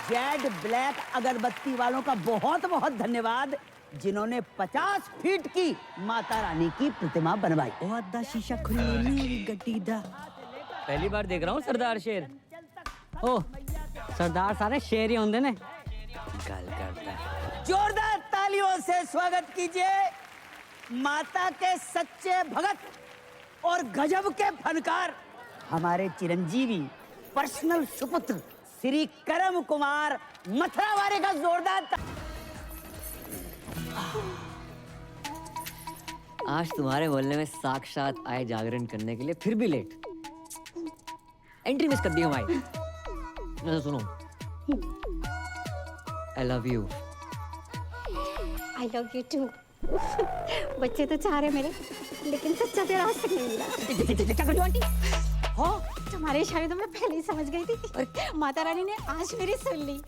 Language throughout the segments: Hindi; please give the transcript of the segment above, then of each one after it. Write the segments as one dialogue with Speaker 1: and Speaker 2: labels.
Speaker 1: जेड ब्लैक अगरबत्ती वालों का बहुत बहुत धन्यवाद, जिन्होंने 50 फीट की माता रानी की प्रतिमा बनवाई।
Speaker 2: शीशा खुली गड्डी दा।
Speaker 3: पहली बार देख रहा हूँ सरदार शेर। ओ सरदार सारे शेर ही होंगे ने। गल करता है।
Speaker 1: जोरदार तालियों से स्वागत कीजिए माता के सच्चे भगत और गजब के फनकार हमारे चिरंजीवी पर्सनल सुपुत्र श्री करम कुमार मथुरावारे का जोरदार
Speaker 3: आज तुम्हारे मोहल्ले में साक्षात आए जागरण करने के लिए फिर भी लेट। एंट्री मिस कर दी हमारी। मैं सुनो, I love you.
Speaker 4: I love you too. बच्चे तो चाह रहे मेरे, लेकिन सच्चा तेरा आज तक नहीं मिला। क्या कर दो आंटी? हो तुम्हारे इशारे तो मैं पहले ही समझ गई थी। और माता रानी ने आज मेरी सुन ली।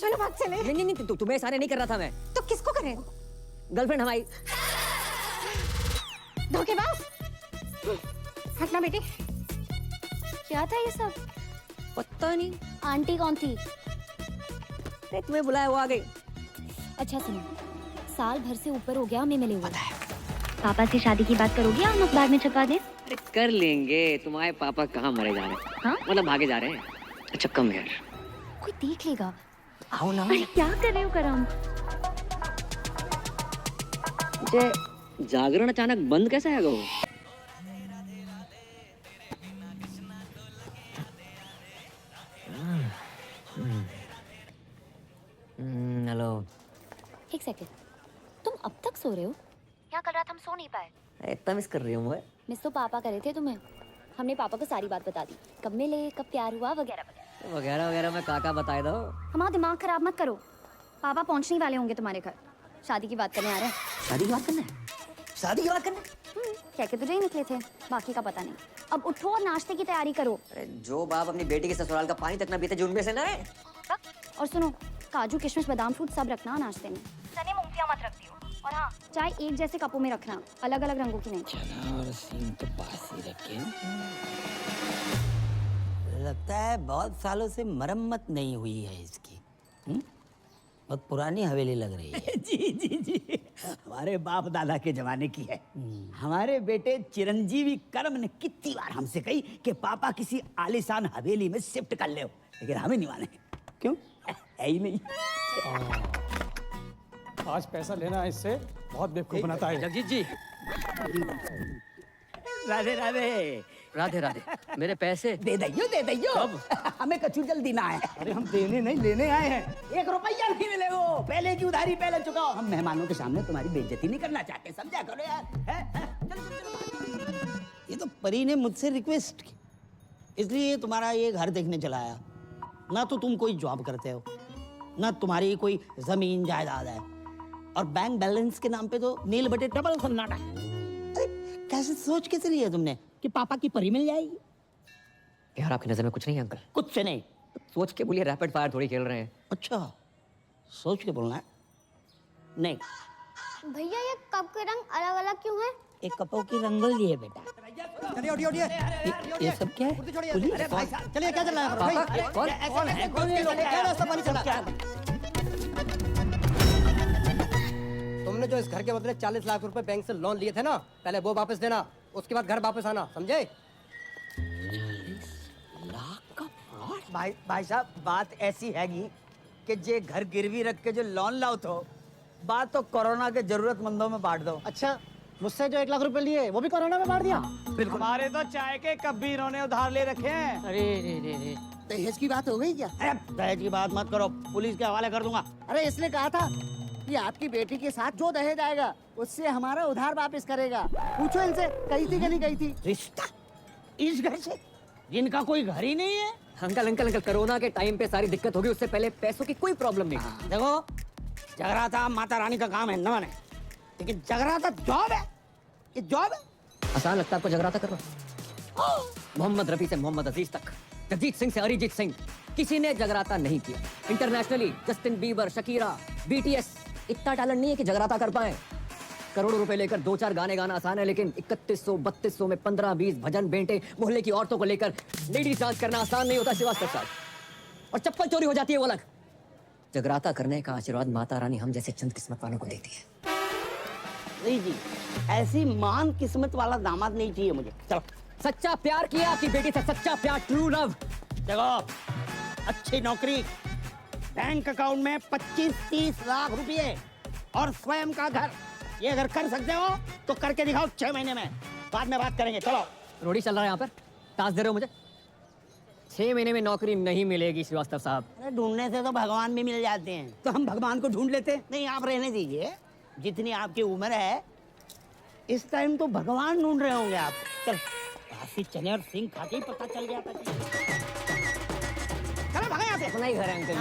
Speaker 4: चलो भाग चले।
Speaker 3: नहीं तुम्हें इशारे नहीं कर रहा था मैं।
Speaker 4: तो किसको कर रहे हो?
Speaker 3: गर्लफ्रेंड हमारी।
Speaker 4: धोखेबाज। हटना बेटी। क्या था ये सब?
Speaker 3: पता नहीं।
Speaker 4: आंटी कौन थी?
Speaker 3: तुम्हें बुलाया वो आ गई।
Speaker 4: अच्छा सुनो, साल भर से ऊपर हो गया हमें मिले हुए। पापा से शादी की बात करोगे या हम अखबार में छपवा दें?
Speaker 3: अरे कर लेंगे। तुम्हारे पापा कहाँ मरे जा रहे हैं?
Speaker 4: हाँ?
Speaker 3: मतलब भागे जा रहे हैं। अच्छा कम यार।
Speaker 4: कोई देख लेगा।
Speaker 3: आओ ना।
Speaker 4: अरे क्या कर रहे हो करम?
Speaker 3: जागरण अचानक बंद कैसे है वो? हेलो।
Speaker 4: एक सेकंड, तुम अब तक सो रहे हो? क्या कर रहा था? हम सो नहीं पाए।
Speaker 3: इतना मिस कर रही हूँ मैं।
Speaker 4: मिस तो पापा करे थे तुम्हें। हमने पापा को सारी बात बता दी, कब मिले, कब प्यार हुआ, वगैरह वगैरह।
Speaker 3: वगैरह वगैरह मैं काका बताए दो।
Speaker 4: हमारा दिमाग खराब मत करो। पापा पहुंचने वाले होंगे तुम्हारे घर। शादी की बात करने आ रहे हैं।
Speaker 1: शादी की बात करना है? शादी की बात करना है?
Speaker 4: कह के तुझे ही निकले थे, बाकी का पता नहीं। अब उठो और नाश्ते की तैयारी करो।
Speaker 3: अरे जो बाप अपनी बेटी के ससुराल का पानी तक ना पीते, जो उनमें से ना है।
Speaker 4: और सुनो, काजू किशमिश बादाम फ्रूट सब रखना नाश्ते में। चने मूंगफलियां मत रख दियो। और हाँ, चाय एक जैसे कपों में रखना, अलग अलग रंगों की नहीं।
Speaker 1: चना और सीन तो पास ही रखे। लगता है बहुत सालों से मरम्मत नहीं हुई है इसकी। बहुत पुरानी हवेली लग रही है। जी हमारे बाप दादा के जमाने की है। हमारे बेटे चिरंजीवी करम ने कितनी बार हमसे कही कि पापा किसी आलीशान हवेली में शिफ्ट कर ले, लेकिन हमें नहीं माने। क्यों? है ही नहीं।
Speaker 5: आज पैसा लेना है इससे, बहुत बेवकूफ बनाता है।
Speaker 3: जगजीत जी।
Speaker 1: राधे राधे।
Speaker 3: राधे राधे। मेरे पैसे
Speaker 1: दे दइयो। हमें कछु जल्दी ना है।
Speaker 5: अरे हम देने नहीं लेने आए हैं।
Speaker 1: 1 रुपया नहीं मिलेगा। पहले की उधारी पहले चुकाओ। हम मेहमानों के सामने तुम्हारी बेइज्जती नहीं करना चाहते, समझा करो यार। चलो। ये तो परी ने मुझसे रिक्वेस्ट की, इसलिए तुम्हारा ये घर देखने चला आया। ना तो तुम कोई जॉब करते हो, ना तुम्हारी कोई जमीन जायदाद है, और बैंक बैलेंस के नाम पे तो नील बटे डबल सन्नाटा। अरे कैसे सोच कैसे लिया तुमने कि पापा की परी मिल जाएगी?
Speaker 3: यार आपकी नजर में कुछ नहीं है अंकल?
Speaker 1: कुछ से नहीं।
Speaker 3: सोच के बोलिए, रैपिड फायर थोड़ी खेल रहे हैं।
Speaker 1: अच्छा, सोच के बोलना है। नहीं
Speaker 4: भैया, ये कप के रंग अलग अलग क्यों है?
Speaker 1: एक कपों की रंगोली है बेटा। ये सब क्या है? पुलिस?
Speaker 5: अरे भाई साहब, चलिए क्या चल रहा है?
Speaker 3: पापा कौन?
Speaker 1: कौन है?
Speaker 6: तुमने जो इस घर के बदले 40 लाख रुपए बैंक से लोन लिए थे ना, पहले वो वापस देना, उसके बाद घर वापस आना, समझे?
Speaker 1: 40 लाख का फ्रॉड? भाई साहब, बात ऐसी हैगी कि जे घर गिरवी रख के जो लोन लाओ तो बात तो कोरोना के जरूरतमंदों में बांट दो।
Speaker 6: अच्छा, मुझसे जो 1 लाख रुपए लिए वो भी कोरोना में बांट दिया?
Speaker 1: बिल्कुल।
Speaker 5: हमारे तो चाय के कप भी इन्होंने उधार ले रखे हैं।
Speaker 3: अरे रे।
Speaker 1: दहेज की बात हो गई क्या? अरे दहेज की बात मत करो, पुलिस के हवाले कर दूंगा।
Speaker 6: अरे इसने कहा था कि आपकी बेटी के साथ जो दहेज आएगा उससे हमारा उधार वापस करेगा। पूछो इनसे, कही थी कि नहीं कही थी?
Speaker 1: रिश्ता इस घर से, जिनका कोई घर ही नहीं है।
Speaker 3: अंकल कोरोना के टाइम पे सारी दिक्कत होगी, उससे पहले पैसों की कोई प्रॉब्लम नहीं।
Speaker 1: देखो, जगराता माता रानी का काम है, न माने, लेकिन जगराता जॉब है। ये जॉब है।
Speaker 3: आसान लगता है आपको जगराता करना? मोहम्मद रफी से मोहम्मद अजीज तक, जगजीत सिंह से अरिजीत सिंह, किसी ने जगराता नहीं किया। Internationally Justin Bieber, Shakira, BTS, इतना टैलेंट नहीं है कि जगराता कर पाए। करोड़ों रुपए लेकर 2-4 गाने गाना आसान है, लेकिन 3100-3200 में 15-20 भजन बेंटे मोहल्ले की औरतों को लेकर लेडीज डांस करना आसान नहीं होता। श्रीवास्तव साहब, और चप्पल चोरी हो जाती है वो अलग। जगराता करने का आशीर्वाद माता रानी हम जैसे चंद किस्मत वालों को देती है।
Speaker 1: नहीं जी, ऐसी महान किस्मत वाला दामाद नहीं चाहिए मुझे। चलो
Speaker 3: सच्चा प्यार किया आपकी बेटी से, सच्चा प्यार, ट्रू लव।
Speaker 1: देखो, अच्छी नौकरी, बैंक अकाउंट में 25-30 लाख रुपए और स्वयं का घर, ये अगर कर सकते हो तो करके दिखाओ 6 महीने में, बाद में बात करेंगे। चलो।
Speaker 3: रोड़ी चल रहा है यहाँ पर, टास्क दे रहे हो मुझे। 6 महीने में नौकरी नहीं मिलेगी श्रीवास्तव साहब।
Speaker 1: अरे ढूंढने से तो भगवान भी मिल जाते हैं, तो हम भगवान को ढूंढ लेते हैं। नहीं, आप रहने दीजिए, जितनी आपकी उम्र है इस टाइम तो भगवान ढूंढ रहे होंगे आप। चल, काशी चने और सिंह खा के ही पता चल गया था। चलो भागे यहाँ से।
Speaker 3: अपना ही घर है अंकल जी।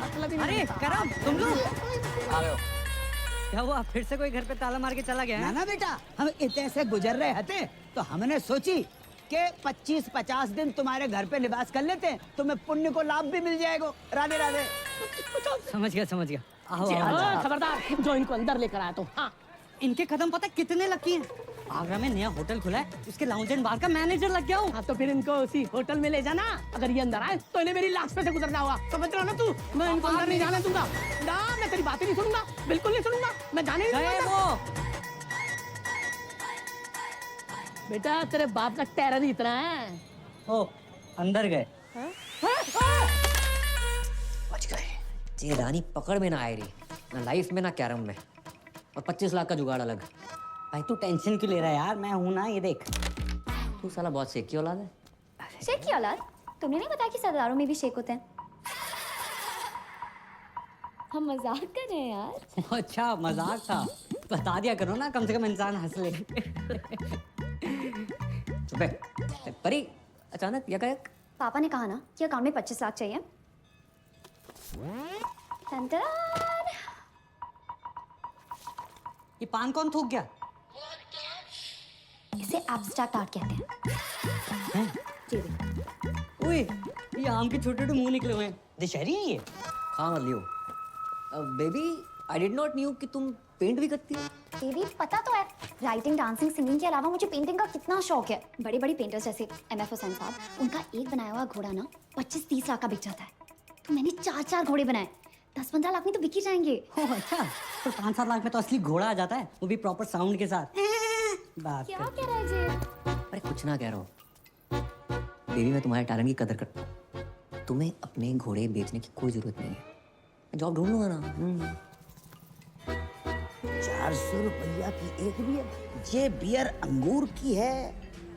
Speaker 1: मतलब ही
Speaker 2: अरे
Speaker 1: नहीं।
Speaker 2: करम, तुम लोग
Speaker 3: आ गए हो।
Speaker 2: क्या हुआ? फिर से कोई घर पे ताला मार के चला गया
Speaker 1: ना
Speaker 2: है?
Speaker 1: ना बेटा, हम इतने से गुजर रहे थे तो हमने सोची कि 25-50 दिन तुम्हारे घर पे निवास कर लेते हैं, तुम्हें पुण्य को लाभ भी मिल जाएगा। राधे राधे।
Speaker 2: समझ गया। आओ
Speaker 1: जी,
Speaker 2: आओ।
Speaker 1: हाँ।
Speaker 5: खबरदार जो इनको अंदर लेकर आया तो। हाँ,
Speaker 2: इनके कदम पता कितने लकी हैं? आगरा में नया होटल खुला है, उसके लाउंज एंड बार का मैनेजर लग गया हूँ।
Speaker 5: हाँ तो फिर इनको उसी होटल में ले जाना। अगर ये अंदर आए तो इन्हें मेरी लाश पे से गुजरना होगा। समझ रहा ना तू? मैं इनको अंदर नहीं जाने दूंगा। ना, मैं तेरी बातें नहीं सुनूंगा, बिल्कुल नहीं सुनूंगा। मैं जाने नहीं
Speaker 2: गए
Speaker 5: दूंगा।
Speaker 2: वो।
Speaker 5: बेटा तेरे बाप का टेरर ही इतना है।
Speaker 2: ओ, अंदर गए।
Speaker 3: बच गए। ये रानी पकड़ में ना आए रही, ना लाइफ में ना कैरम में, और 25 लाख का जुगाड़ अलग।
Speaker 1: भाई तू टेंशन क्यों ले रहा है यार, मैं हूं ना, ये देख।
Speaker 3: तू साला बहुत सेकी औलाद है।
Speaker 4: शेख की औलाद? तुमने नहीं बताया कि सरदारों में भी शेख होते हैं? हम मजाक कर रहे हैं यार।
Speaker 2: अच्छा मजाक था, बता दिया करो ना, कम से कम इंसान हंस ले।
Speaker 3: चुप है। परी अचानक यकायक।
Speaker 4: पापा ने कहा ना कि अकाउंट में 25 लाख चाहिए। टन-टन।
Speaker 2: ये पान कौन थूक गया?
Speaker 4: इसे एब्स्ट्रैक्ट आर्ट कहते हैं। जी देखो।
Speaker 2: ओए, ये आम के छोटे छोटे मुंह निकले हुए हैं, दशहरी है ये।
Speaker 3: खा मत लियो। Baby I did not knew कि तुम पेंट भी करती हो।
Speaker 4: बेबी पता तो है, राइटिंग, डांसिंग, सिंगिंग के अलावा मुझे पेंटिंग का कितना शौक है। बड़े बड़े पेंटर्स जैसे MF हुसैन साहब, उनका एक बनाया हुआ घोड़ा ना 25-30 लाख का बिक जाता है। तो मैंने 4 घोड़े बनाए, 10-15 लाख में तो बिक ही जाएंगे।
Speaker 2: ओह अच्छा, तो 5-7 लाख में तो असली घोड़ा आ जाता है, वो भी प्रॉपर साउंड के साथ। बात
Speaker 4: क्या
Speaker 2: कर।
Speaker 4: कह रहा है जी?
Speaker 3: अरे कुछ ना कह रहा हूँ बेबी, मैं तुम्हारे टैलेंट की कदर करता हूँ। तुम्हें अपने घोड़े बेचने की कोई जरूरत नहीं है, जॉब ढूंढ लूंगा ना।
Speaker 1: 400 रुपया की एक बियर? ये बियर अंगूर की है,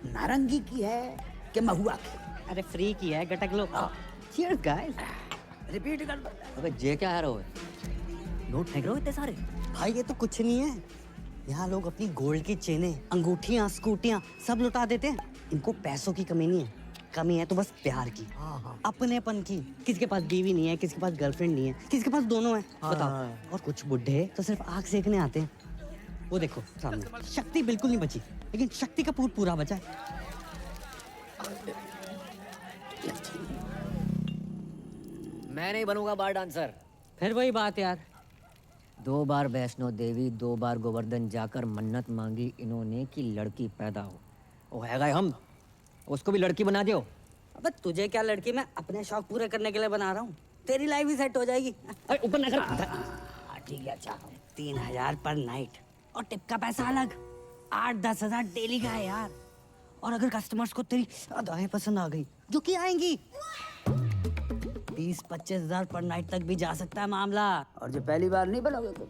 Speaker 1: नारंगी की है कि महुआ की?
Speaker 2: अरे फ्री की है, गटक लो। Cheers guys.
Speaker 1: रिपीट कर।
Speaker 3: अबे जे क्या है रो नोट फेंक रहे हो इतने सारे।
Speaker 2: भाई ये तो कुछ नहीं है, यहाँ लोग अपनी गोल्ड की चेनें, अंगूठियाँ, स्कूटियाँ सब लुटा देते हैं। इनको पैसों की कमी नहीं है, कमी है तो बस प्यार की, अपनेपन की। किसी के पास बीवी नहीं है, किसी के पास गर्लफ्रेंड नहीं है, किसी के पास दोनों है। बताओ। और कुछ बुढ़े तो सिर्फ आग सेकने आते हैं। वो देखो सामने, शक्ति बिल्कुल नहीं बची, लेकिन शक्ति कपूर पूरा बचा है।
Speaker 3: मैं नहीं बनूंगा बार डांसर।
Speaker 2: फिर वही बात यार,
Speaker 3: 2 बार वैष्णो देवी, 2 बार गोवर्धन जाकर मन्नत मांगी इन्होंने कि लड़की पैदा हो। वो है गए हम, उसको भी लड़की बना दियो।
Speaker 2: अबे तुझे क्या लड़की, मैं अपने शौक पूरे करने के लिए बना रहा हूँ। तेरी लाइफ भी सेट हो जाएगी।
Speaker 3: अरे ऊपर ना कर।
Speaker 2: ठीक है, अच्छा 3000 पर नाइट और टिप का पैसा अलग। 8-10 हजार डेली का है यार। और अगर कस्टमर्स को तेरी अदाएं पसंद आ गई, जो कि आएंगी, 20-25 हजार पर नाइट तक भी जा सकता है मामला।
Speaker 1: और जो पहली बार नहीं बनोगे तुम,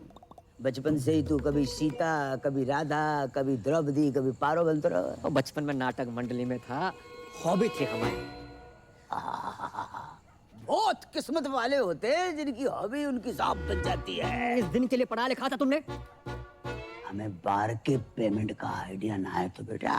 Speaker 1: बचपन से ही तू कभी सीता, कभी राधा, कभी द्रौपदी, कभी पारो बनते रहो।
Speaker 3: और बचपन में नाटक मंडली में था, हॉबी थी हमारी।
Speaker 1: बहुत किस्मत वाले होते हैं जिनकी हॉबी उनकी जॉब बन जाती है।
Speaker 3: इस दिन के लिए पढ़ा लिखा था तुमने।
Speaker 1: हमें बार के पेमेंट का आइडिया ना है तो बेटा,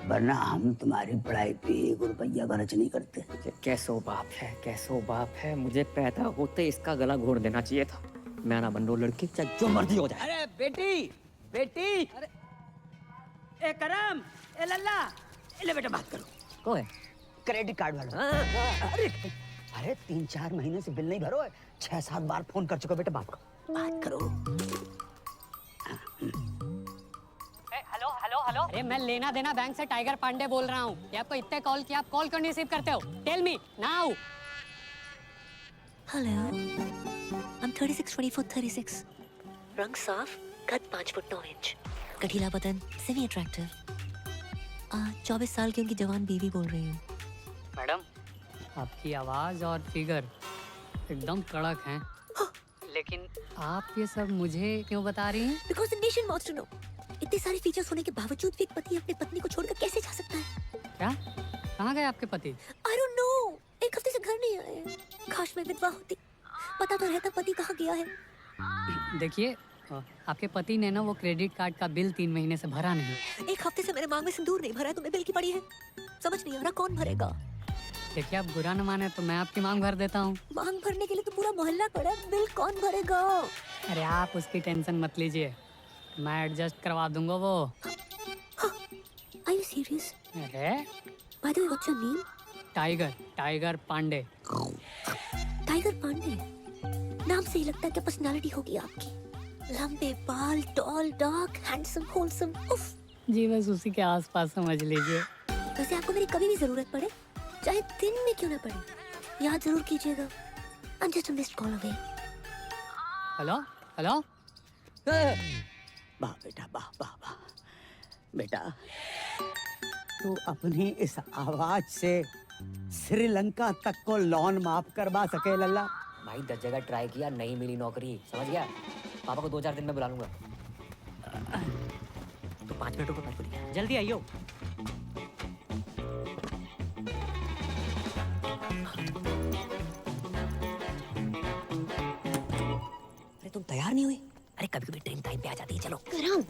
Speaker 1: वरना हम तुम्हारी पढ़ाई पे 1 रुपया खर्च नहीं करते।
Speaker 3: ये कैसो बाप है, कैसो बाप है। मुझे पैदा होते इसका गला घोड़ देना चाहिए था। मैं ना बन लो लड़की, चाहे जो मर्जी हो जाए।
Speaker 1: अरे बेटी, बेटी, अरे ए करम, ए लल्ला, ले बेटा बात करो।
Speaker 3: को है?
Speaker 1: क्रेडिट कार्ड वाला। अरे 3-4 महीने से बिल नहीं भरो है, 6-7 बार फोन कर चुका बेटा, बात करो।
Speaker 2: हेलो। अरे मैं लेना देना बैंक से टाइगर पांडे बोल रहा हूँ। ये आपको इतने कॉल किया, आप कॉल क्यों नहीं रिसीव करते हो? Tell me now.
Speaker 7: Hello, I'm 36, 24, 36. रंग साफ, कद 5 फुट 9 इंच, गठीला बदन, सेमी अट्रैक्टिव। 24 साल की उनकी जवान बीवी बोल रही हूँ।
Speaker 8: मैडम, आपकी आवाज और फिगर एकदम कड़क हैं। लेकिन आप ये सब मुझे क्यों बता रही हैं?
Speaker 7: Because the nation wants to know. इतने सारे फीचर्स होने के बावजूद भी एक पति अपनी पत्नी को छोड़कर कैसे जा सकता है?
Speaker 8: क्या? कहाँ गए आपके पति?
Speaker 7: I don't know. एक हफ्ते से घर नहीं आए। काश मैं विधवा होती, पता तो रहता पति कहाँ गया है।
Speaker 8: देखिए, आपके पति ने ना वो क्रेडिट कार्ड का बिल 3 महीने से भरा नहीं।
Speaker 7: एक हफ्ते से मेरे मांग में सिंदूर नहीं भरा है, तुम्हें बिल की पड़ी है। समझ नहीं आ रहा कौन भरेगा।
Speaker 8: देखिए, आप बुरा न माने तो मैं आपकी मांग भर देता हूँ।
Speaker 7: मांग भरने के लिए तो पूरा मोहल्ला खड़ा है, बिल कौन भरेगा?
Speaker 8: अरे आप उसकी टेंशन मत लीजिए, मैं एडजस्ट करवा दूंगा वो।
Speaker 7: Are you serious?
Speaker 8: अरे
Speaker 7: By the way, what's your name?
Speaker 8: Tiger Pandey.
Speaker 7: Tiger Pandey. नाम से ही लगता है कि पर्सनालिटी होगी आपकी। लंबे बाल, टॉल, डार्क, हैंडसम, होलसम। उफ।
Speaker 8: जी बस उसी के आसपास समझ लीजिए।
Speaker 7: वैसे आपको मेरी कभी भी जरूरत पड़े, चाहे दिन में क्यों ना पड़े, याद जरूर कीजिएगा। I'm just a missed call away.
Speaker 8: Hello hello.
Speaker 1: वाह बेटा, वाह वाह वाह। बेटा, तू अपनी इस आवाज से श्रीलंका तक को लोन माफ करवा सके लल्ला।
Speaker 3: भाई 10 जगह ट्राई किया, नहीं मिली नौकरी, समझ गया? पापा को 2-4 दिन में बुला लूंगा। तो 5 मिनट रुको, मैं बोलिए।
Speaker 2: जल्दी आइयो।
Speaker 3: अरे तुम तैयार नहीं हुई? अरे कभी कभी ट्रेन टाइम पे आ जाती है, चलो।
Speaker 4: करम,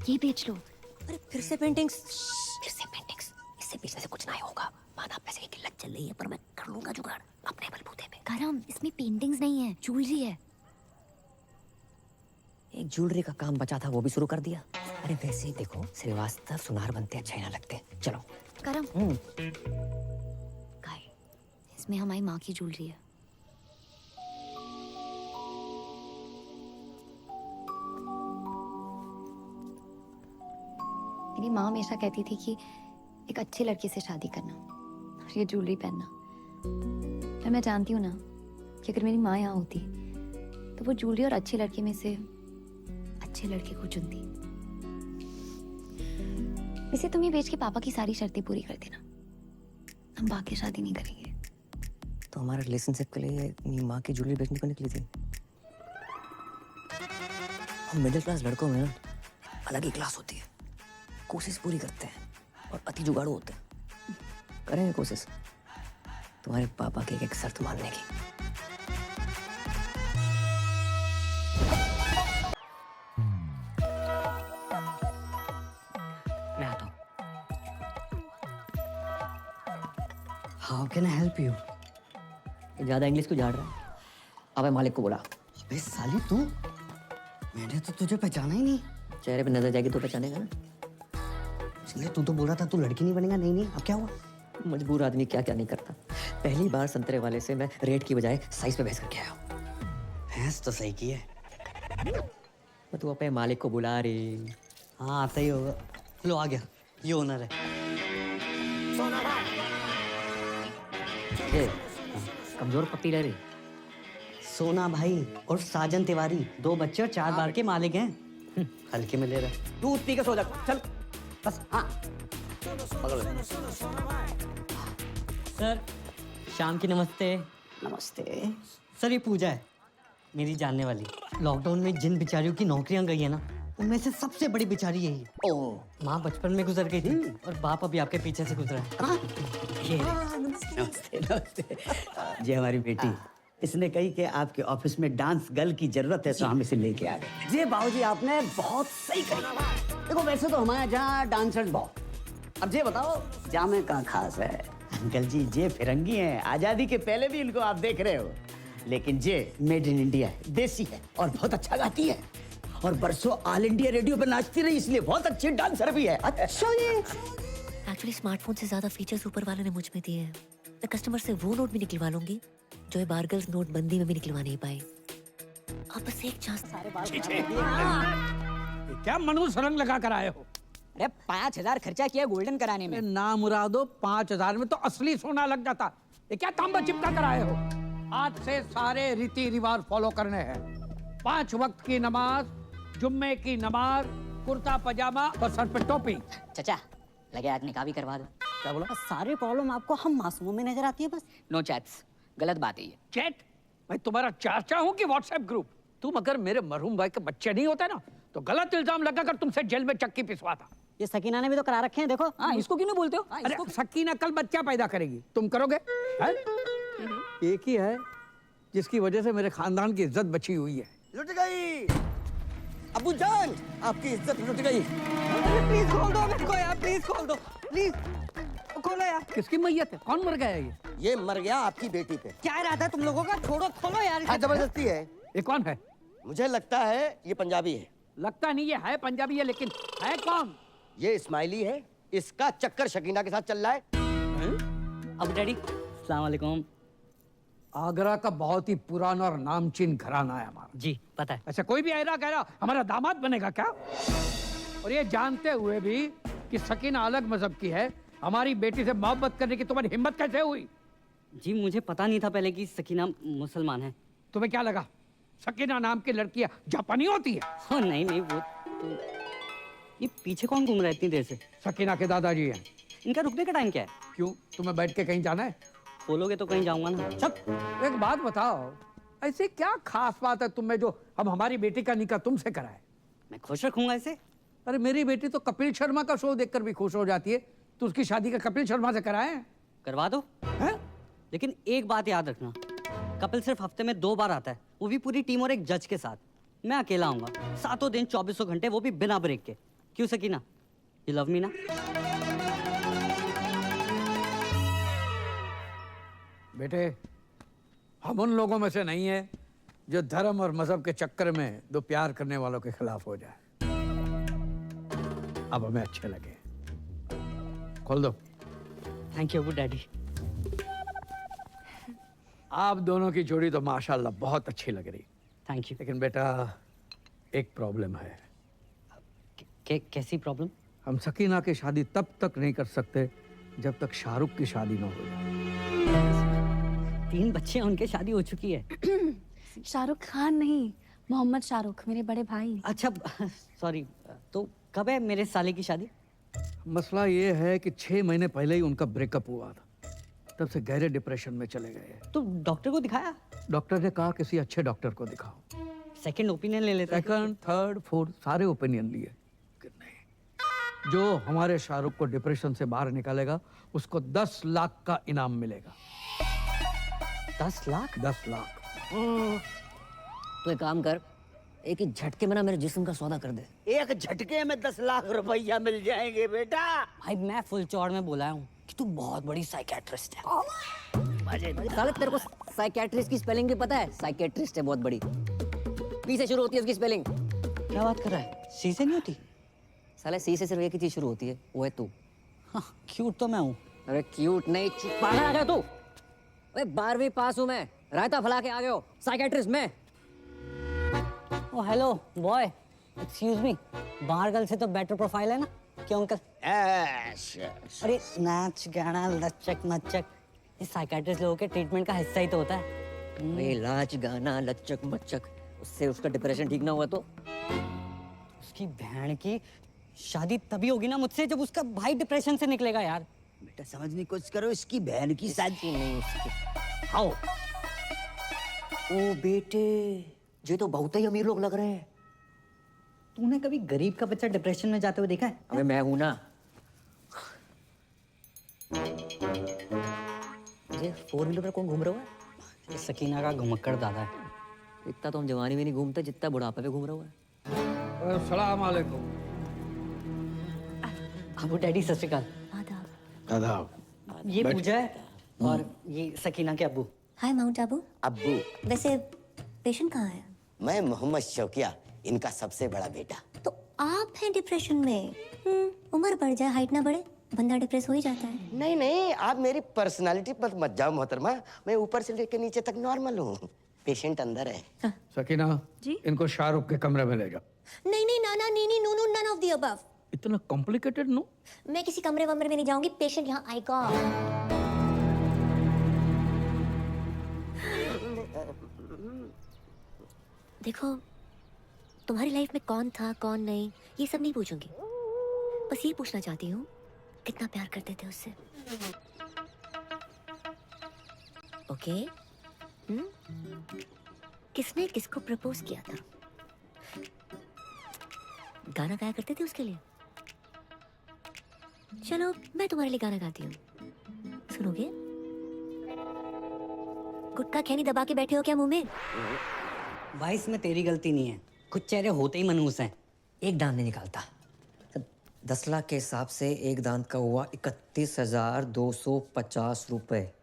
Speaker 4: ये बेच लो।
Speaker 3: अरे फिर से पेंटिंग्स? फिर से पेंटिंग्स? इससे बेचने से कुछ नहीं होगा। माना पैसे की किल्लत चल रही है, पर मैं कर लूंगा जुगाड़ अपने बलबूते पे।
Speaker 4: करम, इसमें पेंटिंग्स नहीं है, ज्वेलरी है।
Speaker 3: एक ज्वेलरी का काम बचा था, वो भी शुरू कर दिया। अरे वैसे ही देखो, श्रीवास्तव सुनार बनते अच्छे ना लगते। चलो।
Speaker 4: करम, गाय, इसमें हमारी माँ की ज्वेलरी है। मेरी माँ हमेशा कहती थी कि एक अच्छे लड़के से शादी करना और ये ज्वेलरी पहनना। पर मैं जानती हूँ ना कि अगर मेरी माँ यहाँ होती तो वो ज्वेलरी और अच्छे लड़के में से अच्छे लड़के को चुनती। इसे तुम ये बेच के पापा की सारी शर्तें पूरी कर देना, हम बाकी शादी नहीं करेंगे।
Speaker 3: तो हमारे रिलेशनशिप के लिए अपनी माँ की ज्वेलरी बेचने को निकली थी। हम मिडिल क्लास लड़कों में ना अलग ही क्लास होती है, कोशिश पूरी करते हैं और अति जुगाड़ू होते हैं। करेंगे कोशिश तुम्हारे पापा की एक शर्त मानने की। मैं आता हूँ।
Speaker 2: How can I help you?
Speaker 3: ज्यादा इंग्लिश क्यों झाड़ रहा है? अबे मालिक को बोला।
Speaker 2: अबे साली तू, मैंने तो तुझे पहचाना ही नहीं।
Speaker 3: चेहरे पे नजर जाएगी तो पहचानेगा ना।
Speaker 2: इसलिए तू तो बोल रहा था तू लड़की नहीं बनेगा। नहीं, अब क्या हुआ?
Speaker 3: मजबूर आदमी क्या क्या नहीं करता। पहली बार संतरे वाले से मैं रेट की बजाय साइज पे बहस करके आया हूँ।
Speaker 2: भैंस तो सही की है।
Speaker 3: तू अपने मालिक को बुला रही।
Speaker 2: हाँ, आता ही होगा। लो आ गया, ये ओनर है।
Speaker 3: ये कमजोर पत्ती रह रही।
Speaker 2: सोना भाई और साजन तिवारी 2 बच्चे और 4 बार के मालिक हैं। हल्के में ले रहा।
Speaker 1: तू पी के सो जा, चल बस। हाँ
Speaker 2: सर, शाम की नमस्ते।
Speaker 1: नमस्ते।
Speaker 2: सर, ये पूजा है, मेरी जानने वाली। लॉकडाउन में जिन बिचारियों की नौकरियां गई है ना, उनमें से सबसे बड़ी बिचारी यही है।
Speaker 1: ओह,
Speaker 2: माँ बचपन में गुजर गई थी और बाप अभी आपके पीछे से गुजरा है। ये
Speaker 1: नमस्ते नमस्ते। जी हमारी बेटी, इसने कही कि आपके ऑफिस में डांस गर्ल की जरूरत है, तो हम इसे लेके आ गए। जी बाबूजी, आपने बहुत सही कही। देखो वैसे तो हमारे यहाँ डांसर्स बहुत, अब ये बताओ जामे कहाँ खास है। अंकल जी ये फिरंगी हैं, आजादी के पहले भी इनको आप देख रहे हो, लेकिन ये मेड इन इंडिया है, देसी है और बहुत अच्छा गाती है और बरसों ऑल इंडिया रेडियो पे नाचती रही, इसलिए बहुत अच्छी डांसर भी है। अच्छा जी।
Speaker 7: एक्चुअली स्मार्टफोन से ज्यादा फीचर्स ऊपर वाले ने मुझ में दिए हैं। मैं कस्टमर से वो नोट भी निकलवा लूंगी जो ये बारगल्स नोट बंदी में भी निकलवा नहीं पाए। आप बस एक चांस।
Speaker 5: क्या मनुष्य रंग लगा कर आए हो?
Speaker 9: अरे 5,000 खर्चा किया गोल्डन कराने में।
Speaker 5: ना मुरादो, 5,000 में तो असली सोना लग जाता। ये क्या तांबा चिपका कर आए हो?
Speaker 10: आज से सारे रीति रिवाज फॉलो करने हैं। 5 वक्त की नमाज, जुम्मे की नमाज, कुर्ता पजामा और सर पे टोपी।
Speaker 9: चचा लगे आज निकाह भी करवा दो।
Speaker 10: क्या बोला?
Speaker 2: सारे प्रॉब्लम आपको हम मासूमों में नजर आती है बस।
Speaker 9: नो चैट्स, गलत बात है ये।
Speaker 10: चैट? मैं तुम्हारा चाचा हूँ कि व्हाट्सएप ग्रुप? तुम अगर मेरे मरहूम भाई के बच्चे नहीं होते ना तो गलत इल्जाम लगाकर तुमसे जेल में चक्की पिसवाता।
Speaker 2: ये सकीना ने भी तो करा रखे हैं, देखो।
Speaker 9: हाँ, इसको क्यों नहीं बोलते हो?
Speaker 10: अरे सकीना कल बच्चा पैदा करेगी, तुम करोगे? हैं? एक ही है जिसकी वजह से मेरे खानदान की इज्जत बची हुई है।
Speaker 1: लुट गई अबू जान, आपकी इज्जत लुट गई।
Speaker 2: प्लीज खोल दो मेरे को यार, प्लीज खोल दो, प्लीज खोलो यार।
Speaker 10: किसकी मैयत है? कौन मर गया है ये?
Speaker 1: ये मर गया आपकी बेटी पे।
Speaker 2: क्या इरादा है तुम लोगों का? छोड़ो, खोलो यार।
Speaker 1: हाँ, जबरदस्ती है।
Speaker 10: ये कौन है?
Speaker 1: मुझे लगता है ये पंजाबी है।
Speaker 10: लगता नहीं ये है पंजाबी है, लेकिन है कौन?
Speaker 1: ये इस्माइली है। इसका चक्कर शकीना के साथ चल रहा है।
Speaker 2: अब डैडी अस्सलाम वालेकुम।
Speaker 10: आगरा का बहुत ही पुराना और नामचीन घराना है हमारा।
Speaker 2: जी पता है।
Speaker 10: अच्छा, कोई भी ऐरा गहरा हमारा दामाद बनेगा क्या? और ये जानते हुए भी कि सकीना अलग मजहब की है, हमारी बेटी से मोहब्बत करने की तुम्हारी हिम्मत कैसे हुई?
Speaker 2: जी मुझे पता नहीं था पहले कि सकीना मुसलमान है।
Speaker 10: तुम्हें क्या लगा सकीना नाम की लड़कियां जापानी होती है?
Speaker 2: हाँ नहीं नहीं, वो तो ये पीछे कौन घूम रहा है इतनी देर से?
Speaker 10: सकीना के दादाजी हैं।
Speaker 2: इनका रुकने का टाइम क्या है?
Speaker 10: क्यों, तुम्हें बैठ के कहीं जाना है?
Speaker 2: खोलोगे तो कहीं जाऊंगा ना।
Speaker 10: सब एक बात बताओ, ऐसी क्या खास बात है तुम में जो हम हमारी बेटी का निकाह तुमसे कराए?
Speaker 2: मैं खुश रखूंगा इसे।
Speaker 10: अरे मेरी बेटी तो कपिल शर्मा का शो देखकर भी खुश हो जाती है, तो उसकी शादी का कपिल शर्मा से कराए?
Speaker 2: करवा दो।
Speaker 10: हैं?
Speaker 2: लेकिन एक बात याद रखना, कपिल सिर्फ हफ्ते में 2 बार आता है, वो भी पूरी टीम और एक जज के साथ। मैं अकेला आऊंगा, 7 दिन 24 घंटे, वो भी बिना ब्रेक के। क्यों सकीना, यू लव मी ना?
Speaker 10: बेटे, हम उन लोगों में से नहीं है जो धर्म और मजहब के चक्कर में दो प्यार करने वालों के खिलाफ हो जाए। अब हमें अच्छे लगे। खोल दो।
Speaker 2: Thank you Abu daddy.
Speaker 10: आप दोनों की जोड़ी तो माशाल्लाह बहुत अच्छी लग रही,
Speaker 2: थैंक यू।
Speaker 10: लेकिन बेटा एक प्रॉब्लम है।
Speaker 2: कैसी प्रॉब्लम?
Speaker 10: हम सकीना की शादी तब तक नहीं कर सकते जब तक शाहरुख की शादी न हो जाए।
Speaker 2: 3 बच्चे हैं, उनकी शादी हो चुकी है।
Speaker 11: शाहरुख खान नहीं, मोहम्मद शाहरुख, मेरे बड़े भाई।
Speaker 2: अच्छा सॉरी, तो कब है मेरे साले की शादी?
Speaker 10: मसला ये है कि 6 महीने पहले ही उनका ब्रेकअप हुआ था, तब से गहरे डिप्रेशन में चले गए।
Speaker 2: तो डॉक्टर को दिखाया?
Speaker 10: डॉक्टर ने कहा किसी अच्छे डॉक्टर को दिखाओ।
Speaker 2: सेकंड ओपिनियन ले लेते हैं।
Speaker 10: सेकंड, थर्ड, फोर्थ सारे ओपिनियन लिए, नहीं। जो हमारे शाहरुख को डिप्रेशन से बाहर निकालेगा उसको 10 लाख का इनाम मिलेगा।
Speaker 2: 10 लाख?
Speaker 10: 10 लाख।
Speaker 3: तो एक काम कर, एक ही झटके में ना मेरे जिस्म का सौदा कर दे।
Speaker 1: एक झटके में 10 लाख रुपया मिल जाएंगे बेटा।
Speaker 2: भाई मैं फुल चौड़ में बोला हूँ कि तू बहुत बड़ी साइकेट्रिस्ट है।
Speaker 3: साले तेरे को साइकेट्रिस्ट की स्पेलिंग भी पता है? साइकेट्रिस्ट है बहुत बड़ी, पी से शुरू होती है उसकी स्पेलिंग।
Speaker 2: क्या बात कर रहा है? सी से नहीं होती?
Speaker 3: साले सी से सिर्फ एक ही चीज शुरू होती है, वो है तू।
Speaker 2: हाँ, क्यूट तो मैं हूँ।
Speaker 3: अरे क्यूट नहीं, पागल आ गया तू। अरे 12वीं पास हूँ मैं, रायता फैला के आ गए हो। साइकेट्रिस्ट मैं।
Speaker 2: ओ हेलो बॉय, एक्सक्यूज मी, बाहर गर्ल से तो बेटर प्रोफाइल है ना? क्यों अंकल? अरे नाच गाना लचक मचक, ये साइकेट्रिस्ट लोगों के ट्रीटमेंट का हिस्सा ही तो होता है।
Speaker 3: ये लाच गाना लचक मचक, उससे उसका डिप्रेशन ठीक ना हुआ तो?
Speaker 2: उसकी बहन की शादी तभी होगी ना मुझसे जब उसका भाई डिप्रेशन से निकलेगा यार।
Speaker 1: बेटा समझने की कोशिश करो, इसकी बहन की शादी
Speaker 3: नहीं उसकी। आओ। ओ बेटे, ये तो बहुत ही अमीर लोग लग रहे हैं।
Speaker 2: तूने कभी गरीब का बच्चा डिप्रेशन में जाते हुए देखा है?
Speaker 3: अबे मैं हूं ना। ये 4 व्हीलर पर कौन घूम रहा है?
Speaker 2: ये सकीना का घुमक्कड़ दादा है।
Speaker 3: इतना तो हम जवानी में नहीं घूमते जितना बुढ़ापे में घूम रहा है।
Speaker 10: अस्सलाम वालेकुम।
Speaker 2: अबू डैडी सत श्री अकाल।
Speaker 10: आदाब।
Speaker 2: ये पूजा है और ये सकीना के अब्बू।
Speaker 7: हाय माउंट आबू।
Speaker 1: अब्बू,
Speaker 7: वैसे पेशेंट कहाँ है?
Speaker 1: मैं मोहम्मद शौकिया, इनका सबसे बड़ा बेटा।
Speaker 7: तो आप हैं डिप्रेशन में? उम्र बढ़ जाए हाइट ना बढ़े, बंदा डिप्रेस हो ही जाता है।
Speaker 1: नहीं नहीं, आप मेरी पर्सनालिटी पर मत जाओ मोहतरमा, मैं ऊपर से लेकर नीचे तक नॉर्मल हूँ। पेशेंट अंदर है।
Speaker 10: सकीना जी, इनको शाहरुख के कमरे में ले जाओ।
Speaker 7: नहीं नहीं नाना नीनी नूनू नन ऑफ द अबव।
Speaker 10: इतना कॉम्प्लिकेटेड नो?
Speaker 7: मैं किसी कमरे वमरे में नहीं जाऊंगी, पेशेंट यहाँ आएगा। देखो, तुम्हारी लाइफ में कौन था कौन नहीं ये सब नहीं पूछूंगी, बस ये पूछना चाहती हूँ कितना प्यार करते थे उससे। ओके? किसने किसको प्रपोज किया था? गाना गाया करते थे उसके लिए? चलो मैं तुम्हारे लिए गाना गाती हूँ, सुनोगे? गुटखा खैनी दबा के बैठे हो क्या मुंह में?
Speaker 2: भाई इसमें तेरी गलती नहीं है, कुछ चेहरे होते ही मनहूस हैं।
Speaker 3: एक दांत नहीं निकालता। 10 लाख के हिसाब से एक दांत का हुआ 31,250 रुपए।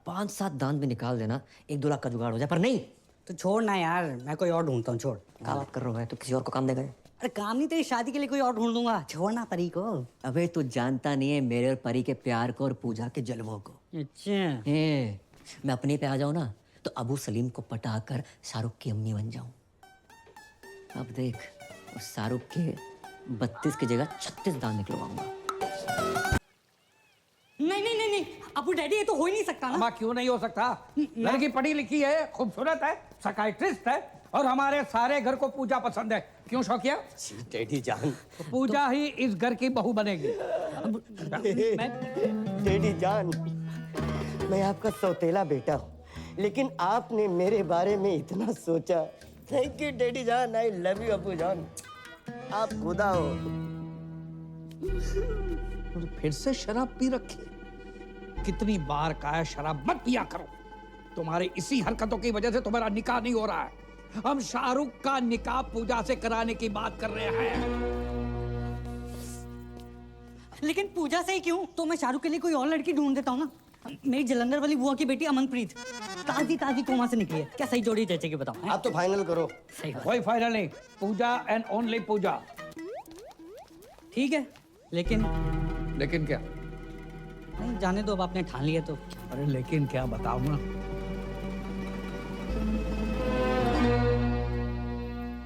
Speaker 3: 5-7 दांत भी निकाल देना, 1-2 लाख का जुगाड़ हो जाए, पर नहीं।
Speaker 2: तो छोड़ ना यार, मैं कोई और ढूंढता हूँ, छोड़।
Speaker 3: क्या बात कर रहा है? तो किसी और को काम देगा?
Speaker 2: अरे काम नहीं, तेरी शादी के लिए कोई और ढूंढ दूंगा, छोड़ना परी को।
Speaker 3: अबे तू जानता नहीं है मेरे और परी के प्यार को और पूजा के जलवों को।
Speaker 2: अच्छा,
Speaker 3: मैं अपने पे आ जाऊं ना तो अबू सलीम को पटाकर शाहरुख की अम्मी बन जाऊं। अब देख, उस शाहरुख के 32 की जगह 36 दांत निकलवाऊंगा।
Speaker 2: नहीं नहीं नहीं नहीं, अबू डैडी ये तो हो ही नहीं सकता ना।
Speaker 10: अम्मा क्यों नहीं हो सकता? लड़की पढ़ी लिखी है, खूबसूरत है, साइकियाट्रिस्ट है, और हमारे सारे घर को पूजा पसंद है। क्यों शौकिया?
Speaker 1: डैडी जान,
Speaker 10: तो पूजा ही इस घर की बहू बनेगी।
Speaker 1: डैडी जान, मैं आपका सौतेला बेटा हूँ, लेकिन आपने मेरे बारे में इतना सोचा। थैंक यू डैडी जान, आई लव यू अबू जान, आप खुदा हो।
Speaker 10: और फिर से शराब पी रखी। कितनी बार कहा शराब मत पिया करो। तुम्हारी इसी हरकतों की वजह से तुम्हारा निकाह नहीं हो रहा है। हम शाहरुख का निकाह पूजा से कराने की बात कर रहे हैं।
Speaker 2: लेकिन पूजा से ही क्यों? तो मैं शाहरुख के लिए कोई और लड़की ढूंढ देता हूँ ना। मेरी जलंधर वाली बुआ की बेटी अमनप्रीत ताजी ताजी कोमा से निकली है, क्या सही जोड़ी जैसे कि बताओ?
Speaker 1: आप तो फाइनल करो।
Speaker 2: सही बात।
Speaker 10: कोई फाइनल नहीं, पूजा एंड ओनली पूजा।
Speaker 2: ठीक है, लेकिन
Speaker 10: लेकिन क्या?
Speaker 2: नहीं, जाने दो, अब आपने ठान लिया तो।
Speaker 10: अरे लेकिन क्या बताऊं ना?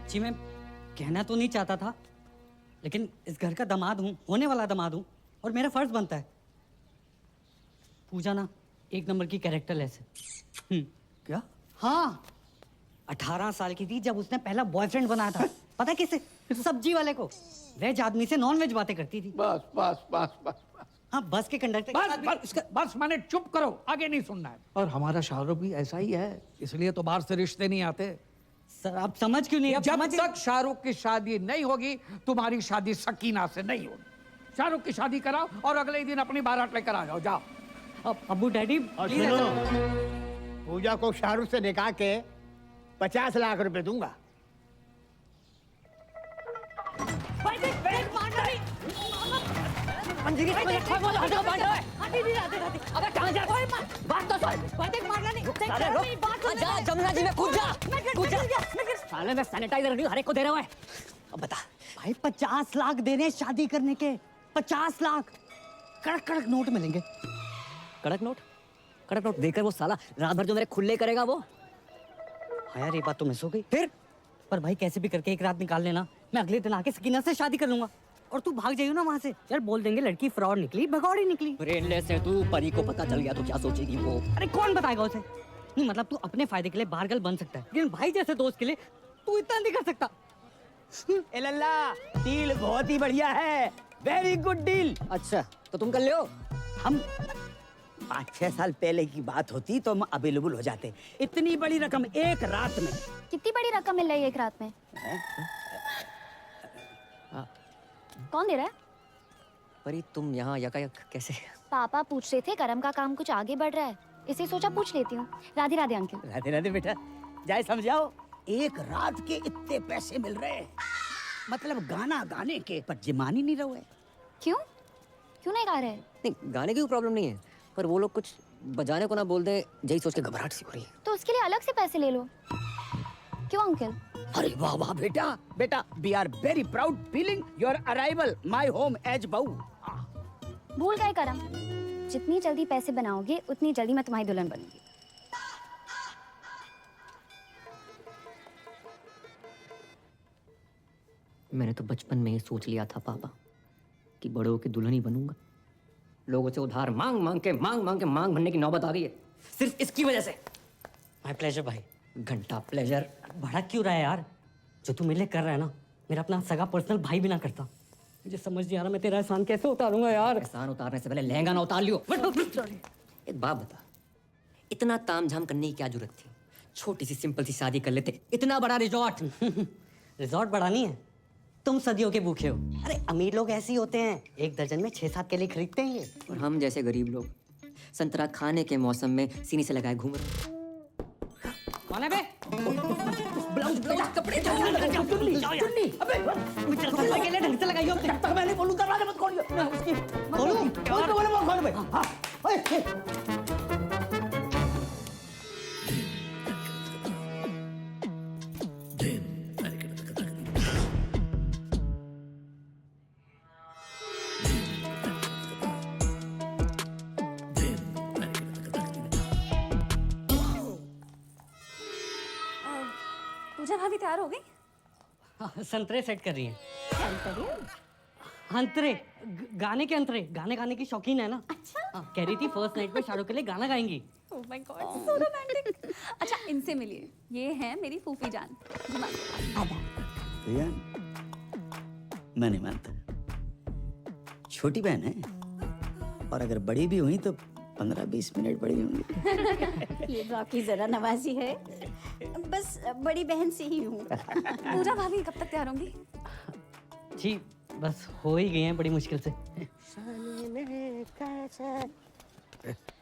Speaker 2: जी मैं कहना तो नहीं चाहता था, लेकिन इस घर का दामाद हूँ, होने वाला दामाद हूँ, और मेरा फर्ज बनता है। पूजा ना एक नंबर की कैरेक्टरलेस है।
Speaker 10: क्या?
Speaker 2: हाँ, 18 साल की थी जब उसने पहला बॉयफ्रेंड बनाया था। पता है किसे? सब्जी वाले को। वेज आदमी से नॉन वेज बातें करती थी।
Speaker 10: बस बस बस बस बस
Speaker 2: हाँ, बस के कंडक्टर
Speaker 10: बस माने चुप करो, आगे नहीं सुनना है। और हमारा शाहरुख भी ऐसा ही है, इसलिए तो बाहर से रिश्ते नहीं आते।
Speaker 2: सर आप समझ क्यों नहीं?
Speaker 10: जब तक शाहरुख की शादी नहीं होगी, तुम्हारी शादी सकीना से नहीं होगी। शाहरुख की शादी कराओ और अगले ही दिन अपनी बारात लेकर आ जाओ। जाओ।
Speaker 2: अबू डैडी प्लीज ऐसा
Speaker 6: पूजा को शाहरुख से निकाह के 50 लाख रुपए दूंगा।
Speaker 3: जमुना जी में कूद जा, कूद जा। साले मैं सैनिटाइजर नहीं हर एक को दे रहा हूँ। अब बता
Speaker 2: भाई, 50 लाख देने शादी करने के, 50 लाख कड़क कड़क नोट मिलेंगे।
Speaker 3: कड़क नोट? कड़क नोट देकर वो साला रात भर जो मेरे खुले करेगा वो।
Speaker 2: हाँ यार, ये बात तो मिस हो गई। फिर पर भाई कैसे भी करके एक रात निकाल लेना, मैं अगले दिन आके सकीना से शादी कर लूंगा। और तू भाग जाइयो ना वहाँ से, यार बोल देंगे लड़की फ्रॉड निकली, भगौड़ी निकली।
Speaker 3: ब्रेनलेस है तू, परी को पता चल गया तो क्या सोचेगी वो?
Speaker 2: अरे कौन बताएगा उसे? नहीं मतलब तू अपने फायदे के लिए बारगल बन सकता है, लेकिन भाई जैसे दोस्त के लिए तू इतना नहीं कर सकता।
Speaker 1: ए लल्ला, डील बहुत ही बढ़िया है, वेरी गुड डील।
Speaker 3: अच्छा तो तुम कर लियो।
Speaker 1: हम 5-6 साल पहले की बात होती तो हम अवेलेबल हो जाते। इतनी बड़ी रकम एक रात में।
Speaker 11: कितनी बड़ी रकम मिल रही है एक रात में? कौन दे रहा है?
Speaker 3: परी तुम यहाँ यकायक कैसे?
Speaker 11: पापा पूछ रहे थे करम का काम कुछ आगे बढ़ रहा है, इसे सोचा पूछ लेती हूँ। राधे राधे अंकल।
Speaker 1: राधे राधे बेटा, जाए समझाओ। एक रात के इतने पैसे मिल रहे हैं, मतलब गाना गाने के, पर जिमान ही नहीं रहे।
Speaker 11: क्यों क्यों नहीं गा रहे?
Speaker 3: नहीं गाने की प्रॉब्लम नहीं है, पर वो लोग कुछ बजाने को ना बोल दे, यही सोच के घबराहट सी हो रही है।
Speaker 11: तो उसके लिए अलग से पैसे ले लो। क्यों अंकल?
Speaker 1: अरे वाह वाह बेटा, बेटा we are very proud feeling your arrival my home as बहू।
Speaker 11: भूल गए करम, जितनी जल्दी पैसे बनाओगे उतनी जल्दी मैं तुम्हारी दुल्हन बनूंगी।
Speaker 3: मैंने तो बचपन में ही सोच लिया था पापा कि बड़ों की दुल्हन ही बनूंगा। लोगों से उधार मांग मांग के मांग भरने की नौबत आ गई है, सिर्फ इसकी वजह से।
Speaker 2: माय प्लेजर भाई।
Speaker 3: घंटा प्लेजर।
Speaker 2: भड़क क्यों रहा है यार? जो तू मेरे लिए कर रहा है ना, मेरा अपना सगा पर्सनल भाई भी ना करता। मुझे समझ नहीं आ रहा मैं तेरा एहसान कैसे उतारूंगा यार।
Speaker 3: एहसान उतारने से पहले लहंगा ना उतार लियो। एक बात बता, इतना तामझाम करने की क्या जरूरत थी? छोटी सी सिंपल सी शादी कर लेते। इतना बड़ा रिजॉर्ट।
Speaker 2: रिजॉर्ट बड़ा नहीं है, तुम सदियों के भूखे हो। अरे अमीर लोग ऐसे ही होते हैं, 1 दर्जन में 6-7 केले खरीदते हैं ये।
Speaker 3: और हम जैसे गरीब लोग संतरा खाने के मौसम में सीने से लगाए घूम रहे।
Speaker 2: कौन है बे?
Speaker 3: ब्लाउज कपड़े
Speaker 2: केले ढंग से लगाइयो।
Speaker 1: जब तक मैं नहीं बोलूं दरवाजा मत खोलियो। मैं उसकी खोलूं? बोले वो खोल बे। हाँ। ओए।
Speaker 11: पूजा भाभी तैयार हो गई?
Speaker 2: संतरे सेट कर रही हैं। अंतरे गाने के अंतरे, गाने गाने की शौकीन है ना। अच्छा। कह रही थी फर्स्ट नाइट पे शाहरुख के लिए गाना गाएंगी।
Speaker 11: Oh my God, so romantic. अच्छा, इनसे मिलिए, ये है मेरी फूफी जान।
Speaker 1: भैया मैं नहीं मानता। छोटी बहन है और अगर बड़ी भी हुई तो 15-20 मिनट बड़ी होंगी।
Speaker 4: ये रॉकी जरा नवाजी है, बस बड़ी बहन से ही हूँ।
Speaker 11: पूजा भाभी कब तक तैयार होंगी?
Speaker 2: जी बस हो ही गई हैं बड़ी मुश्किल से।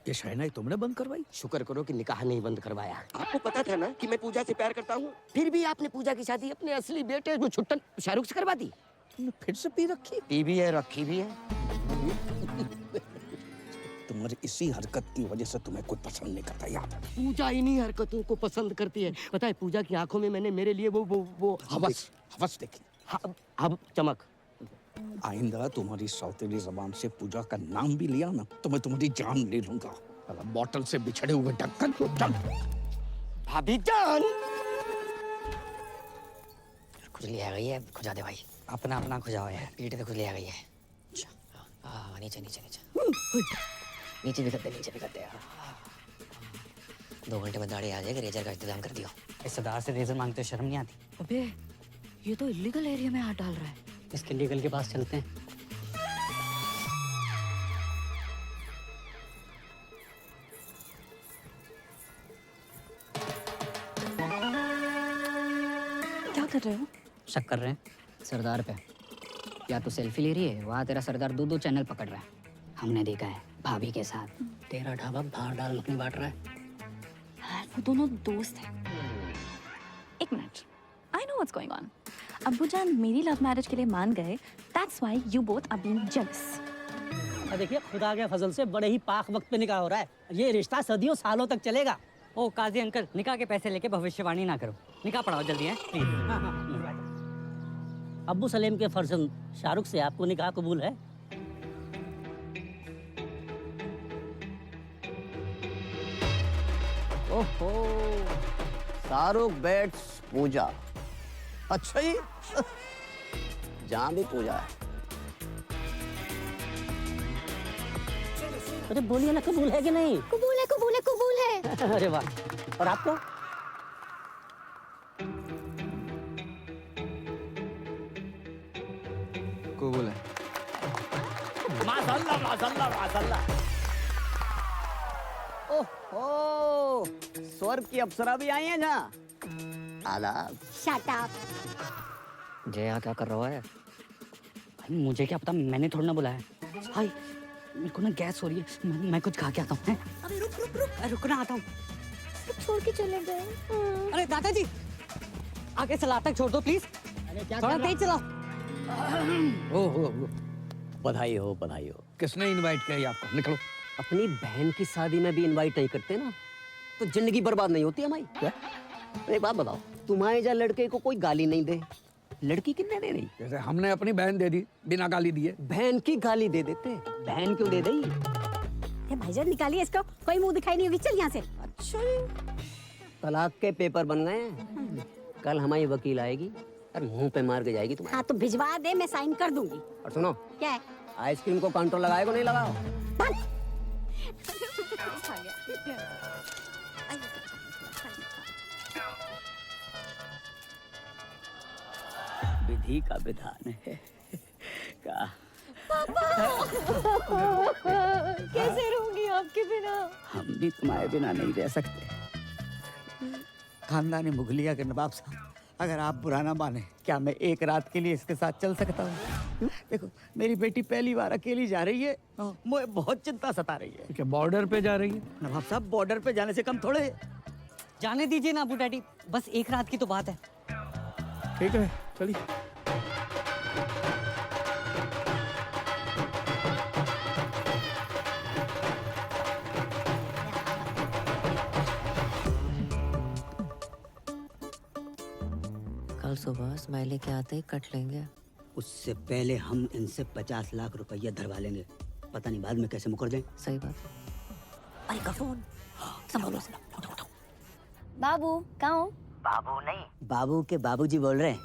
Speaker 10: ये शहनाई तुमने बंद करवाई?
Speaker 1: शुक्र करो कि निकाह नहीं बंद करवाया। आपको पता था ना कि मैं पूजा से प्यार करता हूँ, फिर भी आपने पूजा की शादी अपने असली बेटे जो छुट्टन शाहरुख से करवा दी।
Speaker 10: तुमने फिर से पी रखी?
Speaker 1: पी भी है, रखी भी है।
Speaker 10: तुम्हारी इसी हरकत की वजह से तुम्हें कोई पसंद नहीं करता याद है?
Speaker 1: पूजा इन्हीं हरकतों को पसंद करती है। पता है पूजा की आंखों में मैंने मेरे लिए वो
Speaker 10: हवस देखी।
Speaker 1: अब चमक।
Speaker 10: आइंदा तुम्हारी सौतेली जबान से पूजा का नाम भी लिया ना तो मैं तुम्हारी जान ले लूंगा। बॉटल से बिछड़े हुए ढक्कन चल।
Speaker 1: भाभी जान खुजली आ गई है, खुजा दे भाई।
Speaker 2: अपना अपना खुजाओ यार।
Speaker 1: पीठ पे खुजली आ गई है। हाँ नीचे नीचे नीचे नीचे भी कर दे, नीचे भी कर दे। 2 घंटे में दाढ़ी आ जाएगी, रेजर का इंतजाम कर दियो।
Speaker 2: इस सरदार से रेजर मांगते शर्म नहीं आती?
Speaker 11: अबे ये तो इलीगल एरिया में हाथ डाल रहा है।
Speaker 2: इसके लीगल के पास चलते हैं।
Speaker 11: क्या कर रहे हो?
Speaker 2: शक कर रहे हैं
Speaker 9: सरदार पे। या तो सेल्फी ले रही है, वहाँ तेरा सरदार 2-2 चैनल पकड़ रहा है। हमने देखा है भाभी के साथ।
Speaker 2: तेरा ढाबा बाहर डाल मखनी बांट रहा है।
Speaker 11: यार वो दोनों दोस्त हैं। एक मिनट, I know what's going on. अब्बू जान मेरी लव मैरिज के लिए मान गए, that's why you both are being jealous.
Speaker 5: देखिए खुदा के फजल से बड़े ही पाक वक्त पे निकाह हो रहा है। ये रिश्ता सदियों सालों तक चलेगा।
Speaker 2: ओ काजी अंकल, निकाह के पैसे लेके भविष्यवाणी ना करो। निकाह पढ़ाओ जल्दी है प्लीज।
Speaker 5: अब्बू सलेम के फर्जंद शाहरुख से आपको निकाह कबूल है?
Speaker 1: ओहो, शाहरुख बेट्स पूजा। अच्छा ही जहाँ भी पूजा है।
Speaker 5: अरे बोलिए ना, कबूल है कि नहीं?
Speaker 4: कबूल है, कबूल है, कबूल है।
Speaker 5: अरे वाह। और आपको?
Speaker 10: कबूल है।
Speaker 1: माशाल्लाह माशाल्लाह माशाल्लाह। ओहो, स्वर्ग की अप्सरा भी आई है ना। आदाब।
Speaker 4: Shut up.
Speaker 3: जय यहाँ क्या कर रहा है?
Speaker 2: भाई मुझे क्या पता, मैंने थोड़ा ना बुलाया। भाई मेरे को ना गैस हो रही है, मैं कुछ खा के आता हूँ।
Speaker 4: अबे रुक रुक रुक,
Speaker 2: रुकना आता हूँ।
Speaker 4: छोड़ के चले गए।
Speaker 2: अरे दादाजी आगे सलाद तक छोड़ दो प्लीज। थोड़ा तेज चलाओ।
Speaker 1: ओहो, बधाई हो बधाई हो।
Speaker 10: किसने इनवाइट किया आपको? निकलो।
Speaker 3: अपनी बहन की शादी में भी इनवाइट नहीं करते ना तो जिंदगी बर्बाद नहीं होती हमारी।
Speaker 1: क्या? एक बात बताओ, तुम्हारे जहाँ लड़के को कोई गाली नहीं दे, लड़की कितने दे रही?
Speaker 10: जैसे हमने अपनी बहन दे दी बिना गाली दिए।
Speaker 3: बहन की गाली दे देते, बहन क्यों दे दी?
Speaker 4: भाईजान निकालिए इसको, कोई मुंह दिखाई नहीं होगी। चल यहाँ से।
Speaker 3: अच्छा तलाक के पेपर बन गए हैं। कल हमारी वकील आएगी और मुंह पे मार के जाएगी तुम्हारे।
Speaker 4: हाँ तो भिजवा दे, मैं साइन कर दूंगी।
Speaker 3: और सुनो,
Speaker 4: क्या है?
Speaker 3: आइसक्रीम को काउंटर लगाएगा नहीं लगाओ?
Speaker 1: ही का विधान है का
Speaker 11: कैसे रहूंगी आपके बिना?
Speaker 1: हम भी तुम्हारे बिना नहीं रह सकते। खानदानी मुगलिया के नवाब साहब, अगर आप बुरा ना माने, क्या मैं एक रात के लिए इसके साथ चल सकता हूँ? देखो, मेरी बेटी पहली बार अकेली जा रही है, मुझे बहुत चिंता सता रही है।
Speaker 10: क्या बॉर्डर पे जा रही है?
Speaker 1: नवाब साहब, बॉर्डर पे जाने से कम थोड़े।
Speaker 2: जाने दीजिए ना अबू डैडी, बस एक रात की तो बात है।
Speaker 10: ठीक है, चलिए।
Speaker 7: कल सुबह स्माइली के आते ही कट लेंगे।
Speaker 1: उससे पहले हम इनसे 50 लाख रुपया धरवा लेंगे। पता नहीं बाद में कैसे मुकर जाए।
Speaker 7: सही बात। अरे का फोन संभालो।
Speaker 11: बाबू कहाँ हो?
Speaker 1: बाबू नहीं, बाबू के बाबूजी बोल रहे हैं।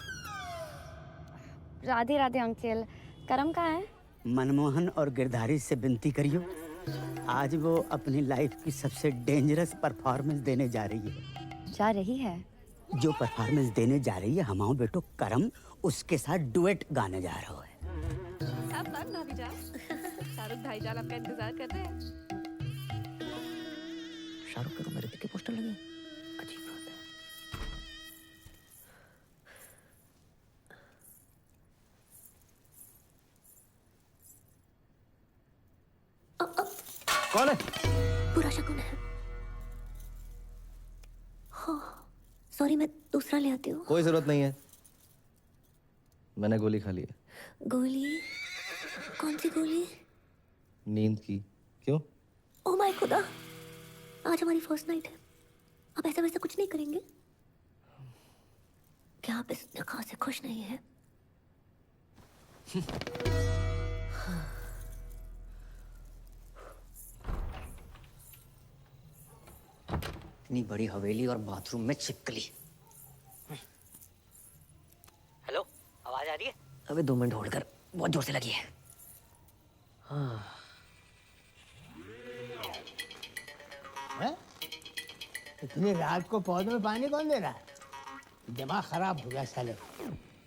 Speaker 11: राधे राधे अंकल। करम कहाँ है?
Speaker 1: मनमोहन और गिरधारी से विनती करियो, आज वो अपनी लाइफ की सबसे डेंजरस परफॉर्मेंस देने जा रही है।
Speaker 11: जा रही है?
Speaker 1: जो परफॉर्मेंस देने जा रही है, हमारा बेटो करम उसके साथ डुएट गाने जा रहा है।
Speaker 11: शाहरुख भाईजान आपका इंतजार कर रहे हैं।
Speaker 7: शाहरुख के तो मेरे के पोस्टर लगे। अजीब बात है।
Speaker 3: कौन है?
Speaker 7: बुरा शकुन है। सॉरी, मैं दूसरा ले आती हूँ।
Speaker 12: कोई जरूरत नहीं है, मैंने गोली खा ली है।
Speaker 7: गोली? कौन सी गोली?
Speaker 12: नींद की। क्यों?
Speaker 7: ओह माय खुदा, आज हमारी फर्स्ट नाइट है। आप ऐसा वैसा कुछ नहीं करेंगे? क्या आप इस निकाह से खुश नहीं हैं?
Speaker 3: इतनी बड़ी हवेली और बाथरूम में छिपकली। हेलो, आवाज आ रही है?
Speaker 7: अबे 2 मिनट होल्ड कर, बहुत जोर से लगी है।
Speaker 5: इतनी रात को पौधों में पानी कौन दे रहा है? दिमाग खराब हो गया साले।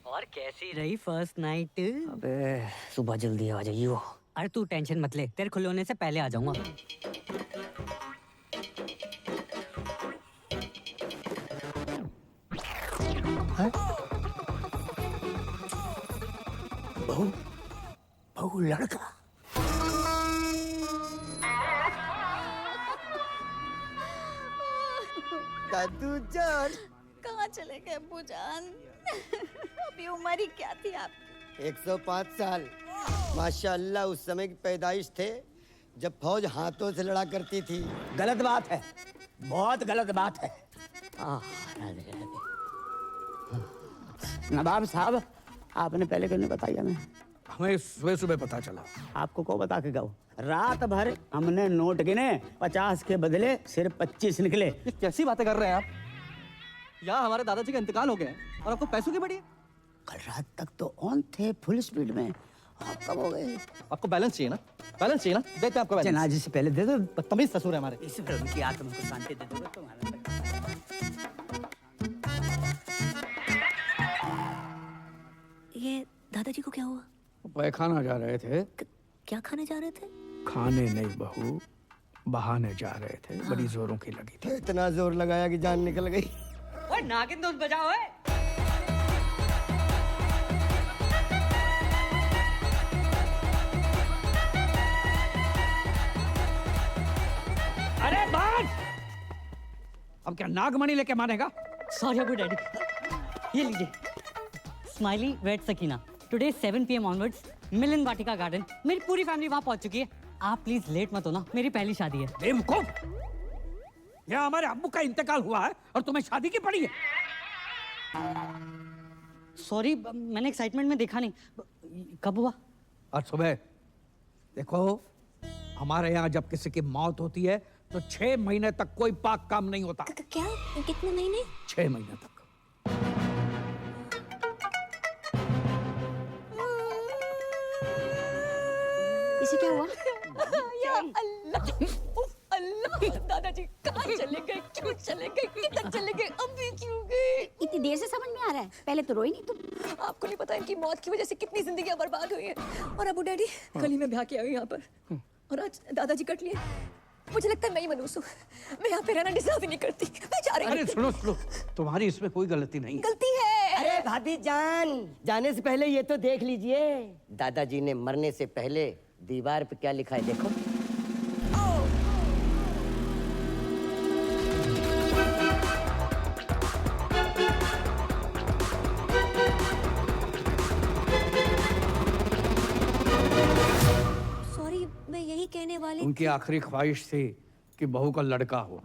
Speaker 2: और कैसी रही फर्स्ट नाइट?
Speaker 3: अबे सुबह जल्दी आ जाइयो।
Speaker 2: अरे तू टेंशन मत ले, तेरे खुले होने से पहले आ जाऊंगा।
Speaker 1: बहू लड़का। दादू जान,
Speaker 11: कहाँ चले गए अब्बू जान? अभी उम्र ही क्या थी आपकी?
Speaker 6: 105 साल। माशाल्लाह, उस समय की पैदाइश थे जब फौज हाथों से लड़ा करती थी।
Speaker 1: गलत बात है, बहुत गलत बात है। राधे राधे। नवाब साहब, आपने पहले क्यों नहीं बताया? मैं
Speaker 10: हमें सुबह सुबह पता चला।
Speaker 1: आपको को बता के गया? रात भर हमने नोट गिने, 50 के बदले सिर्फ 25 निकले।
Speaker 12: ये कैसी बातें कर रहे हैं आप? यहाँ हमारे दादाजी का इंतकाल हो गया है और आपको पैसों की बड़ी है।
Speaker 1: कल रात तक तो ऑन थे, फुल स्पीड में। आप कब हो गए?
Speaker 12: आपको बैलेंस चाहिए ना? बैलेंस चाहिए ना? देते हैं आपको बैलेंस।
Speaker 1: जनाजे से पहले दे दो।
Speaker 12: बदतमीज ससुर है हमारे।
Speaker 1: इस फिल्म की आत्मा को शांति दे दो तुम्हारा।
Speaker 7: ये दादाजी को क्या हुआ?
Speaker 10: पैखाना जा रहे थे।
Speaker 7: क्या खाने जा रहे थे?
Speaker 10: खाने नहीं बहू, बहाने जा रहे थे। बड़ी जोरों की लगी थी।
Speaker 6: इतना जोर लगाया कि जान निकल गई।
Speaker 2: ओए नागिन दोस्त बजाओ। ओए
Speaker 10: अरे बात! अब क्या नागमणि लेके मानेगा?
Speaker 2: सॉरी अबू डैडी, ये लीजिए। Smiley wed Sakina, today 7 PM onwards Milan Vatika garden. मेरी पूरी फैमिली वहां पहुंच चुकी है। आप प्लीज लेट मत होना, मेरी पहली शादी है।
Speaker 10: बेवकूफ! यहाँ हमारे अब्बू का इंतकाल हुआ है और तुम्हें शादी की पड़ी है।
Speaker 2: सॉरी, मैंने एक्साइटमेंट में देखा नहीं। कब हुआ?
Speaker 10: आज सुबह। देखो, हमारे यहाँ जब किसी की मौत होती है तो 6 महीने तक कोई पाक काम नहीं होता।
Speaker 7: क्या? कितने महीने?
Speaker 10: 6 महीने तक।
Speaker 11: इसे क्या हुआ? या अल्लाह, उफ अल्लाह, दादाजी कहाँ चले गए? क्यों चले गए? किधर चले गए? अभी क्यों गए? इतनी
Speaker 4: इतनी देर से समझ में आ रहा है? पहले तो रोई नहीं तुम।
Speaker 7: आपको नहीं पता इनकी मौत की वजह से कितनी जिंदगियां बर्बाद हुई हैं। और अबू डैडी कल ही मैं ब्याह के आई हूँ यहाँ पर और आज दादाजी कट लिए। मुझे लगता है मैं ही मनूस हूँ। मैं यहाँ पे रहना डिजर्व ही नहीं करती। मैं जा रही हूँ।
Speaker 10: अरे सुनो सुनो, तुम्हारी इसमें कोई गलती नहीं है।
Speaker 7: गलती है।
Speaker 13: अरे भाभी जान, जाने से पहले ये तो देख लीजिए, दादाजी ने मरने से पहले दीवार पे क्या लिखा है देखो।
Speaker 7: सॉरी, मैं यही कहने वाली
Speaker 10: उनकी आखिरी ख्वाहिश थी कि बहू का लड़का हो,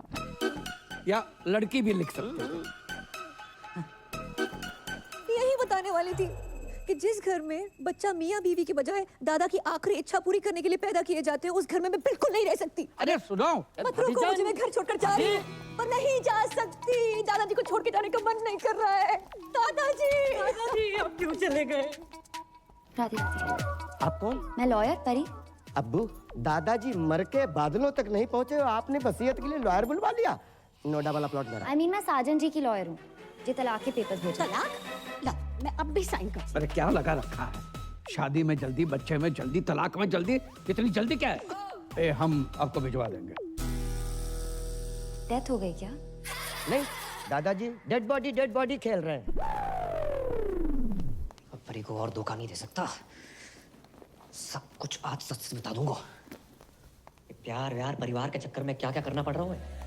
Speaker 10: या लड़की भी लिख सकते हो।
Speaker 7: यही बताने वाली थी कि जिस घर में बच्चा मियाँ बीवी की बजाय दादा की आखिरी इच्छा पूरी करने के लिए पैदा किए जाते हैं, उस घर में मैं बिल्कुल नहीं रह सकती।
Speaker 10: अरे सुनो,
Speaker 7: मत रोको मुझे, मैं घर छोड़कर जा रही हूँ। पर नहीं जा सकती, दादाजी को छोड़ के जाने का मन नहीं कर रहा है। दादाजी अब क्यों चले गए?
Speaker 4: राधे राधे।
Speaker 13: आप कौन?
Speaker 4: मैं लॉयर परी।
Speaker 13: अब्बू, दादाजी मर के बादलों तक नहीं पहुंचे और आपने वसीयत के लिए लॉयर बुलवा लिया। नोएडा वाला प्लॉट मेरा।
Speaker 4: आई मीन मैं साजन जी की लॉयर हूँ, जो तलाक के पेपर्स भेजा।
Speaker 7: तलाक?
Speaker 4: ला, मैं अब भी साइन कर।
Speaker 10: अरे क्या लगा रखा है? शादी में जल्दी, बच्चे में जल्दी, तलाक में जल्दी, इतनी जल्दी क्या है? हम आपको भिजवा देंगे।
Speaker 4: डेथ हो गई क्या?
Speaker 13: नहीं, दादाजी डेड बॉडी खेल रहे हैं।
Speaker 3: अब परी को और धोखा नहीं दे सकता। सब कुछ आज सच से बता दूंगा। ये प्यार व्यार परिवार के चक्कर में क्या क्या करना पड़ रहा है।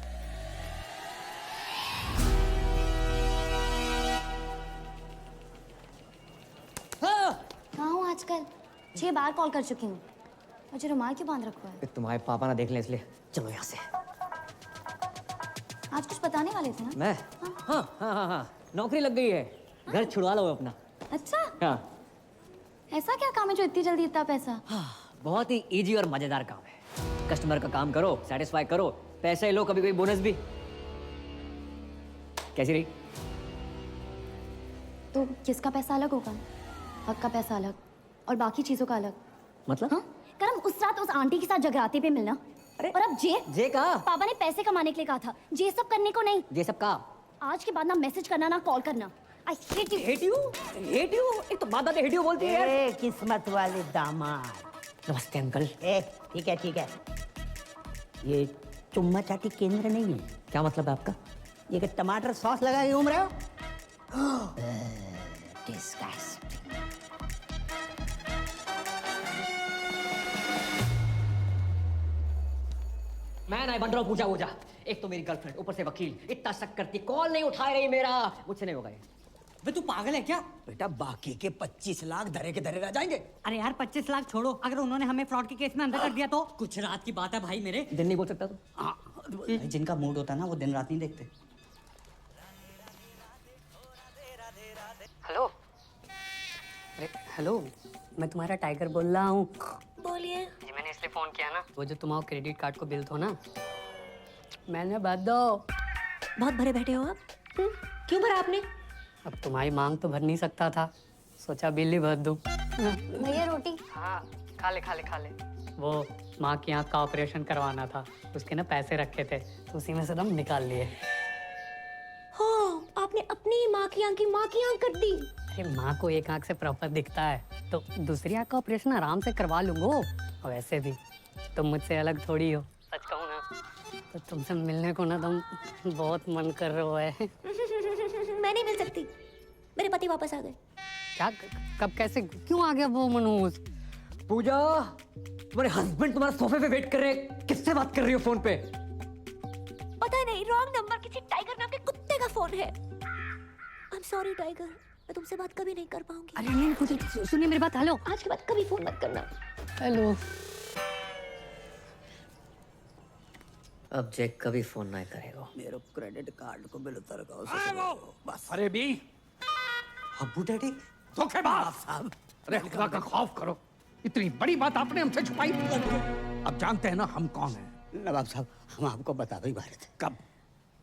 Speaker 4: कहाँ हूँ आजकल? 6 बार कॉल कर चुकी हूँ। मुझे रुमाल क्यों बांध रखा है?
Speaker 3: तुम्हारे पापा ना देख ले इसलिए। चलो यहाँ से।
Speaker 4: आज कुछ बताने वाले थे ना?
Speaker 3: मैं? हाँ, नौकरी लग गई है। घर छुड़वा लो अपना।
Speaker 4: अच्छा,
Speaker 3: हाँ।
Speaker 4: ऐसा क्या काम है जो इतनी जल्दी इतना पैसा?
Speaker 3: बहुत ही इजी और मजेदार काम है। कस्टमर का काम करो, सेटिस्फाई करो, पैसे लो, कभी कभी बोनस भी। कैसी रही?
Speaker 4: तो किसका पैसा अलग होगा? हक का पैसा अलग और बाकी चीजों का अलग।
Speaker 3: मतलब?
Speaker 4: हाँ? करम उस रात उस आंटी के साथ जगराते पे मिलना।
Speaker 3: अरे
Speaker 4: और अब
Speaker 3: जे का
Speaker 4: पापा ने पैसे कमाने के लिए कहा था, जे सब करने को नहीं।
Speaker 3: ये सब का
Speaker 4: आज के बाद ना मैसेज करना ना कॉल करना। I hate you.
Speaker 3: Hate you. एक तो बात हेट यू बोलती है यार।
Speaker 1: किस्मत वाले दामाद।
Speaker 3: नमस्ते अंकल।
Speaker 1: ठीक है। ये चुम्मा चाटी केंद्र नहीं है।
Speaker 3: क्या मतलब है आपका?
Speaker 1: ये कि टमाटर सॉस लगा के घूम रहे हो? Disgusting.
Speaker 3: मैं नहीं बन रहा हूँ पूजा वूजा। एक तो मेरी गर्लफ्रेंड, ऊपर से वकील, इतना शक करती, कॉल नहीं उठा रही मेरा। मुझसे नहीं होगा ये।
Speaker 2: वे तू पागल है क्या?
Speaker 1: बेटा बाकी के 25 लाख धरे के धरे रह जाएंगे।
Speaker 2: अरे यार 25 लाख छोड़ो, अगर उन्होंने हमें फ्रॉड के केस में अंदर कर दिया तो? कुछ रात की बात है भाई मेरे।
Speaker 3: दिन नहीं बोल सकता तू?
Speaker 2: जिनका मूड होता है ना वो दिन रात नहीं देखते।
Speaker 8: हेलो। अरे हेलो, मैं तुम्हारा टाइगर बोल रहा हूँ।
Speaker 7: बोलिए।
Speaker 8: जी मैंने इसलिए फोन किया ना, वो जो तुम्हारा क्रेडिट कार्ड को बिल थो ना, मैंने भर दो।
Speaker 7: बहुत भरे बैठे हो आप। क्यों भरा आपने?
Speaker 8: अब तुम्हारी मांग तो भर नहीं सकता था, सोचा बिल ही भर दूं।
Speaker 4: भैया रोटी।
Speaker 8: हाँ खा ले। वो माँ की आँख का ऑपरेशन करवाना था, उसके ना पैसे रखे थे तो उसी में से दम निकाल लिए।
Speaker 7: हाँ, आपने अपनी माँ की आँख कर दी।
Speaker 8: अरे माँ को एक आँख से प्रॉपर दिखता है तो दूसरी आँख का ऑपरेशन आराम से करवा लूंगा। और वैसे भी तुम मुझसे अलग थोड़ी हो, सच कहूँ ना तो तुमसे मिलने को ना तुम बहुत मन कर रहा है।
Speaker 7: मैं नहीं मिल सकती, मेरे पति वापस आ गए।
Speaker 8: क्या? कब? कैसे? क्यों आ गया वो मनोज?
Speaker 3: पूजा, तुम्हारे हस्बैंड तुम्हारे सोफे पे वेट कर रहे हैं। किससे बात कर रही हो फोन पे?
Speaker 7: पता नहीं, रॉन्ग नंबर, किसी टाइगर नाम के कुत्ते का फोन है। आई एम सॉरी टाइगर, मैं तुमसे बात कभी नहीं कर पाऊंगी।
Speaker 8: अरे नहीं पूजा, सुनिए मेरी बात। हेलो,
Speaker 7: आज के बाद कभी फोन मत करना।
Speaker 8: हेलो।
Speaker 3: अब जैक कभी फोन नहीं करेगा।
Speaker 1: मेरे क्रेडिट कार्ड को बिल उतर
Speaker 10: बस। अरे भी
Speaker 2: अब्बू डैडी
Speaker 10: धोखेबाज साहब। अरे खुदा का खौफ करो, इतनी बड़ी बात आपने हमसे छुपाई। अब जानते हैं ना हम कौन हैं।
Speaker 1: नवाब साहब, हम आपको बता ही वाले थे।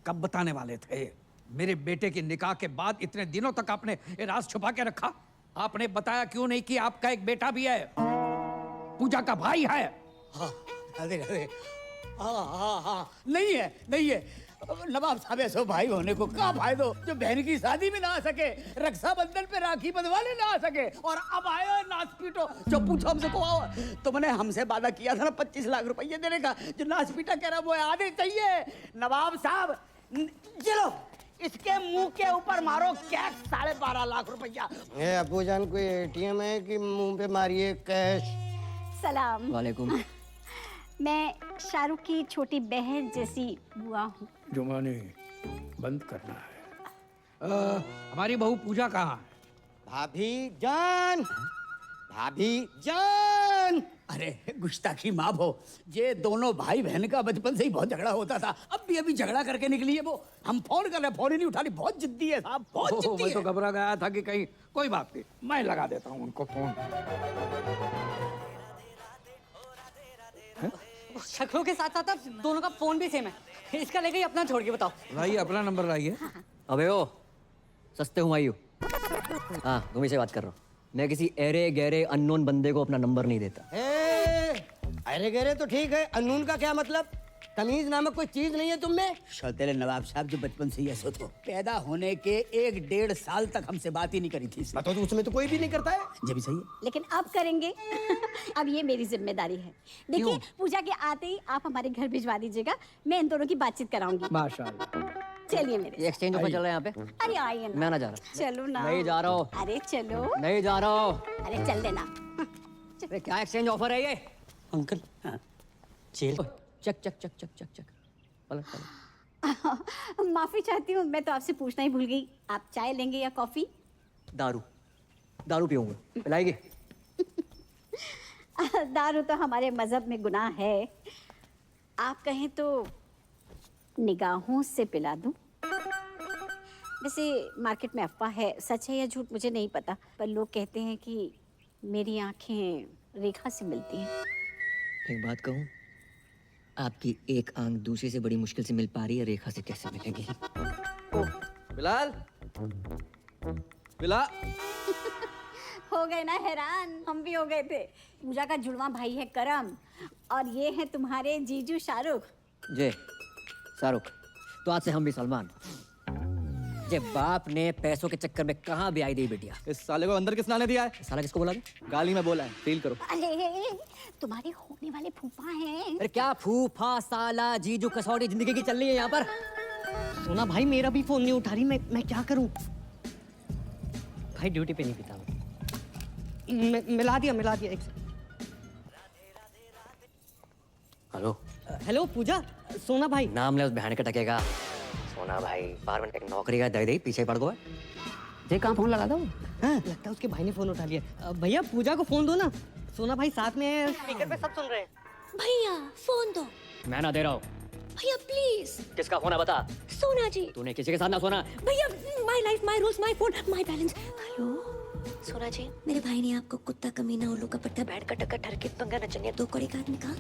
Speaker 10: कब बताने वाले थे? मेरे बेटे के निकाह के बाद इतने दिनों तक आपने ये राज छुपा के रखा। आपने बताया क्यों नहीं कि आपका एक बेटा भी है, पूजा का भाई है।
Speaker 1: हाँ, नहीं है। नवाब साहब ऐसो भाई होने को क्या फायदो जो बहन की शादी में ना आ सके, रक्षाबंधन पे राखी बंधवाने ना आ सके, और अब आयो नाच पीटो। जो पूछो हमसे को आओ, तो मैंने हमसे वादा किया था ना 25 लाख रुपये देने का, जो नाच पीटा कह रहा वो आधे चाहिए। नवाब साहब चलो इसके मुंह के ऊपर मारो कैश 12.5 लाख रुपया।
Speaker 13: ये अब्बू जान कोई एटीएम है कि मुंह पे मारिए कैश?
Speaker 4: सलाम।
Speaker 3: वालेकुम।
Speaker 4: मैं शाहरुख की छोटी बहन जैसी बुआ हूँ।
Speaker 10: जुमानी बंद करना है। हमारी बहू पूजा कहाँ है?
Speaker 13: भाभी जान, भाभी जान।
Speaker 1: अरे गुस्ताखी माफ हो, ये दोनों भाई बहन का बचपन से ही बहुत झगड़ा होता था। अब भी अभी झगड़ा करके निकली है वो। हम फोन कर रहे हैं, फोन ही नहीं उठा रही। बहुत जिद्दी है साहब, बहुत जिद्दी
Speaker 10: मैं तो
Speaker 1: है।
Speaker 10: घबरा गया था कि कहीं कोई बात नहीं, मैं लगा देता हूँ उनको फोन।
Speaker 2: शक्लों के साथ साथ अब दोनों का फोन भी सेम है। इसका लेके ही अपना छोड़ के बताओ।
Speaker 10: लाइए अपना नंबर लाइए।
Speaker 3: अबे ओ सस्ते हुमायूं। हाँ तुम्ही से बात कर रहा हूँ। मैं किसी एरे गहरे अननोन बंदे को अपना नंबर नहीं देता।
Speaker 13: अरे गहरे तो ठीक है, अनून का क्या मतलब? तमीज नामक कोई चीज नहीं है तुम में?
Speaker 1: शौतेले नवाब साहब जो बचपन से ही ऐसे थे, पैदा होने के 1-1.5 साल तक हमसे बात ही नहीं करी थी।
Speaker 13: तो उसमें तो कोई भी नहीं करता है।
Speaker 1: ये भी सही है।
Speaker 4: लेकिन अब करेंगे। अब ये मेरी जिम्मेदारी है। देखिए पूजा के आते ही आप हमारे घर भिजवा दीजिएगा, मैं इन दोनों की बातचीत कराऊंगी।
Speaker 10: माशाल्लाह।
Speaker 4: चलिए मेरे।
Speaker 3: ये एक्सचेंज ऑफर चल रहा है यहाँ पे।
Speaker 4: अरे आइए ना।
Speaker 3: मैं ना जा रहा।
Speaker 4: चलो ना।
Speaker 3: नहीं जा रहा हूँ।
Speaker 4: अरे चलो।
Speaker 3: नहीं जा रहा हूँ।
Speaker 4: अरे चल देना।
Speaker 3: अरे क्या एक्सचेंज ऑफर है ये?
Speaker 2: Uncle jail.
Speaker 3: चक चक चक चक चक चक। पलट पलट।
Speaker 4: माफी चाहती हूँ, मैं तो आपसे पूछना ही भूल गई। आप चाय लेंगे या कॉफी?
Speaker 3: दारू पीऊंगा। पिलाएगी?
Speaker 4: दारू तो हमारे मजहब में गुनाह है। आप कहें तो निगाहों से पिला दूं। वैसे मार्केट में अफवाह है, सच है या झूठ मुझे नहीं पता, पर लोग कहते हैं कि मेरी आंखें रेखा से मिलती हैं।
Speaker 3: एक बात कहूँ, आपकी एक आंख दूसरी से बड़ी मुश्किल से मिल पा रही है, रेखा से कैसे मिलेगी?
Speaker 12: बिलाल, बिलाल।
Speaker 4: हो गए ना हैरान? हम भी हो गए थे। पूजा का जुड़वा भाई है करम, और ये है तुम्हारे जीजू शाहरुख।
Speaker 3: जे शाहरुख, तो आज से हम भी सलमान। जे बाप ने पैसों के चक्कर में कहाँ भी आई दी बिटिया।
Speaker 12: इस साले को अंदर किसने आने दिया है?
Speaker 3: साला किसको बोला?
Speaker 12: गाली में बोला है, फील करो।
Speaker 4: अरे तुम्हारे होने वाले फूफा हैं।
Speaker 3: अरे क्या फूफा, साला, जीजू, कसौटी जिंदगी की चल रही है यहाँ पर।
Speaker 2: सोना भाई मेरा भी फोन नहीं उठा रही, मैं क्या करूं? भाई ड्यूटी पे नहीं पीता मैं। मिला दिया एक।
Speaker 3: हेलो
Speaker 2: हेलो पूजा, सोना भाई।
Speaker 3: नाम ले उस बहन का टकेगा। सोना भाई बार में एक नौकरी का दे पीछे पड़ गया। जे कहाँ फोन लगा दो?
Speaker 2: हाँ? लगता है उसके भाई ने फोन उठा लिया। भैया पूजा को फोन दो ना, सोना भाई साथ में है, स्पीकर पे सब सुन रहे हैं।
Speaker 7: भैया फोन दो।
Speaker 3: मैं ना दे रहा हूँ।
Speaker 7: भैया प्लीज।
Speaker 3: किसका फोन है बता?
Speaker 7: सोना जी।
Speaker 3: तूने किसी के साथ ना सोना।
Speaker 7: भैया my life my rules my phone my balance. Hello सोना जी, मेरे भाई ने आपको कुत्ता, कमीना, उल्लू का पट्टा, बैठ का टक्कर, ठरके, पंगा, नचनिया, दो कड़ी का आदमी कहा।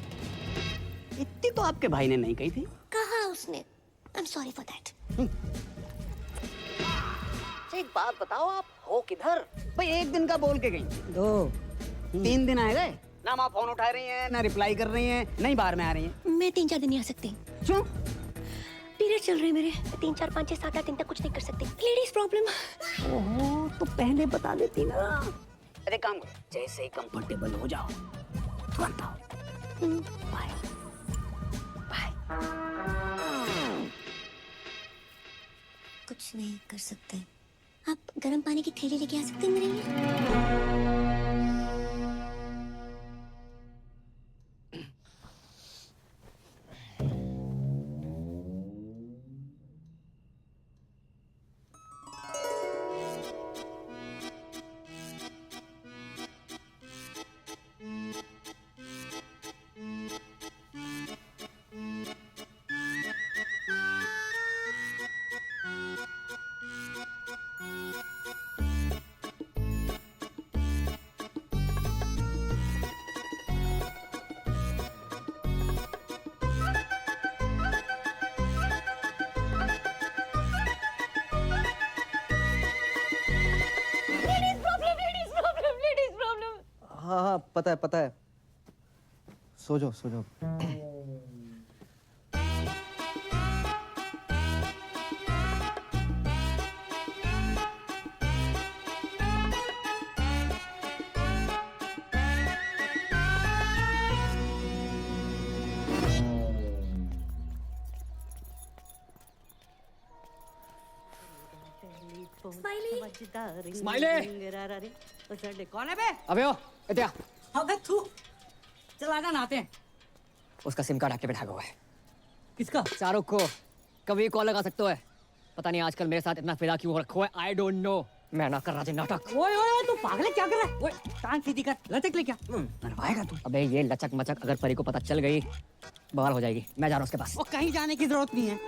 Speaker 2: इतनी तो आपके भाई ने नहीं कही थी।
Speaker 7: कहा उसने। I am sorry for that.
Speaker 2: एक बात बताओ, आप हो किधर? भाई एक दिन का बोल के गई, 2 3 दिन आए गए ना। आप फोन उठा रही हैं, ना रिप्लाई कर रही हैं, नहीं बाहर में आ रही हैं।
Speaker 7: मैं 3-4 दिन नहीं आ सकती।
Speaker 2: क्यों?
Speaker 7: पीरियड चल रहे हैं मेरे। 3, 4, 5, 6, 7, 8 दिन तक कुछ नहीं कर सकती। Ladies problem.
Speaker 2: ओहो, तो पहले बता देती ना। अरे काम करो, जैसे ही कंफर्टेबल हो जाओ तुरंत आओ। Bye bye.
Speaker 7: कुछ नहीं कर सकते। आप गर्म पानी की थैली लेके आ सकते हैं मेरे लिए?
Speaker 12: हाँ, पता है। सो जाओ।
Speaker 11: स्माइली
Speaker 3: स्माइली
Speaker 2: कौन है बे?
Speaker 3: अबे ओ इत्या
Speaker 2: अबे तू चल आजा नहाते हैं।
Speaker 3: उसका सिम कार्ड एक्टिवेट हुआ है।
Speaker 2: किसका?
Speaker 3: शाहरुख को कभी कॉल लगा सकते हो। पता नहीं आजकल मेरे साथ इतना फिदा क्यों हो रखा है। I don't know. मैं ना कर रहा था नाटक।
Speaker 2: ओए ओए तू पागल है, क्या कर रहा है? ओए टांग सीधी कर, लचक ले क्या? मरवाएगा तू।
Speaker 3: अबे ये लचक मचक अगर परी को पता चल गई बवाल हो जाएगी। मैं जा रहा हूँ उसके पास।
Speaker 2: और कहीं जाने की जरूरत नहीं है,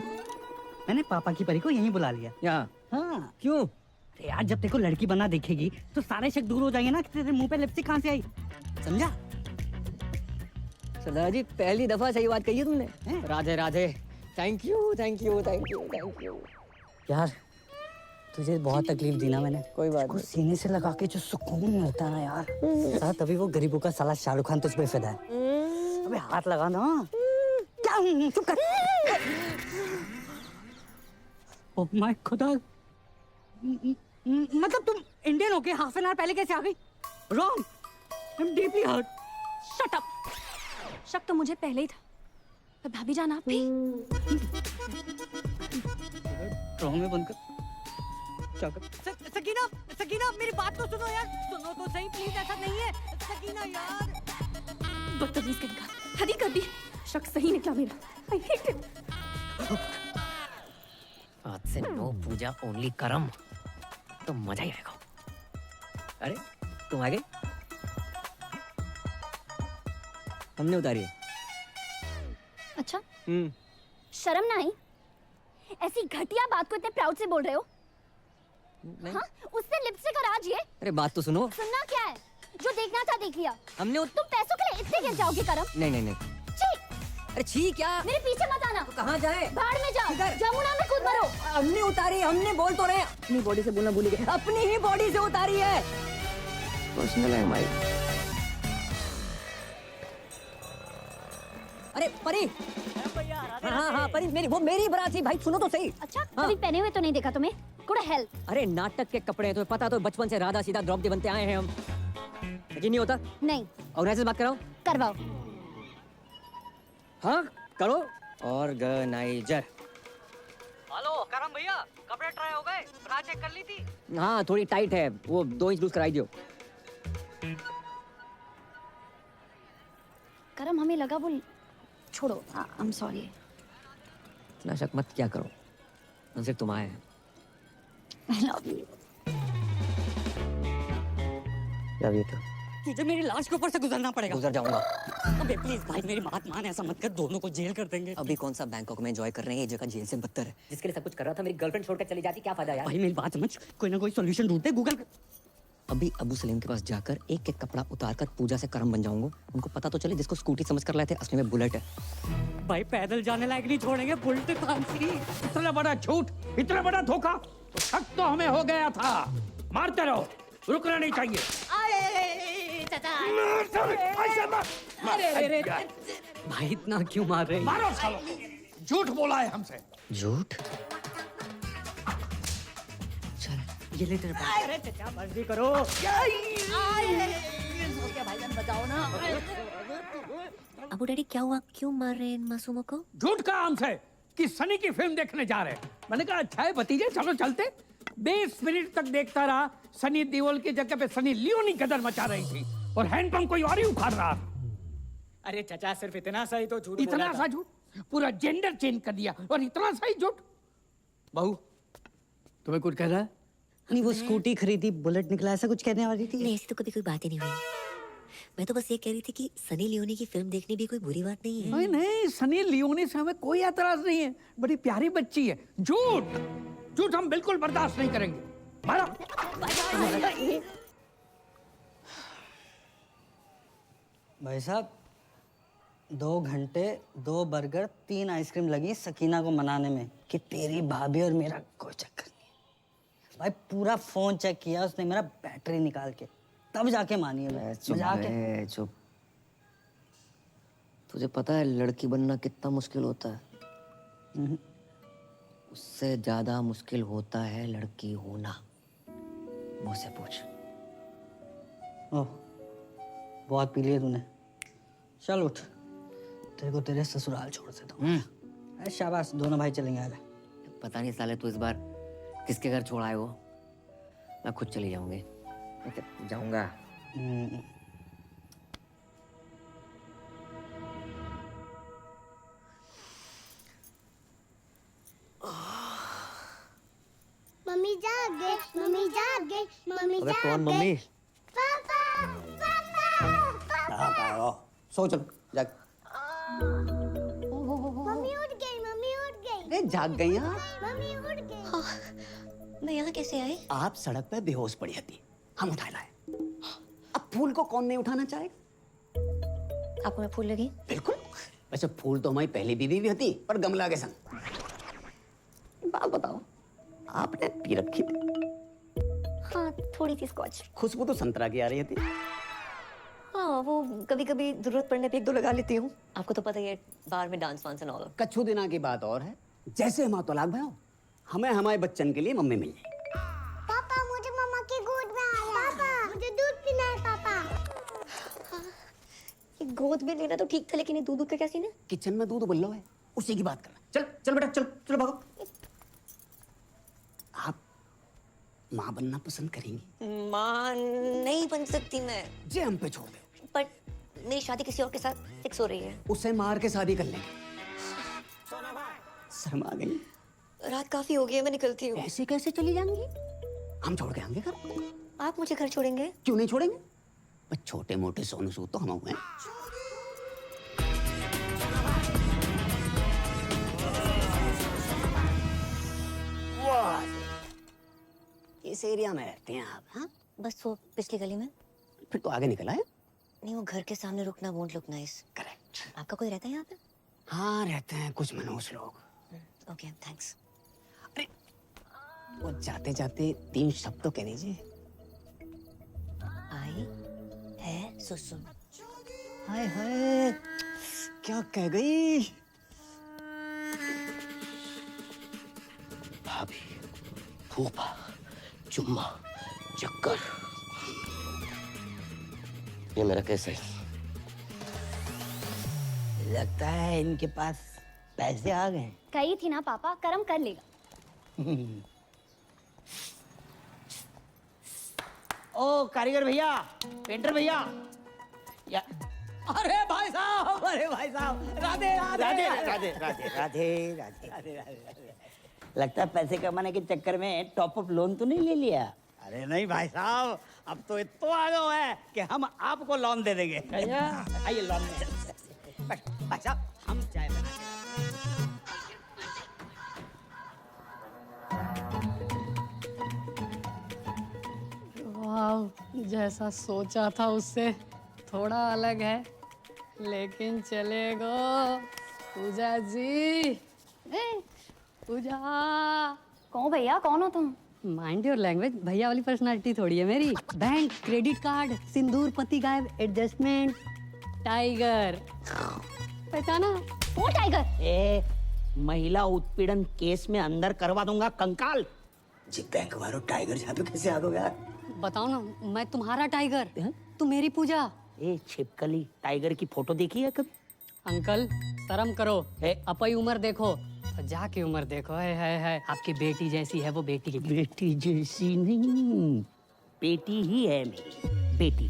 Speaker 2: मैंने पापा की परी को यहीं बुला लिया।
Speaker 3: यहाँ?
Speaker 2: हाँ।
Speaker 3: क्यों?
Speaker 2: अरे यार जब तेरे को लड़की बना देखेगी तो सारे शक दूर हो जाएंगे ना कि तेरे मुंह पे लिपस्टिक कहाँ से आई, समझा?
Speaker 3: सरदार जी पहली दफा सही बात कही है तुमने। Radhe Radhe. Thank you thank you thank you thank you.
Speaker 2: यार तुझे बहुत तकलीफ दी ना मैंने।
Speaker 3: कोई बात
Speaker 2: नहीं। सीने से लगा के जो सुकून मिलता है ना यार, साला तभी वो गरीबों का साला शाहरुख खान तुझ पे फिदा है। अबे हाथ लगा ना। क्या चुप कर। ओह माय खुदा, मतलब तुम इंडियन होके हाफ एन आवर पहले कैसे आ गई? Wrong, I am deeply hurt.
Speaker 11: Shut up. शक तो मुझे पहले ही था, पर भाभी जान आप भी।
Speaker 2: रॉन्ग में बंद कर। क्या कर? सकीना सकीना मेरी बात तो सुनो यार, सुनो तो सही प्लीज, ऐसा नहीं है सकीना यार।
Speaker 11: बदतमीज कहेगा, हद ही कर दी। शक सही निकला मेरा। I hate it.
Speaker 3: आज से नो पूजा ओनली करम, तो मजा ही आएगा। अरे तुम आ गए? हमने उतारी है।
Speaker 4: अच्छा शर्म ना आई? ऐसी घटिया बात को इतने प्राउड से बोल रहे हो? हाँ? उससे लिपस्टिक और आज ये?
Speaker 3: अरे बात तो सुनो।
Speaker 4: सुनना क्या है? जो देखना था देख लिया।
Speaker 3: हमने
Speaker 4: तुम पैसों के लिए इतने गिर जाओगे करम?
Speaker 3: नहीं नहीं नहीं।
Speaker 4: छी!
Speaker 3: अरे छी क्या?
Speaker 4: मेरे पीछे मत आना।
Speaker 3: तो कहाँ जाए?
Speaker 4: बाहर में जाओ। जमुना में कूद मरो।
Speaker 3: हमने उतारी, हमने बोल तो रहे हैं। अपनी बॉडी से बोलना भूल गए। अपनी ही बॉडी से उतारी है। पर्सनल है हमारी। अरे परी। हाँ हाँ परी मेरी, वो मेरी बराती भाई, सुनो तो सही।
Speaker 4: अच्छा कभी पहने हुए तो नहीं देखा तुम्हें? Good help.
Speaker 3: अरे नाटक के कपड़े हैं, तुम्हें पता तो बचपन से राधा सीधा द्रौपदी बनते आए हैं हम। यकीन नहीं होता?
Speaker 4: नहीं।
Speaker 3: ऑर्गेनाइजर से बात कराओ।
Speaker 4: करवाओ।
Speaker 3: हाँ करो। ऑर्गेनाइजर।
Speaker 8: हेलो करम भैया, कपड़े ट्राई हो गए? ब्रा चेक कर ली थी?
Speaker 3: हाँ थोड़ी टाइट है, वो 2 इंच लूज कराई दियो।
Speaker 4: करम हमें लगा वो, छोड़ो, आई एम सॉरी।
Speaker 3: इतना शक मत क्या करो, सिर्फ तुम आए हैं।
Speaker 4: I love you.
Speaker 3: Love you too.
Speaker 2: तुझे मेरी लाश के ऊपर से गुजरना पड़ेगा।
Speaker 3: गुजर जाऊंगा।
Speaker 2: अबे प्लीज भाई मेरी बात मान, ऐसा मत कर, दोनों को जेल कर देंगे।
Speaker 3: अभी कौन सा बैंकॉक में एंजॉय कर रहे हैं, ये जगह जेल से बदतर है। जिसके लिए सब कुछ कर रहा था मेरी गर्लफ्रेंड छोड़कर चली जाती, क्या फायदा यार?
Speaker 2: भाई मेरी बात समझ, कोई ना कोई सॉल्यूशन ढूंढते, गूगल कर।
Speaker 3: अभी अबू सलीम के पास जाकर एक एक कपड़ा उतार कर पूजा से करम बन जाऊंगा। उनको पता तो चले जिसको स्कूटी समझ कर लाए थे असली में बुलेट है।
Speaker 2: भाई पैदल जाने लायक नहीं छोड़ेंगे, बुलेट कांसी।
Speaker 10: इतना बड़ा झूठ, इतना बड़ा धोखा, शक तो हमें हो गया था। मारते रहो, रुकना नहीं चाहिए।
Speaker 2: भाई इतना क्यों मार रहे हैं?
Speaker 10: मारो सालो, झूठ बोला है हमसे।
Speaker 3: झूठ?
Speaker 2: ये ले तेरे पास।
Speaker 5: अरे चचा बस भी करो। भाईजान बचाओ ना।
Speaker 7: अबू डैडी क्या हुआ, क्यों मार रहे हैं इन मासूमों को?
Speaker 10: झूठ कहा हमसे कि सनी की फिल्म देखने जा रहे हैं। मैंने कहा अच्छा है भतीजे, चलो चलते। 20 मिनट तक देखता रहा, सनी देओल की जगह पे सनी लियोनी कदर मचा रही थी और हैंडपंप कोई और ही उखाड़ रहा था।
Speaker 5: अरे चचा सिर्फ इतना सा ही तो झूठ
Speaker 10: इतना सा झूठ, पूरा जेंडर चेंज कर दिया और इतना सा ही झूठ। बहू तुम्हें कुछ कह रहा है?
Speaker 2: नहीं वो स्कूटी खरीदी, बुलेट निकला, ऐसा कुछ कहने वाली थी।
Speaker 7: नहीं ऐसी तो कभी कोई बात ही नहीं हुई। मैं तो बस ये कह रही थी कि सनी लियोनी की फिल्म देखनी भी कोई बुरी बात नहीं है।
Speaker 10: नहीं नहीं, सनी लियोनी से हमें कोई एतराज नहीं है, बड़ी प्यारी बच्ची है। झूठ झूठ हम बिल्कुल बर्दाश्त नहीं करेंगे। मारो।
Speaker 2: भाई साहब 2 घंटे 2 बर्गर 3 आइसक्रीम लगी सकीना को मनाने में कि तेरी भाभी और मेरा कोई चक्कर नहीं है। भाई पूरा फोन चेक किया उसने मेरा, बैटरी निकाल के, तब जाके मानी है।
Speaker 3: चुप। तुझे पता है लड़की बनना कितना मुश्किल होता है? उससे ज्यादा मुश्किल होता है लड़की होना। मुझसे पूछ।
Speaker 2: ओह बहुत पी लिया तूने, चल उठ, तेरे को तेरे ससुराल छोड़ देता हूँ। शाबाश, दोनों भाई चलेंगे। आ
Speaker 3: पता नहीं साले तू इस बार किसके घर छोड़ा है वो। मैं खुद चली जाऊंगी।
Speaker 13: जाऊंगा।
Speaker 14: मम्मी जाग गई, मम्मी जाग गई, मम्मी
Speaker 13: अबे
Speaker 14: जाग
Speaker 13: कौन
Speaker 14: गई।
Speaker 13: मम्मी?
Speaker 14: पापा, पापा।
Speaker 1: सो चलो जाग।
Speaker 14: मम्मी उठ गई, मम्मी उठ गई।
Speaker 1: अरे जाग गई आप?
Speaker 14: मम्मी उठ गई।
Speaker 7: मैं यहाँ कैसे आई?
Speaker 1: आप सड़क पे बेहोश पड़ी थी, हम उठा लाए। अब फूल को कौन नहीं उठाना चाहेगा?
Speaker 7: आपको मैं फूल लगी?
Speaker 1: बिल्कुल। वैसे फूल तो हमारी पहली बीवी भी होती, पर गमला के संग। बात बताओ, आपने पी रखी थी?
Speaker 7: हाँ, थोड़ी सी स्कॉच।
Speaker 1: खुशबू तो संतरा की आ रही थी।
Speaker 7: हाँ, वो कभी कभी जरूरत पड़ने पे एक दो लगा लेती हूँ। आपको तो पता ही है, बार में डांस वांस एंड ऑल।
Speaker 1: कच्छू दिना की बात और है। जैसे हम तलाक भयो, हमें हमारे बच्चन के लिए मम्मी मिल जाए।
Speaker 14: पापा मुझे मम्मा की गोद में आया। पापा मुझे दूध पीना है पापा।
Speaker 7: ये गोद में लेना तो ठीक था, लेकिन ये दूध का क्या सीन है?
Speaker 1: किचन में दूध उबल है, उसी की बात करना। चल चल बेटा, चल चलो भागो। आप माँ बनना पसंद करेंगी?
Speaker 7: माँ नहीं बन सकती मैं।
Speaker 1: जे हम पे छोड़ दो।
Speaker 7: पर मेरी शादी किसी और के साथ फिक्स हो रही है।
Speaker 1: उसे मार के शादी कर लेंगे। शर्म आ गई?
Speaker 7: रात काफी हो गई है, मैं निकलती हूँ।
Speaker 1: ऐसे कैसे चली जाएंगी? हम छोड़ के आएंगे घर।
Speaker 7: आप मुझे घर छोड़ेंगे?
Speaker 1: क्यों नहीं छोड़ेंगे? पर छोटे मोटे सोनू सूद तो हम हुए हैं। इस एरिया में रहते हैं आप? हाँ,
Speaker 7: बस वो पिछली गली में।
Speaker 1: फिर तो आगे निकल आए।
Speaker 7: नहीं, वो घर के सामने रुकना वोंट लुक नाइस।
Speaker 1: करेक्ट।
Speaker 7: आपका कोई रहता है यहाँ पे?
Speaker 1: हाँ, रहते हैं कुछ मनोज लोग।
Speaker 7: Okay, thanks.
Speaker 1: अरे वो जाते जाते 3 शब्द तो कह दीजिए।
Speaker 7: आई है सुसु।
Speaker 1: हाय हाय, क्या कह गई? भाभी, फूफा, चुम्मा, चक्कर।
Speaker 13: ये मेरा केस है।
Speaker 1: लगता है इनके पास पैसे आ गए।
Speaker 4: कही थी ना पापा, कर्म कर लेगा।
Speaker 1: ओ कारीगर भैया, पेंटर भैया, या अरे भाई साहब, अरे भाई साहब, राधे राधे
Speaker 13: राधे राधे राधे राधे राधे
Speaker 1: राधे। लगता है पैसे कमाने के चक्कर में टॉप अप लोन तो नहीं ले लिया? अरे नहीं भाई साहब, अब तो इतना आ गया है कि हम आपको लोन दे देंगे। आइए लोन दे। भाई साहब, हम चाय बना के
Speaker 8: वाह, जैसा सोचा था उससे थोड़ा अलग है, लेकिन चलेगा। पूजा जी, पूजा।
Speaker 4: कौन भैया, कौन हो तुम?
Speaker 8: माइंड योर लैंग्वेज, भैया वाली पर्सनालिटी थोड़ी है मेरी। बैंक, क्रेडिट कार्ड, सिंदूर, पति गायब, एडजस्टमेंट, टाइगर। पहचाना?
Speaker 4: वो टाइगर।
Speaker 1: ए, महिला उत्पीड़न केस में अंदर करवा दूंगा कंकाल। जी बैंक वालों, टाइगर यहाँ पे कैसे आ गए यार?
Speaker 8: बताओ ना, मैं तुम्हारा टाइगर, तुम मेरी पूजा।
Speaker 1: ए छिपकली, टाइगर की फोटो देखी है कभी?
Speaker 8: अंकल शर्म करो, अपनी उम्र देखो, जाके उम्र देखो। है आपकी बेटी जैसी है वो, बेटी की
Speaker 1: बेटी जैसी नहीं, बेटी ही है मेरी बेटी।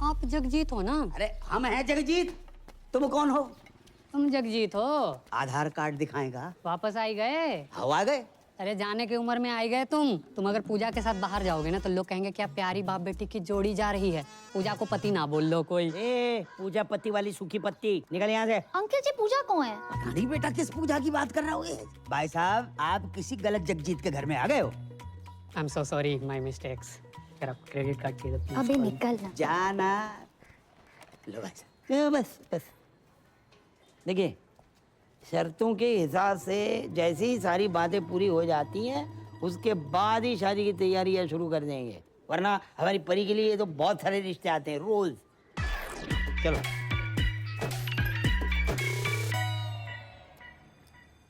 Speaker 8: आप जगजीत हो ना?
Speaker 1: अरे हम हैं जगजीत, तुम कौन हो?
Speaker 8: तुम जगजीत हो।
Speaker 1: आधार कार्ड दिखाएगा।
Speaker 8: वापस आई गए?
Speaker 1: हवा गए।
Speaker 8: अरे जाने की उम्र में आई गए तुम अगर पूजा के साथ बाहर जाओगे ना तो लोग कहेंगे क्या प्यारी बाप बेटी की जोड़ी जा रही है। पूजा को पति ना बोल लो कोई।
Speaker 1: ए, पूजा पति वाली सूखी पत्ती, निकल यहाँ से।
Speaker 4: अंकल जी, पूजा कौन है?
Speaker 1: पता नहीं बेटा किस पूजा की बात कर रहा हो। भाई साहब, आप किसी गलत जगजीत के घर में आ गए हो।
Speaker 8: I am so sorry, my mistakes. अगर आप क्रेडिट कार्ड चाहिए तो
Speaker 4: अभी निकलना।
Speaker 1: जाना। लो बस बस बस। देखिए, शर्तों के हिसाब से जैसे ही सारी बातें पूरी हो जाती हैं, उसके बाद ही शादी की तैयारियां शुरू कर देंगे, वरना हमारी परी के लिए तो बहुत सारे रिश्ते आते हैं रोज। चलो।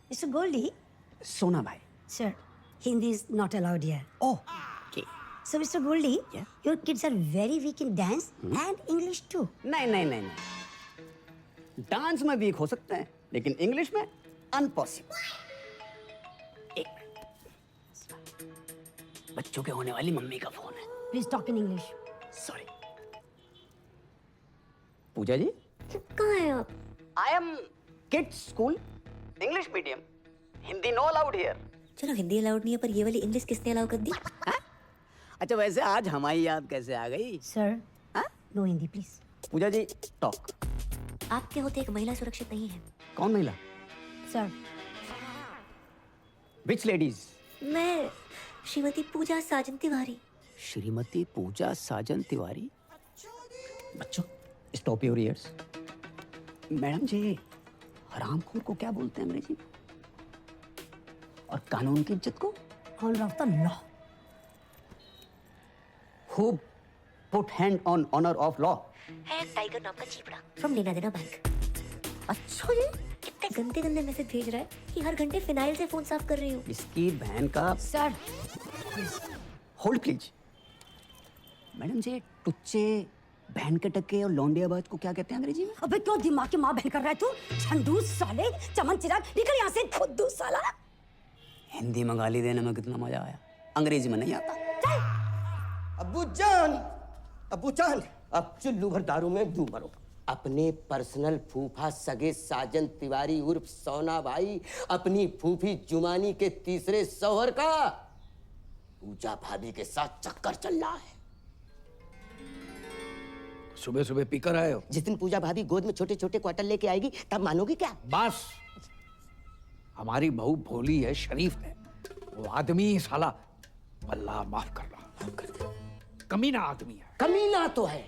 Speaker 15: Mr. Goldie,
Speaker 1: सोना भाई।
Speaker 15: sir, Hindi is not allowed here.
Speaker 1: Oh, okay.
Speaker 15: So, Mr. Goldie, your kids are very weak in dance and English too.
Speaker 1: नहीं नहीं नहीं नहीं, डांस में वीक हो सकते हैं, लेकिन इंग्लिश में अनपॉसिबल। बच्चों के होने वाली मम्मी का फोन है।
Speaker 15: Please talk in English.
Speaker 1: Sorry. Pooja ji,
Speaker 7: कहाँ है आप?
Speaker 1: I am kids school, English medium, Hindi no allowed here.
Speaker 7: चलो हिंदी अलाउड नहीं है, पर ये वाली इंग्लिश किसने अलाउ कर दी?
Speaker 1: अच्छा, वैसे आज हमारी याद कैसे आ गई?
Speaker 15: Sir, no Hindi, please.
Speaker 1: Pooja ji, talk.
Speaker 7: आपके होते एक महिला सुरक्षित नहीं है।
Speaker 1: कौन महिला?
Speaker 15: Sir,
Speaker 1: विच लेडीज?
Speaker 7: मैं श्रीमती पूजा साजन तिवारी।
Speaker 1: श्रीमती पूजा साजन तिवारी। बच्चों, स्टॉप योर ईयर्स। मैडम जी, हरामखोर को क्या बोलते हैं अंग्रेजी में? और कानून की इज्जत को?
Speaker 15: honor of the law.
Speaker 1: Who put hand on honor of law?
Speaker 7: है टाइगर नाम का चीपड़ा फ्रॉम लेना देना बैंक।
Speaker 1: अच्छा जी,
Speaker 7: कितने गंदे गंदे मैसेज भेज रहा है कि हर घंटे फिनाइल से फोन साफ कर रही हूँ।
Speaker 1: इसकी बहन का।
Speaker 15: Sir,
Speaker 1: hold please. मैडम जी, टुच्चे, बहन के टक्के और लौंडियाबाज को क्या कहते हैं अंग्रेजी में?
Speaker 15: अबे क्यों दिमाग की माँ बहन कर रहा है तू? झंडू साले, चमन चिराग, निकल यहाँ से खुद्दू साला।
Speaker 1: हिंदी में गाली देने में कितना मजा आया, अंग्रेजी में नहीं आता।
Speaker 13: अब्बू जान, अब चुल्लू भर दारू में डूब मरो। अपने पर्सनल फूफा सगे साजन तिवारी उर्फ सोना भाई, अपनी फूफी जुमानी के तीसरे शौहर का पूजा भाभी के साथ चक्कर चल रहा है।
Speaker 10: सुबह सुबह पीकर आए हो?
Speaker 13: जिस दिन पूजा भाभी गोद में छोटे छोटे क्वार्टर लेके आएगी तब मानोगी क्या?
Speaker 10: बस, हमारी बहू भोली है, शरीफ है, वो आदमी साला अल्लाह माफ कर रहा, कमीना आदमी है।
Speaker 13: कमीना तो है,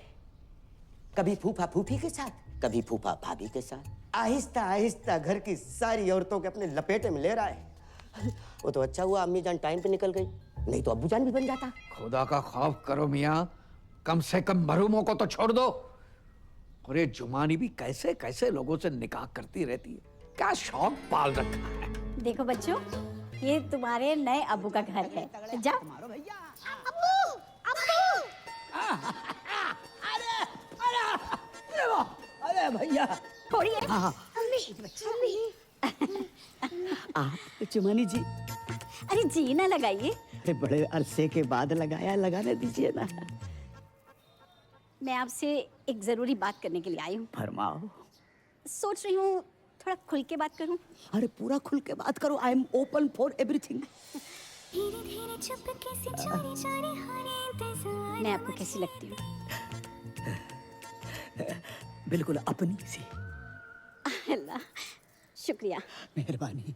Speaker 13: कभी फूफा फूफी के साथ, कभी फूफा भाभी के साथ, आहिस्ता आहिस्ता घर की सारी औरतों के अपने लपेटे में ले रहा है। वो तो अच्छा हुआ अम्मी जान टाइम पे निकल गई, नहीं तो अब्बू जान भी बन जाता।
Speaker 10: खुदा का खौफ करो मियाँ, कम से कम मरूमों को तो छोड़ दो। और ये जुमानी भी कैसे कैसे लोगों से निकाह करती रहती है, क्या शौक पाल रखा है।
Speaker 4: देखो बच्चों, ये तुम्हारे नए अब्बू का घर है। जा।
Speaker 1: अरे भैया,
Speaker 4: थोड़ी है।
Speaker 1: हाँ, चुमानी जी।
Speaker 4: अरे जी ना लगाइए।
Speaker 1: अरे बड़े अरसे के बाद लगाया, लगाने दीजिए ना।
Speaker 4: मैं आपसे एक जरूरी बात करने के लिए आई हूँ।
Speaker 1: फरमाओ।
Speaker 4: सोच रही हूँ थोड़ा खुल के बात करूँ।
Speaker 1: अरे पूरा खुल के बात करो, I am open for everything.
Speaker 4: मैं आपको कैसी लगती हूँ?
Speaker 1: बिल्कुल अपनी सी।
Speaker 4: अल्लाह, शुक्रिया।
Speaker 1: मेहरबानी।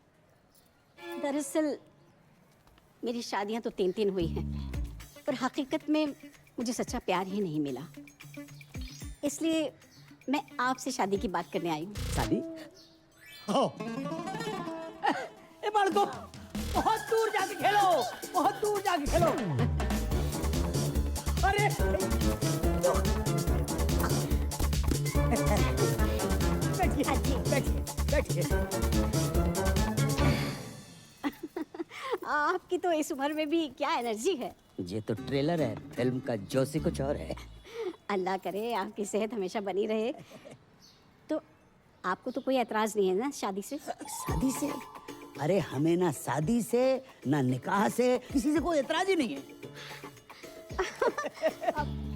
Speaker 4: दरअसल मेरी शादियां तो 3 हुई हैं, पर हकीकत में मुझे सच्चा प्यार ही नहीं मिला। इसलिए मैं आपसे शादी की बात करने आई हूँ।
Speaker 1: शादी? ए बालको, बहुत दूर जाके खेलो, बहुत दूर जाके खेलो। अरे बैठिए, बैठिए, बैठिए।
Speaker 4: आपकी तो इस उम्र में भी क्या एनर्जी है।
Speaker 1: ये तो ट्रेलर है फिल्म का, जोशी कुछ और है।
Speaker 4: अल्लाह करे आपकी सेहत हमेशा बनी रहे। तो आपको तो कोई एतराज नहीं है ना शादी से?
Speaker 1: शादी से? अरे हमें ना शादी से ना निकाह से किसी से कोई एतराज ही नहीं है।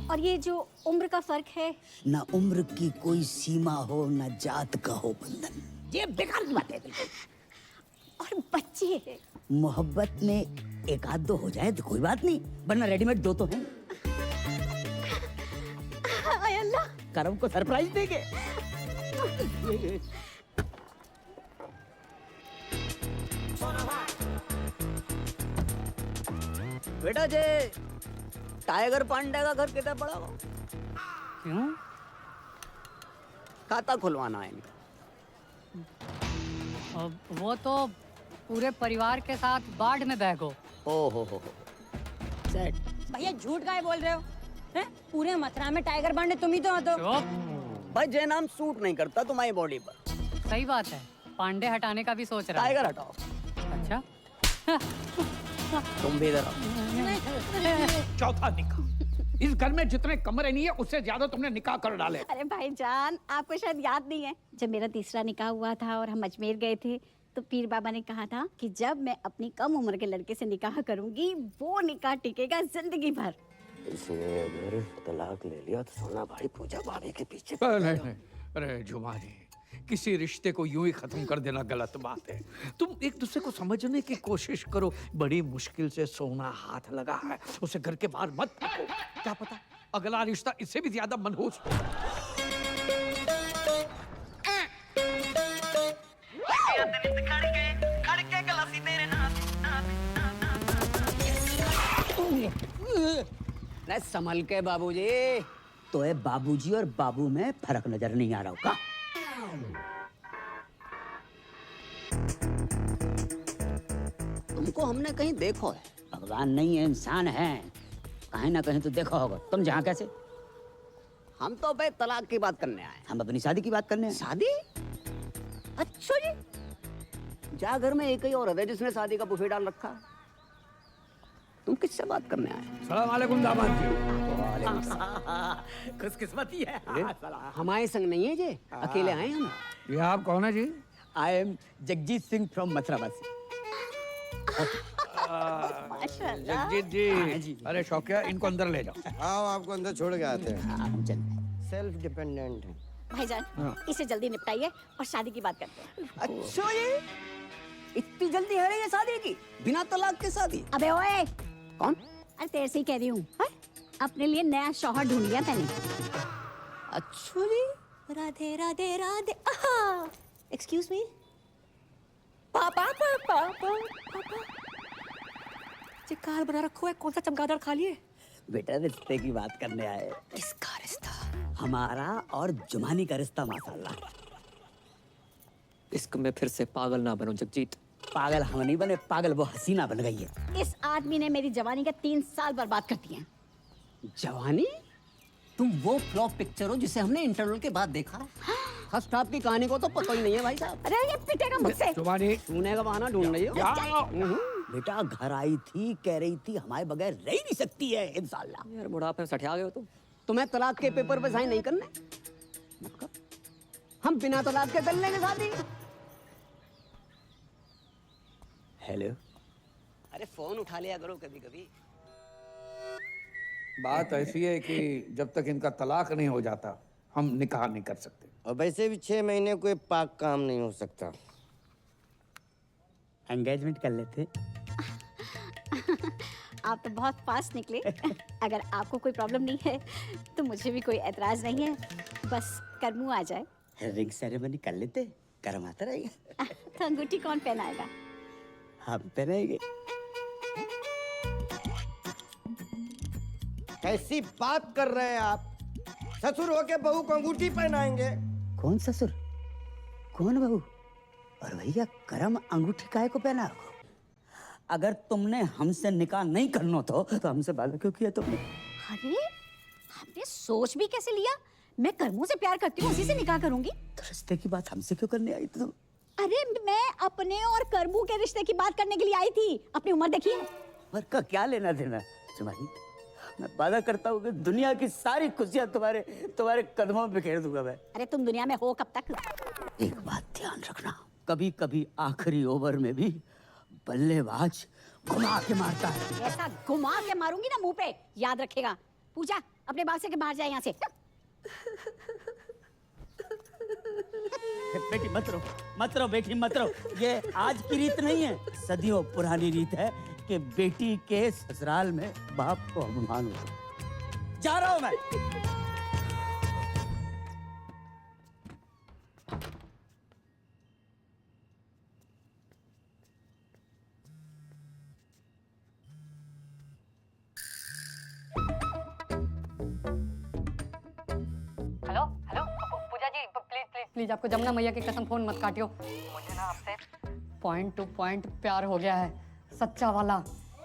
Speaker 4: और ये जो उम्र का फर्क है?
Speaker 1: ना उम्र की कोई सीमा हो, ना जात का हो बंधन। ये बेकार की बात है।
Speaker 4: और बच्चे?
Speaker 1: मोहब्बत में एक आध दो हो जाए तो कोई बात नहीं, वरना रेडीमेड 2 तो हैं।
Speaker 4: अल्लाह,
Speaker 1: करम को सरप्राइज देंगे। बेटा जे, टाइगर पांडे का घर कितना बड़ा हो?
Speaker 8: क्यों?
Speaker 1: खाता खुलवाना है इनका।
Speaker 8: वो तो पूरे परिवार के साथ बाढ़ में बह गो।
Speaker 1: ओ हो। सेट।
Speaker 5: भैया झूठ काहे बोल रहे हो? हैं? पूरे मथुरा में टाइगर पांडे तुम ही तो हो। तो
Speaker 1: भाई जय नाम सूट नहीं करता तुम्हारी बॉडी पर।
Speaker 8: सही बात है, पांडे हटाने का भी सोच रहा है।
Speaker 1: टाइगर हटाओ।
Speaker 8: अच्छा।
Speaker 1: तुम भी इधर आओ।
Speaker 10: चौथा निकाह। इस घर में जितने कमरे नहीं है उससे ज्यादा तुमने निकाह कर डाले।
Speaker 4: अरे भाईजान, आपको शायद याद नहीं है, जब मेरा तीसरा निकाह हुआ था और हम अजमेर गए थे तो पीर बाबा ने कहा था कि जब मैं अपनी कम उम्र के लड़के से निकाह करूंगी वो निकाह टिकेगा जिंदगी भर।
Speaker 13: इसने अगर तलाक ले लिया तो सोना भाई पूजा भाभी के पीछे
Speaker 10: नहीं, अरे जुमा जी, किसी रिश्ते को यूं ही खत्म कर देना गलत बात है। तुम एक दूसरे को समझने की कोशिश करो। बड़ी मुश्किल से सोना हाथ लगा है, उसे घर के बाहर मत फेंको। क्या पता अगला रिश्ता इससे भी ज्यादा मनहूस हो।
Speaker 1: अरे संभल के बाबूजी। तो है बाबूजी और बाबू में फर्क नजर नहीं आ रहा होगा। तुमको हमने कहीं देखो है, भगवान नहीं है इंसान है, कहीं ना कहीं तो देखा होगा। तुम जहाँ कैसे? हम तो भाई तलाक की बात करने आए। हम अपनी शादी की बात करने आए। शादी? अच्छा जी, जा घर में एक ही औरत है जिसने शादी का बुफे डाल रखा। तुम किससे बात करने आए?
Speaker 10: सलाम वालेकुम दामाद जी।
Speaker 1: खुशकिस्मती है। हमारे संग नहीं है जी, अकेले आए हम।
Speaker 10: ये आप कौन है जी?
Speaker 1: I am Jagjit Singh from मथुराबासी।
Speaker 10: जगजीत जी, अरे शौकिया, इनको अंदर ले जाओ।
Speaker 13: आओ, आपको अंदर छोड़ के आते हैं। सेल्फ डिपेंडेंट है
Speaker 4: भाईजान, इसे जल्दी निपटाइए और शादी की बात करते हैं।
Speaker 1: अच्छा ये इतनी जल्दी है रही है शादी की? बिना तलाक के शादी?
Speaker 4: अबे ओए,
Speaker 1: कौन?
Speaker 4: अरे तेरे से ही कह रही हूँ, अपने लिए नया शौहर ढूंढ लिया मैंने।
Speaker 1: अच्छा जी।
Speaker 7: राधे राधे राधे। Excuse me.
Speaker 3: पापा कार बना रखो है, कौन सा चमगादड़ खा लिए?
Speaker 1: बेटा रिश्ते की बात करने आए।
Speaker 3: किसका रिश्ता?
Speaker 1: हमारा और जुमानी का रिश्ता माशाल्लाह।
Speaker 3: इश्क में फिर से पागल ना बनो जगजीत।
Speaker 1: पागल हम नहीं बने, पागल वो हसीना बन गई है।
Speaker 4: इस आदमी ने मेरी जवानी के 3 साल बर्बाद कर दिए।
Speaker 1: जवानी? तुम वो फ्लॉप पिक्चर हो जिसे हमने इंटरवल के बाद देखा। फर्स्ट हाफ की कहानी को तो पता ही नहीं है भाई साहब।
Speaker 4: अरे ये पिटेगा मुझसे।
Speaker 1: सोने का बहाना ढूंढ रही हो? बेटा घर आई थी, कह रही थी हमारे बगैर रह ही नहीं सकती है इंशाल्लाह।
Speaker 3: यार बुढ़ापे में सठिया गए हो तुम।
Speaker 1: तुम्हें तलाक के पेपर पे साइन नहीं करने? मत कर। हम बिना तलाक के कर लेंगे शादी। हेलो। अरे फोन उठा लिया करो कभी कभी।
Speaker 10: बात ऐसी है कि जब तक इनका तलाक नहीं हो जाता हम निकाह नहीं कर सकते।
Speaker 13: और वैसे भी 6 महीने कोई पाक काम नहीं हो सकता।
Speaker 1: एंगेजमेंट कर लेते।
Speaker 4: आप तो बहुत फास्ट निकले। अगर आपको कोई प्रॉब्लम नहीं है तो मुझे भी कोई एतराज नहीं है, बस करमू आ जाए।
Speaker 1: रिंग सेरेमनी कर लेते, कर्म आता रहेगा।
Speaker 4: तो अंगूठी कौन पहनाएगा?
Speaker 1: हम पहनाएंगे।
Speaker 13: कैसी बात कर रहे हैं आप? ससुर होके बहू को अंगूठी पहनाएंगे?
Speaker 1: कौन ससुर, कौन बहू? और भैया करम अंगूठी काहे को पहना? अगर तुमने हमसे निकाह नहीं करना तो हमसे वादा क्यों किया तुमने?
Speaker 4: अरे आपने सोच भी कैसे लिया? मैं करमू से प्यार करती हूँ, उसी से निकाह करूंगी।
Speaker 1: तो रिश्ते की बात हमसे क्यों करने आई तुम?
Speaker 4: अरे मैं अपने और करमू के रिश्ते की बात करने के लिए आई थी। अपनी उम्र देखिए।
Speaker 1: उम्र का क्या लेना देना तुम्हारी? मैं वादा करता हूँ कि दुनिया की सारी खुशियाँ तुम्हारे कदमों पे बिखेर दूंगा मैं।
Speaker 4: अरे तुम दुनिया में हो कब तक?
Speaker 1: एक बात ध्यान रखना, कभी कभी आखिरी ओवर में भी बल्लेबाज घुमा के मारता है।
Speaker 4: ऐसा घुमा के मारूंगी ना मुंह पे, याद रखेगा। पूजा अपने बाग से के बाहर जाए यहाँ से।
Speaker 1: बेटी मत रो बेटी मत रो। ये आज की रीत नहीं है, सदियों पुरानी रीत है कि बेटी के ससुराल में बाप को अपमान हो। जा रहा हूं मैं।
Speaker 8: Hello hello Pooja ji, please आपको जमुना मैया की कसम फोन मत काटियो। मुझे ना आपसे पॉइंट टू पॉइंट प्यार हो गया है, सच्चा वाला।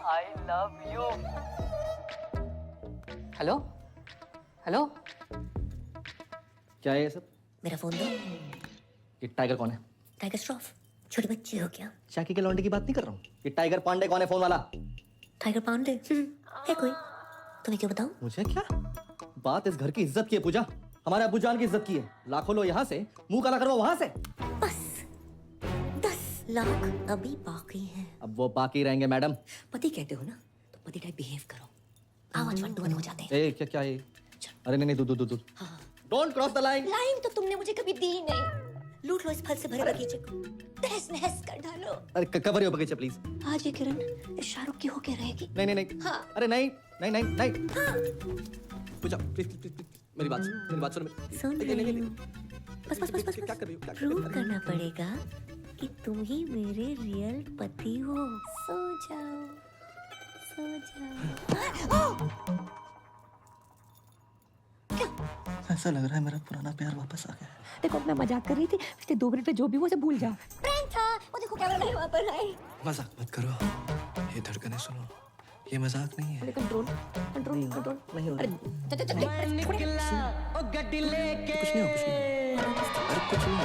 Speaker 8: आई लव यू। हेलो हेलो,
Speaker 3: क्या है ये सब?
Speaker 7: मेरा फोन दो।
Speaker 3: ये टाइगर कौन है?
Speaker 7: टाइगर श्रॉफ, छोटे बच्चे हो क्या?
Speaker 3: चाकी के लौंडे की बात नहीं कर रहा हूँ। ये टाइगर पांडे कौन है फोन वाला?
Speaker 7: टाइगर पांडे है कोई? तुम्हें क्यों बताऊं?
Speaker 3: मुझे क्या? बात इस घर की इज्जत की है पूजा, हमारे अब्बू जान की इज्जत की है। लाखों लोग यहाँ से मुंह काला करवा वहां से।
Speaker 7: बस लाख अभी बाकी है।
Speaker 3: अब वो बाकी रहेंगे मैडम।
Speaker 7: पति कहते हो ना, तो पति टाइप बिहेव करो। आओ आज 1 to 1 हो जाते हैं।
Speaker 12: ए क्या ये? अरे नहीं नहीं दूर। Don't cross the line.
Speaker 7: Line तो तुमने मुझे कभी दी नहीं। लूट लो इस फल से भरे बगीचे को, तहस नहस कर डालो।
Speaker 12: अरे कवर योर बगीचा प्लीज।
Speaker 7: आज ये किरण इस शाहरुख की होके रहेगी।
Speaker 12: नहीं।
Speaker 7: हाँ।
Speaker 12: अरे नहीं।
Speaker 7: हाँ।
Speaker 12: पूजा प्लीज मेरी बात सुन।
Speaker 7: सुन रही हूँ। बस
Speaker 12: क्या कर रही हो?
Speaker 7: प्रूव करना पड़ेगा कि तुम ही मेरे रियल पति हो। सो जाओ।
Speaker 12: ऐसा लग रहा है मेरा पुराना प्यार वापस आ गया है।
Speaker 11: देखो मैं मजाक कर रही थी, पिछले 2 मिनट में जो भी वो से भूल जा।
Speaker 7: प्रैंक था। वो देखो कैमरा नहीं वहाँ पर है।
Speaker 12: मजाक मत करो, ये धड़कनें सुनो, ये मजाक नहीं है।
Speaker 11: कंट्रोल नहीं हो रहा।
Speaker 12: कुछ नहीं हो। अरे कुछ नहीं।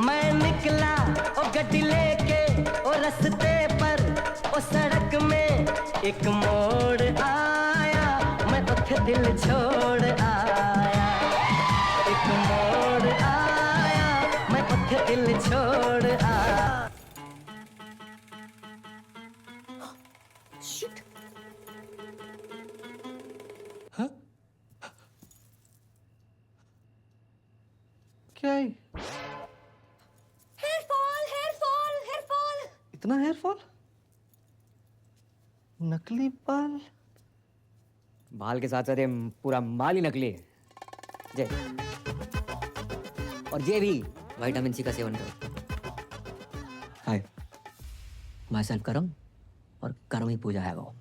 Speaker 16: मैं निकला ओ गड्डी लेके ओ रस्ते पर ओ सड़क में एक मोड़ आया, मैं उठ दिल छोड़ आया। एक मोड़ आया, मैं उठ दिल छोड़ आया।
Speaker 12: क्या है?
Speaker 7: Hair fall.
Speaker 12: इतना हेयर फॉल? नकली बाल?
Speaker 3: बाल के साथ साथ ये पूरा माल ही नकली है। जय। और ये भी विटामिन सी का सेवन करो। हाय, माई सेल्फ करम, और कर्म ही पूजा है वो।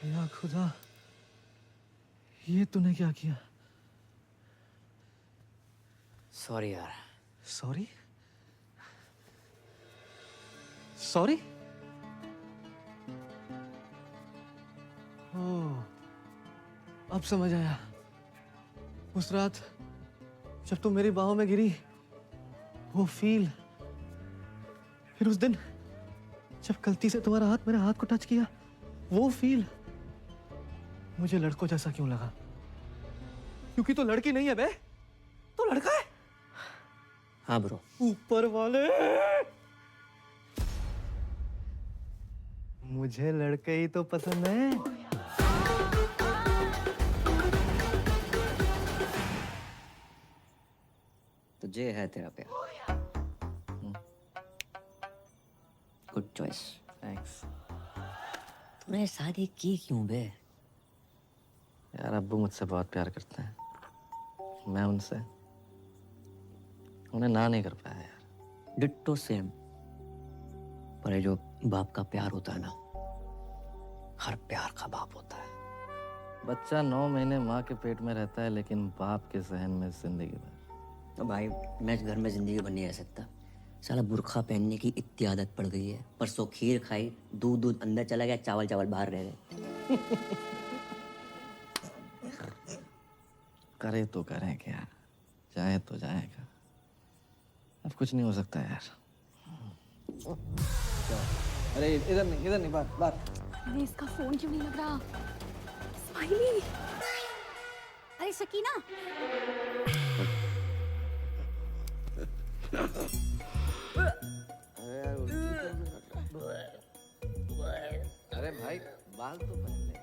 Speaker 12: या खुदा, ये तूने क्या किया?
Speaker 3: सॉरी यार।
Speaker 12: सॉरी? ओह, अब समझ आया। उस रात जब तुम मेरी बाहों में गिरी, वो फील, फिर उस दिन जब गलती से तुम्हारा हाथ मेरे हाथ को टच किया, वो फील, मुझे लड़कों जैसा क्यों लगा? क्योंकि तो लड़की नहीं है बे, तो लड़का है।
Speaker 3: हाँ ब्रो।
Speaker 12: ऊपर वाले, मुझे लड़के ही तो पसंद है।
Speaker 3: तो ये है तेरा प्यार। Good choice.
Speaker 12: थैंक्स।
Speaker 3: तूने शादी की क्यों बे?
Speaker 12: यार अब्बू मुझसे बहुत प्यार करते हैं, मैं उनसे उन्हें ना नहीं कर पाया यार।
Speaker 3: Ditto same. पर ये जो बाप का प्यार होता है ना, हर प्यार का बाप होता है।
Speaker 12: बच्चा 9 महीने माँ के पेट में रहता है, लेकिन बाप के सहन में जिंदगी भर।
Speaker 3: तो भाई मैं इस घर में जिंदगी भर नहीं रह सकता। साला बुर्खा पहनने की इतनी आदत पड़ गई है। परसों खीर खाई, दूध अंदर चला गया, चावल बाहर रह गए।
Speaker 12: करे तो करें क्या, जाए तो जाएगा। अब कुछ नहीं हो सकता यार। अरे इधर नहीं, बाहर।
Speaker 11: अरे इसका फोन क्यों नहीं लग रहा? स्माइली।
Speaker 4: अरे सकीना,
Speaker 12: अरे भाई बाल तो पहन ले।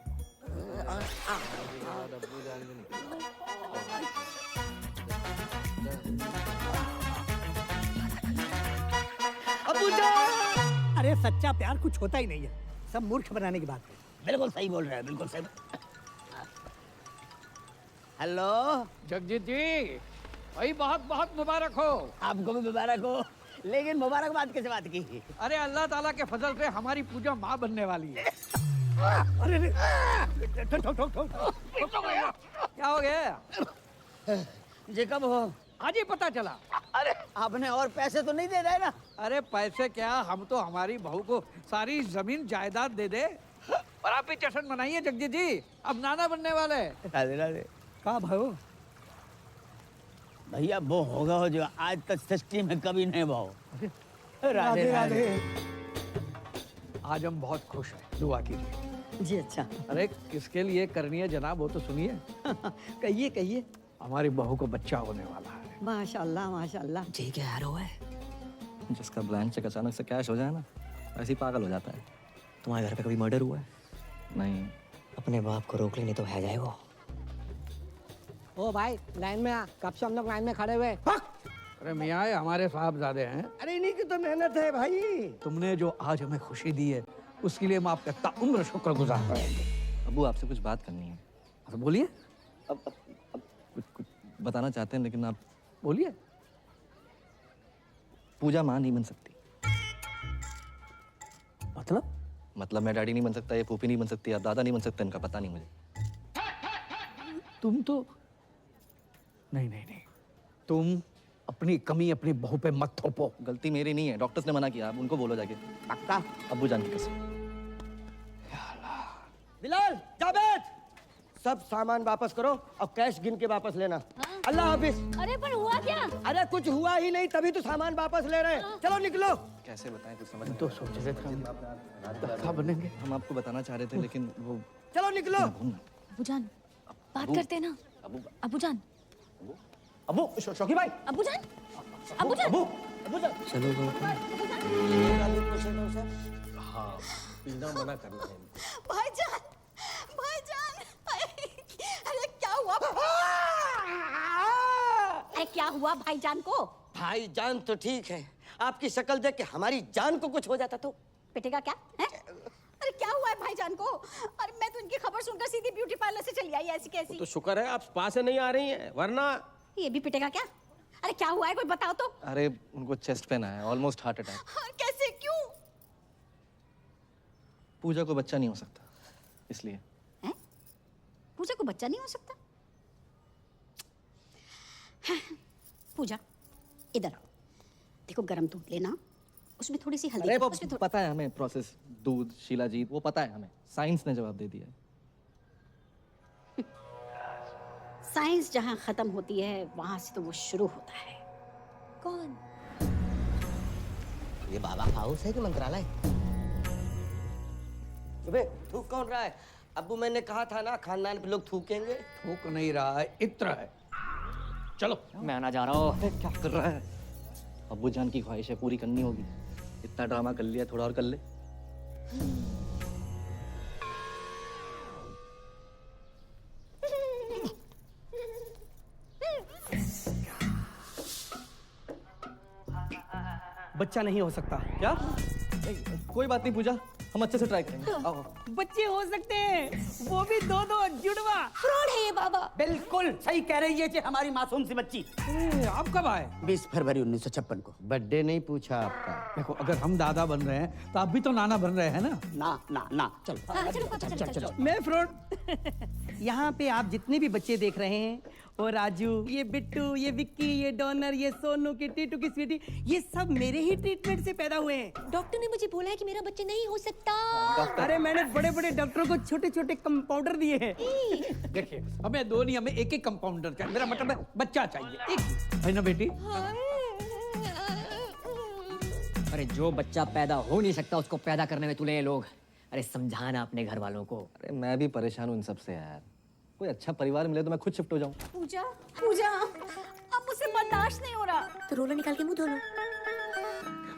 Speaker 5: अरे सच्चा प्यार कुछ होता ही नहीं है, सब मूर्ख बनाने की बात है।
Speaker 1: बिल्कुल सही बोल रहे हैं, बिल्कुल सही। हेलो
Speaker 10: जगजीत जी, भाई बहुत बहुत मुबारक हो।
Speaker 1: आपको भी मुबारक हो, लेकिन मुबारकबाद किस बात की?
Speaker 10: अरे अल्लाह ताला के फजल से हमारी पूजा माँ बनने वाली है।
Speaker 5: अरे
Speaker 10: क्या हो गया?
Speaker 1: ये कब हो?
Speaker 10: आज ही पता चला।
Speaker 1: अरे आपने और पैसे तो नहीं दे रहे ना?
Speaker 10: अरे पैसे क्या, हम तो हमारी बहू को सारी जमीन जायदाद दे दे। और आप ही जश्न मनाइए जगजीत जी, अब नाना बनने वाले।
Speaker 1: राधे राधे।
Speaker 5: कहा भाई
Speaker 1: भैया वो होगा हो जो आज तक सृष्टि में कभी नहीं हुआ हो।
Speaker 10: राधे राधे। आज हम बहुत खुश हैं, दुआ कीजिए।
Speaker 2: जी अच्छा।
Speaker 10: अरे किसके लिए करनी है जनाब, वो तो सुनिए।
Speaker 2: कहिए कहिए।
Speaker 10: हमारी बहू को बच्चा होने वाला है।
Speaker 2: माशाल्लाह माशाल्लाह।
Speaker 3: जी क्या हैरो है?
Speaker 12: जिसका ब्लैंक चेक अचानक से कैश हो जाए ना, ऐसे ही पागल हो जाता है।
Speaker 3: तुम्हारे घर पे कभी मर्डर हुआ है?
Speaker 12: नहीं।
Speaker 3: अपने बाप को रोक लेने तो है जाए वो।
Speaker 5: ओ भाई लाइन में आ, कब से हम लोग लाइन में खड़े हुए।
Speaker 10: अरे मियाँ ये हमारे साहबजादे हैं।
Speaker 13: अरे इन्हीं की तो मेहनत है भाई।
Speaker 10: तुमने जो आज हमें खुशी दी है उसके लिए हम आपका ताउम्र शुक्रगुजार रहेंगे।
Speaker 12: अबू आपसे कुछ बात करनी है।
Speaker 10: तो बोलिए।
Speaker 12: अब कुछ बताना चाहते हैं लेकिन आप
Speaker 10: बोलिए।
Speaker 12: पूजा माँ नहीं बन सकती।
Speaker 10: मतलब
Speaker 12: मैं डैडी नहीं बन सकता, ये फूफी नहीं बन सकती, या दादा नहीं बन सकता, इनका पता नहीं मुझे।
Speaker 10: तुम तो नहीं तुम अपनी कमी अपनी बहू पे मत थोपो।
Speaker 12: गलती मेरी नहीं है, डॉक्टर्स ने मना किया, आप उनको बोलो जाके।
Speaker 13: पक्का?
Speaker 12: अब्बू जान की कसम।
Speaker 13: बिलाल जावेद, सब सामान वापस करो और कैश गिन के वापस लेना। अल्लाह हाफिज।
Speaker 4: अरे पर हुआ क्या?
Speaker 13: अरे कुछ हुआ ही नहीं, तभी तो सामान वापस ले रहे हैं। चलो निकलो।
Speaker 12: कैसे बताएं, कुछ समझ
Speaker 10: तो सोच रहे थे हम बनेंगे।
Speaker 12: हम आपको बताना चाह रहे थे लेकिन वो।
Speaker 13: चलो निकलो।
Speaker 11: अबूजान बात करते हैं ना। अबूजान
Speaker 13: अबू शौकी भाई।
Speaker 11: अबूजान
Speaker 3: चलो
Speaker 13: हाँ पीना मना करना है।
Speaker 4: भाईजान भाईजान अरे क्या हुआ? अरे क्या हुआ भाईजान को?
Speaker 13: भाईजान तो ठीक है, आपकी शक्ल देख के हमारी जान को कुछ हो जाता तो
Speaker 4: पिटेगा क्या है? अरे क्या हुआ है भाईजान को? अरे मैं तो इनकी खबर सुनकर सीधी ब्यूटी पार्लर से चली आई, ऐसी कैसी?
Speaker 13: तो शुक्र है आप स्पा से नहीं आ रही हैं, वरना
Speaker 4: ये भी पिटेगा क्या? अरे क्या हुआ है, कोई बताओ तो।
Speaker 12: अरे उनको चेस्ट पेन आया, ऑलमोस्ट हार्ट अटैक।
Speaker 4: कैसे, क्यों?
Speaker 12: पूजा को बच्चा नहीं हो सकता इसलिए।
Speaker 4: पूजा को बच्चा नहीं हो सकता? पूजा इधर आओ, देखो गरम दूध लेना, उसमें थोड़ी सी हल्दी।
Speaker 12: अरे वो पता है हमें प्रोसेस, दूध शिलाजीत वो पता है हमें, साइंस ने जवाब दे दिया है।
Speaker 4: साइंस जहाँ खत्म होती है वहां से तो वो शुरू होता है।
Speaker 11: कौन?
Speaker 13: ये बाबा हाउस है कि मंत्रालय? थूक कौन रहा है? अब्बू मैंने कहा था ना खानदान पे लोग थूकेंगे।
Speaker 10: थूक नहीं रहा है, इत्र है। चलो।
Speaker 3: मैं ना जा रहा हूँ।
Speaker 12: क्या कर रहा है? अब्बू जान की ख्वाहिश है, पूरी करनी होगी। इतना ड्रामा कर लिया, थोड़ा और कर ले।
Speaker 5: बच्चा नहीं हो सकता।
Speaker 12: क्या? कोई बात नहीं पूजा, हम अच्छे से ट्राई करेंगे। आओ।
Speaker 5: बच्चे हो सकते हैं, वो भी दो जुड़वा।
Speaker 4: फ्रॉड है ये बाबा।
Speaker 1: बिल्कुल सही कह रही है जी हमारी मासूम सी बच्ची।
Speaker 10: आप कब आए?
Speaker 1: 20 फरवरी 1956 को।
Speaker 13: बर्थडे नहीं पूछा आपका।
Speaker 10: देखो अगर हम दादा बन रहे हैं तो आप भी तो नाना बन रहे हैं ना।
Speaker 1: ना चलो
Speaker 4: चलो।
Speaker 5: मैं फ्रॉड। यहाँ पे आप जितने भी बच्चे देख रहे हैं, वो राजू, ये बिट्टू, ये विक्की, ये डॉनर, ये सोनू की टीटू की स्वीटी, ये सब मेरे ही ट्रीटमेंट से पैदा हुए हैं।
Speaker 11: डॉक्टर ने मुझे बोला है कि मेरा बच्चा नहीं हो सकता।
Speaker 5: अरे मैंने बड़े बड़े डॉक्टरों को छोटे छोटे कंपाउंडर दिए हैं।
Speaker 10: देखिए हमें दो नहीं, हमें एक एक कंपाउंडर चाहिए। मेरा मतलब है बच्चा चाहिए एक, है ना बेटी?
Speaker 3: अरे जो बच्चा पैदा हो नहीं सकता उसको पैदा करने में तुले ये लोग। अरे समझाना अपने घर वालों को।
Speaker 12: अरे मैं भी परेशान हूँ इन सबसे यार। कोई अच्छा परिवार मिले तो मैं खुद शिफ्ट हो जाऊँ।
Speaker 4: पूजा अब मुझसे बर्दाश्त नहीं हो रहा।
Speaker 11: तो रोला निकाल के मुंह धो लो।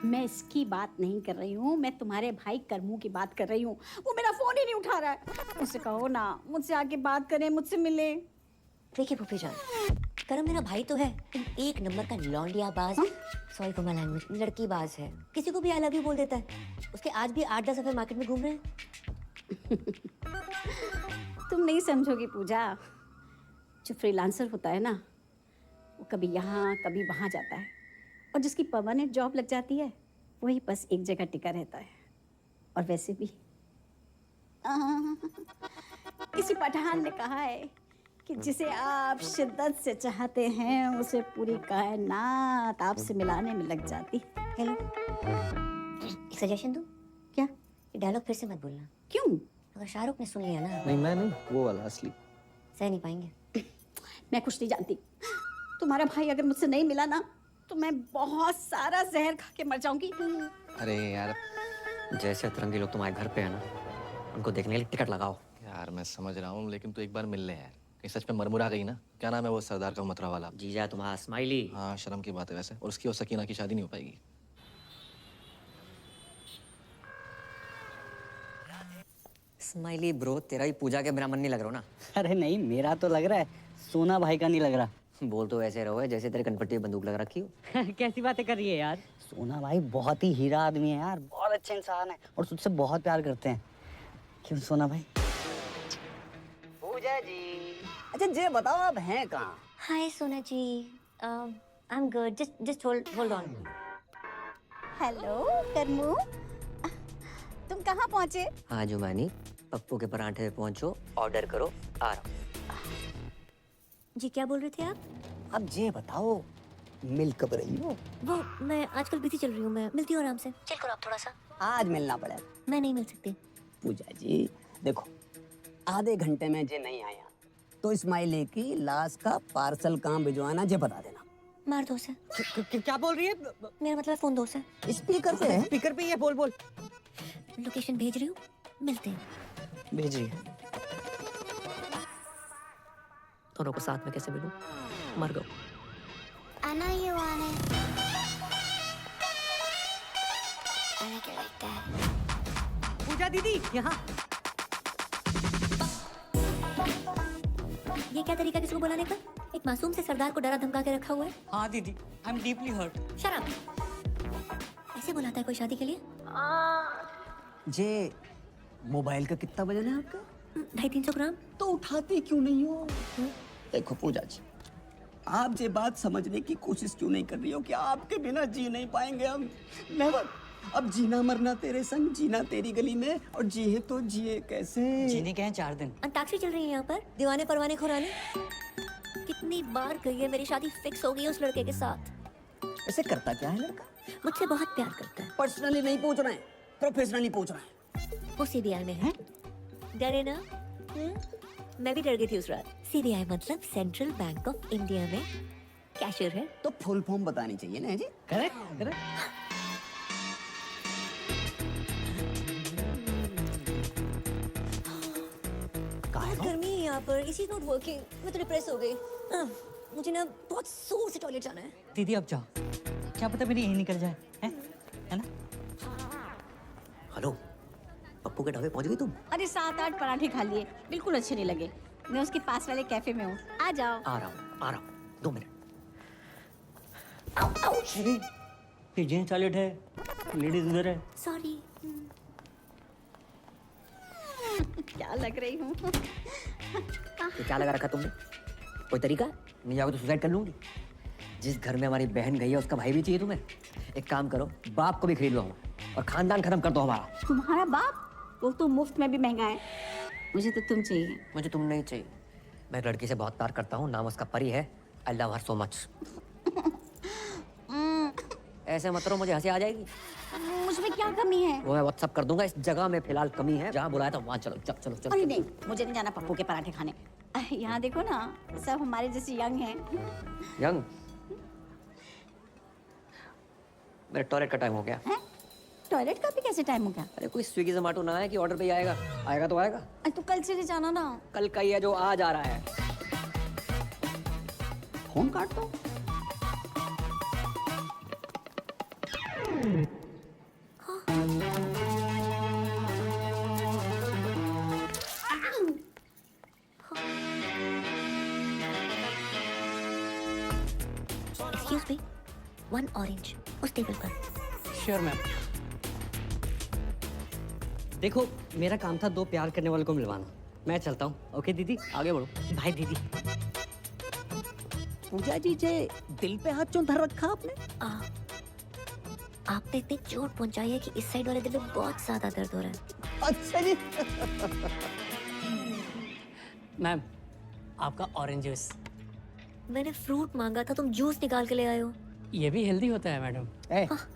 Speaker 4: मैं इसकी बात नहीं कर रही हूँ, मैं तुम्हारे भाई करमू की बात कर रही हूँ। वो मेरा फोन ही नहीं उठा रहा है। उससे कहो ना मुझसे आके बात करे, मुझसे मिले।
Speaker 11: देखिए फूफी जान, करम मेरा भाई तो है, एक नंबर का लौंडिया बाज। सॉरी फॉर माय लैंग्वेज, लड़की बाज है। किसी को भी आई लव यू बोल देता है। उसके आज भी 8-10 अफेयर मार्केट में घूम रहे हैं।
Speaker 4: तुम नहीं समझोगी पूजा, जो फ्रीलांसर होता है ना, वो कभी यहाँ कभी वहाँ जाता है, और जिसकी परमानेंट जॉब लग जाती है वही बस एक जगह टिका रहता है। और वैसे भी किसी पठान ने कहा है कि जिसे आप शिद्दत से चाहते हैं उसे पूरी कायनात आपसे मिलाने में लग जाती।
Speaker 11: हेलो, एक सजेशन दूं?
Speaker 4: क्या?
Speaker 11: ये डायलॉग फिर से मत बोलना।
Speaker 4: क्यों?
Speaker 11: अगर शाहरुख ने सुन लिया ना।
Speaker 12: नहीं मैं नहीं, वो वाला असली।
Speaker 11: सह नहीं पाएंगे।
Speaker 4: मैं कुछ नहीं जानती। तुम्हारा भाई अगर मुझसे नहीं मिला ना तो मैं बहुत सारा जहर खा के मर जाऊंगी।
Speaker 3: अरे यार, जैसे अतरंगी लोग तुम्हारे घर पे है ना, उनको देखने के लिए टिकट लगाओ।
Speaker 12: यार मैं समझ रहा हूँ, लेकिन तू एक बार मिल ले यार। कहीं सच में मरमुरा गई ना? क्या नाम है वो सरदार का मतरा वाला?
Speaker 3: जीजा तुम्हारा स्माइली।
Speaker 12: हाँ, शर्म की बात है वैसे। और उसकी और सकीना की शादी नहीं हो पाएगी।
Speaker 3: स्माइली ब्रो, तेरा भी पूजा के ब्राह्मण नहीं लग रहा ना?
Speaker 2: अरे नहीं, मेरा तो लग रहा है, सोना भाई का नहीं लग रहा।
Speaker 3: बोल तो ऐसे रहो जैसे तेरे कनपट्टी में बंदूक लगा रखी हो।
Speaker 2: कैसी बातें कर रही है यार? सोना भाई बहुत ही हीरा आदमी है यार, बहुत अच्छे इंसान है और तुझसे बहुत प्यार करते हैं। क्यों सोना भाई? पूजा जी, अच्छा ये बताओ आप हैं कहाँ?
Speaker 11: Hi Sona ji, I am good, just hold on.
Speaker 4: Hello Karmu, तुम कहाँ पहुँचे?
Speaker 3: हाँ जुमानी, पप्पू के परांठे पे पहुंचो, ऑर्डर करो, आ रहा हूँ।
Speaker 11: जी क्या बोल रहे थे आप?
Speaker 2: अब ये बताओ, मिल कब रही हो?
Speaker 11: वो मैं आजकल बिजी चल रही हूँ, मैं मिलती हूँ आराम से। चिल करो आप थोड़ा सा।
Speaker 2: आज मिलना पड़ेगा।
Speaker 11: मैं नहीं मिल सकती।
Speaker 2: पूजा जी देखो, आधे घंटे में जे नहीं आया तो इस्माइली की लाश का पार्सल कहाँ भिजवाना जे बता देना।
Speaker 11: मार दो उसे।
Speaker 2: क्या बोल रही है?
Speaker 11: मेरा मतलब फोन दो उसे।
Speaker 2: स्पीकर पे है? स्पीकर पे ही है, बोल बोल।
Speaker 11: लोकेशन भेज रही हूँ, मिलते हैं।
Speaker 2: भेज रही है।
Speaker 3: दोनों को साथ में कैसे मिलूं? मर गो।
Speaker 14: I know you want it. I like it like that.
Speaker 2: पूजा दीदी यहाँ।
Speaker 11: ये क्या तरीका किसी को बुलाने का? एक मासूम से सरदार को डरा धमका के रखा हुआ है।
Speaker 2: हाँ दीदी, आई एम डीपली हर्ट।
Speaker 11: शराब ऐसे बुलाता है कोई शादी के लिए?
Speaker 2: जे मोबाइल का कितना वजन है आपका?
Speaker 11: 250-300 ग्राम।
Speaker 2: तो उठाती क्यों नहीं हो? देखो पूजा जी, आप ये बात समझने की कोशिश क्यों नहीं कर रही हो कि आपके बिना जी नहीं पाएंगे हम? नेवर। अब जीना मरना तेरे संग, जीना तेरी गली में, और जिए तो जिए कैसे? जीने के हैं 4 दिन।
Speaker 11: अंताक्षरी चल रही है यहाँ पर, दीवाने परवाने खुराने। कितनी बार कही है मेरी शादी फिक्स हो गई है उस लड़के के साथ।
Speaker 2: ऐसे करता क्या है लड़का?
Speaker 11: मुझसे बहुत प्यार करता है।
Speaker 2: पर्सनली नहीं पूछ रहे हैं, प्रोफेशनली पूछ रहे हैं।
Speaker 11: वो सीबीआई में है। डरे ना? मैं भी डर गई थी उस रात। सीबीआई मतलब सेंट्रल बैंक ऑफ इंडिया में कैशियर है।
Speaker 2: तो फुल फॉर्म बतानी चाहिए ना जी? Correct correct.
Speaker 11: गर्मी है यहाँ पर, इसी नॉट वर्किंग। मैं तो डिप्रेस हो गई। मुझे ना बहुत जोर से टॉयलेट जाना है।
Speaker 2: दीदी अब जाओ, क्या पता मेरी यही निकल जाए, है ना?
Speaker 3: हेलो, पप्पू के ढाबे पहुंच गई तुम?
Speaker 4: अरे 7-8 पराठे खा लिए, बिल्कुल अच्छे नहीं लगे। मैं उसके पास वाले कैफे में हूँ, आ जाओ।
Speaker 3: आ रहा हूँ 2 मिनट।
Speaker 2: ये जेंट्स टॉयलेट है, लेडीज उधर है।
Speaker 11: सॉरी।
Speaker 4: क्या लग रही हूँ?
Speaker 3: ये क्या लगा रखा तुमने? कोई तरीका? नहीं जाओगे तो सुसाइड कर लूंगी। जिस घर में हमारी बहन गई है उसका भाई भी चाहिए तुम्हें? एक काम करो, बाप को भी खरीद लो हमारा और खानदान खत्म कर दो हमारा।
Speaker 4: तुम्हारा बाप? वो तो मुफ्त में भी महंगा है। मुझे तो तुम चाहिए।
Speaker 3: मुझे तुम नहीं चाहिए। मैं एक लड़की से बहुत प्यार करता हूँ, नाम उसका परी है। I love her so much. ऐसे मत करो, मुझे हंसी आ जाएगी।
Speaker 4: मुझमें क्या कमी है?
Speaker 3: वो मैं व्हाट्सअप कर दूंगा। इस जगह में फिलहाल कमी है, जहाँ बुलाया था वहाँ चलो। चलो चलो।
Speaker 4: अरे नहीं, मुझे नहीं जाना पप्पू के पराठे खाने। यहाँ देखो ना, सब हमारे जैसे यंग हैं।
Speaker 3: यंग? मेरा टॉयलेट का टाइम हो गया।
Speaker 4: टॉयलेट का भी कैसे टाइम हो गया?
Speaker 3: अरे कोई स्विगी जोमेटो ना है कि ऑर्डर पे ही आएगा? आएगा तो आएगा।
Speaker 4: तो कल से जाना ना।
Speaker 3: कल का ही है जो आज आ रहा है।
Speaker 2: फोन काट दो।
Speaker 11: एक्सक्यूज मी, 1 ऑरेंज उस टेबल पर।
Speaker 2: Sure ma'am. देखो, मेरा काम था 2 प्यार करने वालों को मिलवाना। मैं चलता हूँ। ओके दीदी, आगे बढ़ो। भाई दीदी। पूजा जी जे दिल पे हाथ क्यों धर रखा आपने?
Speaker 11: आपने इतनी चोट पहुंचाई है कि इस साइड वाले दिल में बहुत ज्यादा दर्द हो रहा है।
Speaker 2: अच्छा जी।
Speaker 8: मैम, आपका ऑरेंज जूस।
Speaker 11: मैंने फ्रूट मांगा था, तुम जूस निकाल के ले आए हो।
Speaker 8: ये भी हेल्दी होता है मैडम।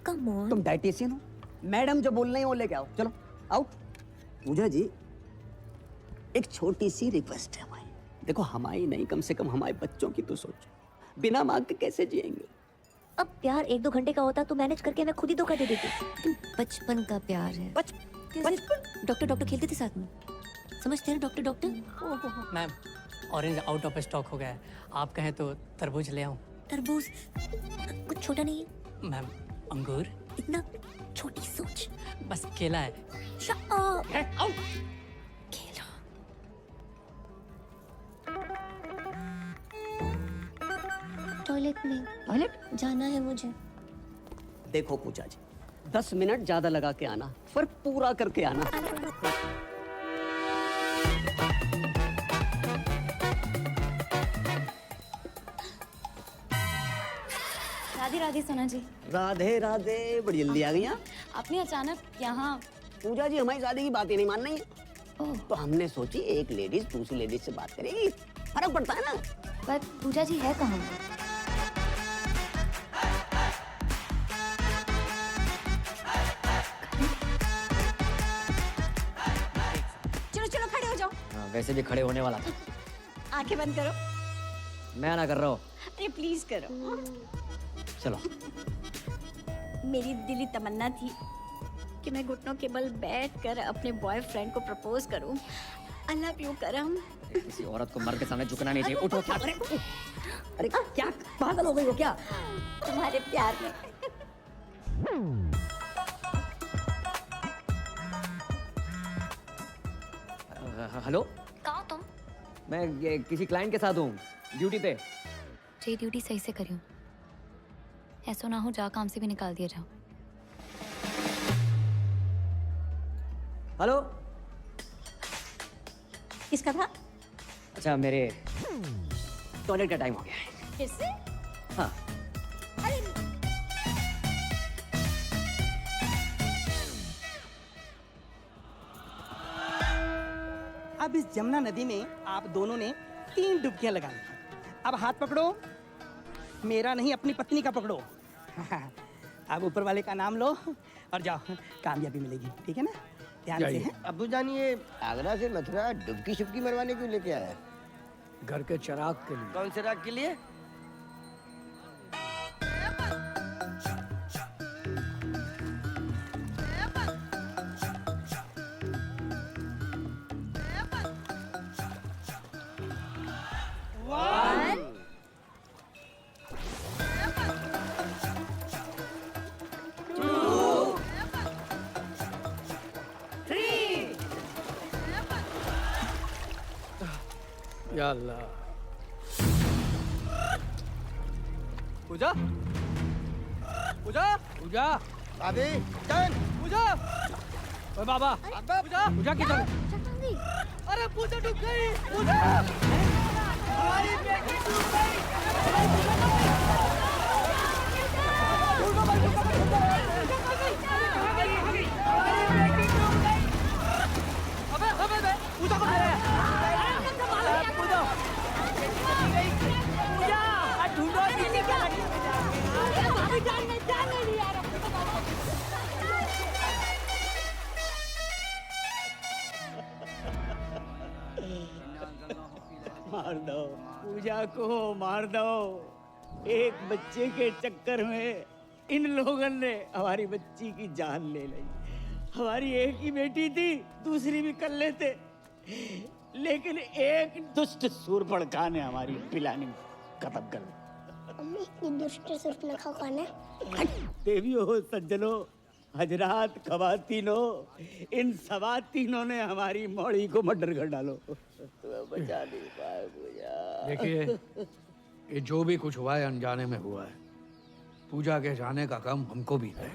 Speaker 11: Come on.
Speaker 2: तुम डाइटिशियन हो? मैडम जो बोल रही है वो लेके आओ। चलो आओ। पूजा जी, एक छोटी सी रिक्वेस्ट है हमारी। देखो, हमारी नहीं, कम से कम हमारे बच्चों की तो सोचो।
Speaker 3: बिना मांगते कैसे जिएंगे?
Speaker 11: अब प्यार 1-2 घंटे का होता तो मैनेज करके मैं खुद ही धोखा दे देती। बचपन का प्यार है। बचपन डॉक्टर खेलते थे साथ में, समझते हैं doctor.
Speaker 8: Ma'am orange out of stock हो गया है, आप कहें तो तरबूज ले आऊं?
Speaker 11: तरबूज कुछ छोटा नहीं है
Speaker 8: मैम। अंगूर?
Speaker 11: इतना छोटी सोच।
Speaker 8: बस केला है।
Speaker 11: Shut up! टॉयलेट में जाना है मुझे।
Speaker 3: देखो पूजा जी, 10 मिनट ज्यादा लगा के आना, पर पूरा करके आना।
Speaker 17: राधे राधे सोना जी।
Speaker 1: राधे राधे, बड़ी जल्दी आ गई।
Speaker 17: आपने अचानक यहाँ?
Speaker 1: पूजा जी हमारी शादी की बातें नहीं मान रही है, तो हमने सोची एक लेडीज दूसरी लेडीज से बात करेगी, फर्क पड़ता है ना।
Speaker 17: पर पूजा जी है कहाँ? चलो चलो खड़े हो जाओ।
Speaker 3: हाँ, वैसे भी खड़े होने वाला था।
Speaker 17: आंखें बंद करो।
Speaker 3: मैं ना कर रहा हूँ।
Speaker 17: अरे प्लीज करो।
Speaker 3: चलो।
Speaker 17: मेरी दिली तमन्ना थी कि मैं घुटनों के बल बैठकर अपने बॉयफ्रेंड को प्रपोज करूं। आई लव यू करम।
Speaker 3: किसी औरत को मर्द के सामने झुकना नहीं चाहिए। उठो। क्या
Speaker 11: अरे क्या पागल हो गई हो क्या?
Speaker 17: तुम्हारे प्यार में।
Speaker 3: हेलो,
Speaker 17: कहाँ हो तुम?
Speaker 3: मैं ये किसी क्लाइंट के साथ हूँ, ड्यूटी पे।
Speaker 17: जी ड्यूटी सही से करियो, ऐसा ना हो जा काम से भी निकाल दिया जाओ।
Speaker 3: हेलो,
Speaker 17: किसका था?
Speaker 3: अच्छा मेरे टॉयलेट का टाइम हो गया है।
Speaker 17: फिर से?
Speaker 3: हाँ।
Speaker 5: अब इस जमुना नदी में आप दोनों ने 3 डुबकियां लगानी है। अब हाथ पकड़ो, मेरा नहीं अपनी पत्नी का पकड़ो। अब ऊपर वाले का नाम लो और जाओ, कामयाबी मिलेगी, ठीक है ना? ध्यान से। हैं?
Speaker 13: अब्बू जान, ये आगरा से मथुरा डुबकी शुबकी मरवाने क्यों लेके आया?
Speaker 10: घर के चिराग के लिए।
Speaker 13: कौन चिराग के लिए?
Speaker 10: या अल्लाह। पूजा, पूजा, पूजा,
Speaker 13: भाभी, चल।
Speaker 10: पूजा, ओए बाबा, पूजा, पूजा किधर?
Speaker 16: अरे पूजा डूब गई। पूजा, हमारी बेटी डूब गई।
Speaker 10: पूजा को
Speaker 1: मार दो पूजा को, मार दो। एक बच्चे के चक्कर में इन लोगों ने हमारी बच्ची की जान ले ली। हमारी एक ही बेटी थी, दूसरी भी कर लेते, लेकिन एक दुष्ट सूरपड़का ने हमारी पिलानी खत्म कर दी।
Speaker 14: अम्मी, ये दुष्ट सूरपड़का कौन है?
Speaker 1: देवियों, सज्जनों, हजरात, खवातीनों, इन सवातीनों ने हमारी मौड़ी को मर्डर कर डालो। बचा नहीं पाए पूजा।
Speaker 10: देखिए, ये जो भी कुछ हुआ है अनजाने में हुआ है। पूजा के जाने का गम हमको भी है।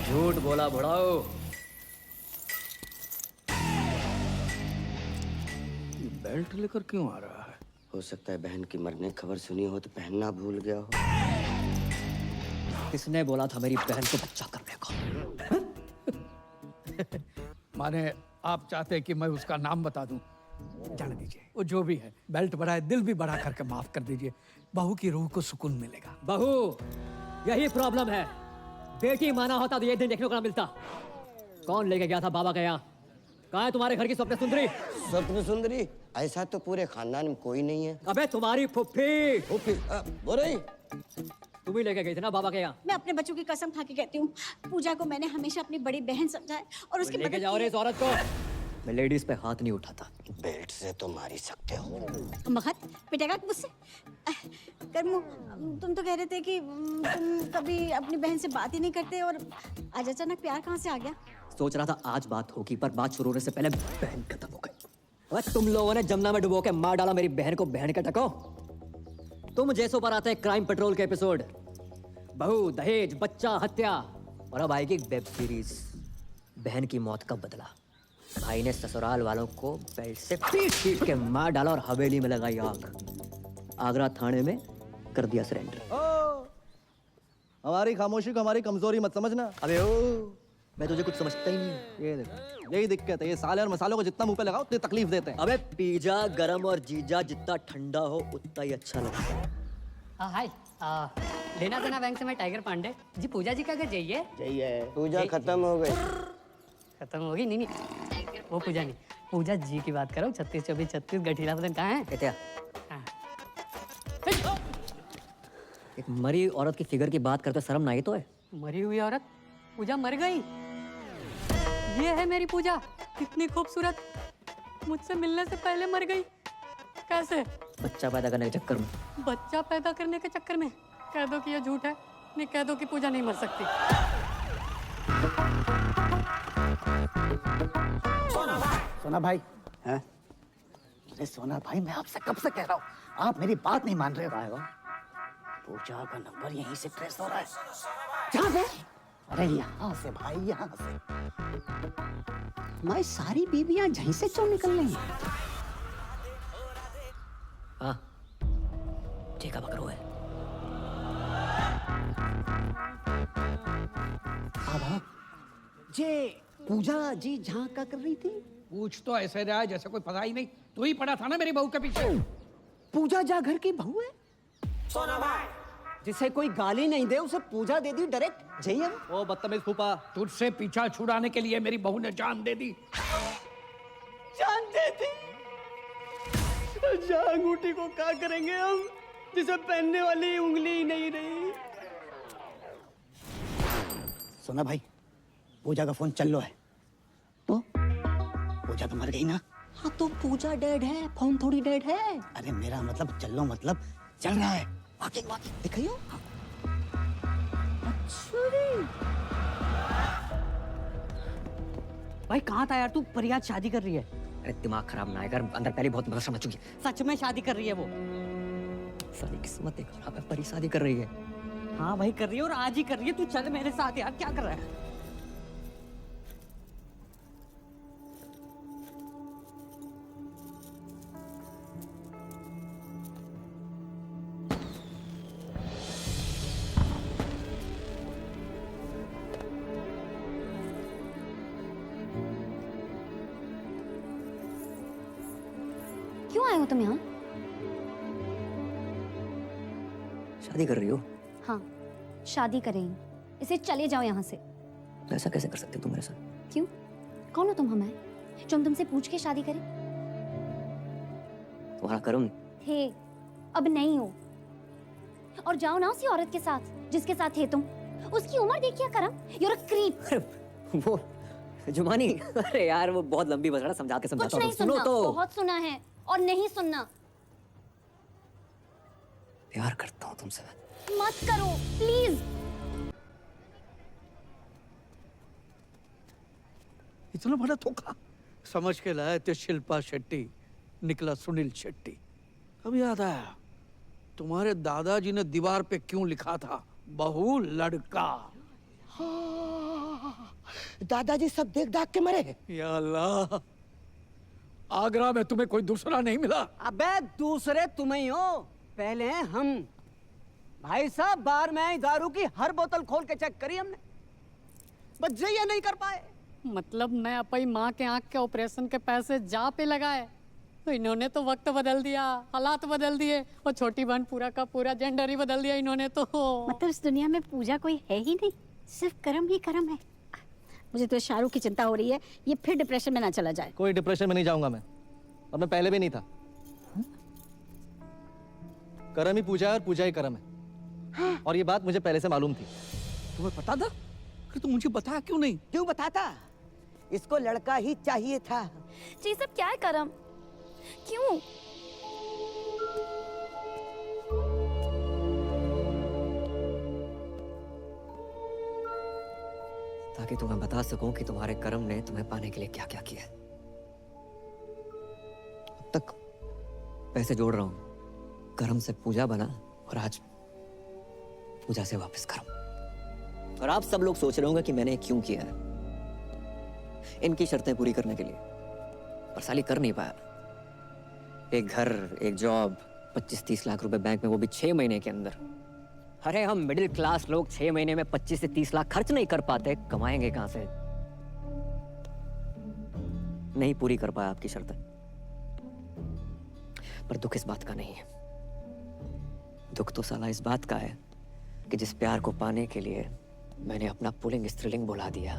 Speaker 3: झूठ बोला बुढ़ाओ।
Speaker 10: बेल्ट लेकर क्यों आ रहा है?
Speaker 13: हो सकता है बहन की मरने की खबर सुनी हो तो पहनना भूल गया हो।
Speaker 3: किसने बोला था मेरी बहन को बच्चा करने को?
Speaker 10: माने आप चाहते हैं कि मैं उसका नाम बता दूं? जाने दीजिए, वो जो भी है, बेल्ट बढ़ाए, दिल भी बढ़ा करके माफ कर दीजिए। बहू की रूह को सुकून मिलेगा।
Speaker 3: बहू, यही प्रॉब्लम है। बेटी माना होता तो ये दिन देखने को ना मिलता। कौन लेके गया था बाबा के यहाँ? कहाँ है तुम्हारे घर की स्वप्न सुंदरी?
Speaker 13: स्वप्न सुंदरी? ऐसा तो पूरे खानदान में कोई नहीं है।
Speaker 3: अबे तुम्हारी फुफ्फी।
Speaker 13: फुफ्फी बोल रही?
Speaker 3: तुम ही लेके गई थी ना बाबा के यहाँ?
Speaker 17: मैं अपने बच्चों की कसम खा के कहती हूँ, पूजा को मैंने हमेशा अपनी बड़ी बहन समझा है और उसकी
Speaker 3: लेके
Speaker 17: मदद
Speaker 3: जाओ रे
Speaker 17: की
Speaker 3: इस औरत को। मैं लेडीज पे हाथ नहीं उठाता।
Speaker 13: बेल्ट से तो मार ही सकते हो।
Speaker 17: है। मगध पिटेगा मुझसे? कर्मू, तुम तो कह रहे थे कि तुम कभी अपनी बहन से बात ही नहीं करते और आज अचानक प्यार कहाँ से आ गया?
Speaker 3: सोच रहा था आज बात होगी, पर बात शुरू होने से पहले बहन खत्म हो गई। अरे तुम लोगों ने जमुना में डुबो के मार डाला मेरी बहन को, बहन के टको। तुम जैसों पर आते हैं क्राइम पेट्रोल के एपिसोड, बहू, दहेज, बच्चा, हत्या, और अब आएगी वेब सीरीज बहन की मौत का बदला। भाई ने ससुराल वालों को बेल्ट से पीट के मार डाला और हवेली में लगाई आग। आगरा थाने में कर दिया सरेंडर।
Speaker 12: हमारी खामोशी को हमारी कमजोरी मत समझना।
Speaker 3: अबे ओ, मैं तुझे कुछ समझता ही नहीं।
Speaker 12: ये देखो, यही दिक्कत है, ये साले और मसालों को जितना मुंह पे लगाओ उतनी तकलीफ देते हैं।
Speaker 3: अबे पिज्जा गरम और जीजा जितना ठंडा हो उतना ही अच्छा लगता है।
Speaker 8: हाय, लेना देना बैंक से मैं टाइगर पांडे जी। पूजा जी का घर जाइए।
Speaker 13: चाहिए। पूजा खत्म हो गई।
Speaker 8: खत्म होगी? नहीं नहीं, वो पूजा नहीं, पूजा जी की बात करो। 36 24 36 गठीला बदन कहाँ है?
Speaker 3: क्या? एक मरी औरत की फिगर की बात करते शर्म नहीं तो है?
Speaker 8: मरी हुई औरत? पूजा मर गई? ये है मेरी पूजा, कितनी खूबसूरत, मुझसे मिलने से पहले मर गई। कैसे?
Speaker 3: बच्चा पैदा करने के चक्कर में।
Speaker 8: बच्चा पैदा करने के चक्कर में? कह दो कि ये झूठ है, नहीं कह दो कि पूजा नहीं मर सकती।
Speaker 6: सोना भाई, हैं? अरे सोना भाई, मैं आपसे कब से कह रहा हूँ, आप मेरी बात नहीं मान रहे हो। पूजा का नंबर यहीं से ट्रेस हो रहा है। जहाँ से? अरे यहाँ से भाई, यहाँ से। मैं सारी बीबियां यहीं से क्यों निकल रही हैं?
Speaker 3: हाँ, ठीक है, पकड़ो है।
Speaker 6: अब जे पूजा जी जहाँ का कर रही थी?
Speaker 10: पूछ तो ऐसे रहा है जैसे कोई पता ही नहीं। तू ही पड़ा था ना मेरी बहू के पीछे।
Speaker 6: पूजा जा घर की बहू है? जिसे कोई गाली नहीं दे उसे पूजा दे दी डायरेक्ट। जय हम।
Speaker 12: ओ बदतमीज फूफा,
Speaker 10: तुझसे पीछा छुड़ाने के लिए मेरी बहू ने जान दे दी।
Speaker 6: जान दे दी? जा अंगूठी को क्या करेंगे हम, जिसे पहनने वाली उंगली ही नहीं रही। सुना भाई, पूजा का फोन चल लो है। तो पूजा तो मर गई ना?
Speaker 2: हाँ तो पूजा डेड है, फोन थोड़ी डेड है।
Speaker 6: अरे मेरा मतलब चल लो, मतलब चल रहा है। वाकई वाकई दिखाइयो। अच्छा रे
Speaker 2: भाई कहाँ था यार तू? परियाद शादी कर रही है।
Speaker 3: अरे दिमाग खराब ना कर, अंदर पहले बहुत मदद मच चुकी है।
Speaker 2: सच में शादी कर रही है वो?
Speaker 3: सारी किस्मत एक खराब है, परी शादी कर रही है।
Speaker 2: हाँ भाई कर रही है, और आज ही कर रही है। तू चल मेरे साथ यार, क्या कर रहा है?
Speaker 4: क्यों आए हो तुम यहाँ?
Speaker 3: शादी कर रही हो?
Speaker 4: हाँ, शादी करेंगे। इसे चले जाओ यहाँ से।
Speaker 3: तो ऐसा कैसे कर सकते हो तुम मेरे साथ?
Speaker 4: क्यों? कौन हो तुम हमें, जो हम तुमसे पूछ के शादी करें?
Speaker 3: तुम्हारा कर्म
Speaker 4: थे, अब नहीं हो। और जाओ ना उसी औरत के साथ जिसके साथ थे तुम। उसकी उम्र देखिए करम, you're a creep।
Speaker 3: वो जुमानी, अरे यार वो बहुत लंबी बस रहा, समझा के
Speaker 4: कुछ
Speaker 3: समझाता
Speaker 4: नहीं
Speaker 3: हूँ। सुनो
Speaker 4: सुनना,
Speaker 3: तो।
Speaker 4: बहुत सुना है और नहीं सुनना।
Speaker 3: प्यार करता हूँ तुमसे।
Speaker 4: मत करो प्लीज।
Speaker 10: इतना बड़ा धोखा समझ के लाए थे शिल्पा शेट्टी, निकला सुनील शेट्टी। अब याद आया तुम्हारे दादाजी ने दीवार पे क्यों लिखा था, बहू लड़का।
Speaker 13: दादाजी सब देख दाख के मरे।
Speaker 10: या अल्लाह, आगरा में तुम्हें कोई दूसरा नहीं मिला?
Speaker 6: अबे दूसरे तुम ही हो, पहले हैं हम। भाई साहब बार में आई दारू की हर बोतल खोल के चेक करी हमने, बस ये नहीं कर पाए।
Speaker 8: मतलब मैं अपनी माँ के आँख के ऑपरेशन के पैसे जा पे लगाए, तो इन्होंने तो वक्त बदल दिया, हालात बदल दिए, और छोटी बहन पूरा का पूरा जेंडर ही बदल दिया इन्होंने तो।
Speaker 17: मतलब इस दुनिया में पूजा कोई है ही नहीं, सिर्फ कर्म ही कर्म है। मुझे तो शाहरुख की चिंता हो रही है, ये फिर डिप्रेशन में ना चला जाए।
Speaker 12: कोई डिप्रेशन में नहीं जाऊंगा मैं, और मैं पहले भी नहीं था। कर्म ही पूजा है और पूजा ही कर्म है, और ये बात मुझे पहले से मालूम थी।
Speaker 10: तुम्हें पता था? फिर तुम मुझे बताया क्यों नहीं?
Speaker 13: क्यों बताता? इसको लड़का ही चाहिए था।
Speaker 18: जी सब क्या है करम? क्यों?
Speaker 3: ताकि तुम्हें बता सकूं कि तुम्हारे कर्म ने तुम्हें पाने के लिए क्या क्या किया। अब तक पैसे जोड़ रहा हूं, कर्म से पूजा बना, और आज पूजा से वापस कर्म। और आप सब लोग सोच रहे होंगे कि मैंने क्यों किया है, इनकी शर्तें पूरी करने के लिए, पर साली कर नहीं पाया। एक घर, एक जॉब, 25-30 लाख रुपए बैंक में, वो भी 6 महीने के अंदर। अरे हम मिडिल क्लास लोग 6 महीने में 25 से 30 लाख खर्च नहीं कर पाते, कमाएंगे कहां से? नहीं पूरी कर पाया आपकी शर्तें, पर दुख इस बात का नहीं है। दुख तो साला इस बात का है कि जिस प्यार को पाने के लिए मैंने अपना पुल्लिंग स्त्रीलिंग बुला दिया,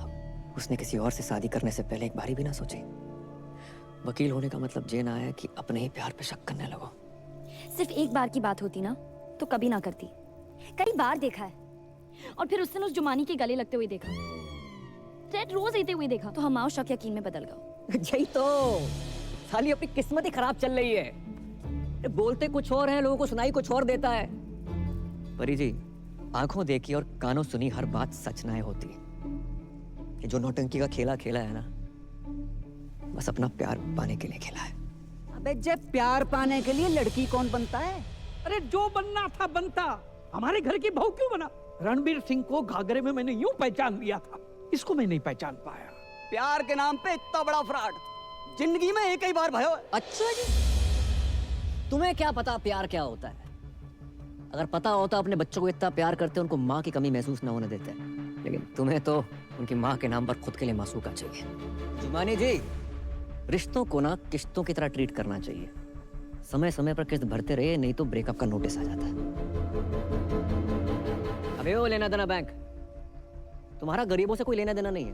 Speaker 3: उसने किसी और से शादी करने से पहले एक बारी भी ना सोची। वकील होने का मतलब ये ना है कि अपने ही प्यार पे शक करने लगो।
Speaker 18: सिर्फ एक बार की बात होती ना तो कभी ना करती। कई बार देखा है, और फिर उस दिन उस जुमानी के गले लगते हुए देखा, रेड रोज लेते हुए देखा, तो हमारा शक यकीन में बदल गया।
Speaker 3: यही तो साली अपनी किस्मत ही खराब चल रही है। बोलते कुछ और है, लोगों को सुनाई कुछ और देता है। परी जी, आंखों देखी और कानों सुनी हर बात सच ना होती। ये जो नौटंकी का खेला खेला है ना, बस अपना प्यार पाने के लिए खेला है।
Speaker 1: अबे जब प्यार पाने के लिए लड़की कौन बनता है?
Speaker 10: अरे जो बनना था बनता, हमारे घर की बहू क्यों बना? रणबीर सिंह को घाघरे में मैंने यूं पहचान लिया था, इसको मैं नहीं पहचान पाया।
Speaker 1: प्यार के नाम पे इतना बड़ा फ्रॉड जिंदगी में एक ही बार भयो।
Speaker 3: अच्छा जी, तुम्हें क्या पता प्यार क्या होता है? अगर पता होता अपने बच्चों को इतना प्यार करते, उनको माँ की कमी महसूस ना होने देते। लेकिन तुम्हें तो उनकी माँ के नाम पर खुद के लिए मासूका चाहिए। जुमानी जी, रिश्तों को ना किस्तों की तरह ट्रीट करना चाहिए। समय समय पर किस्त भरते रहे, नहीं तो ब्रेकअप का नोटिस आ जाता है। अबे ओ लेना देना बैंक, तुम्हारा गरीबों से कोई लेना देना नहीं है।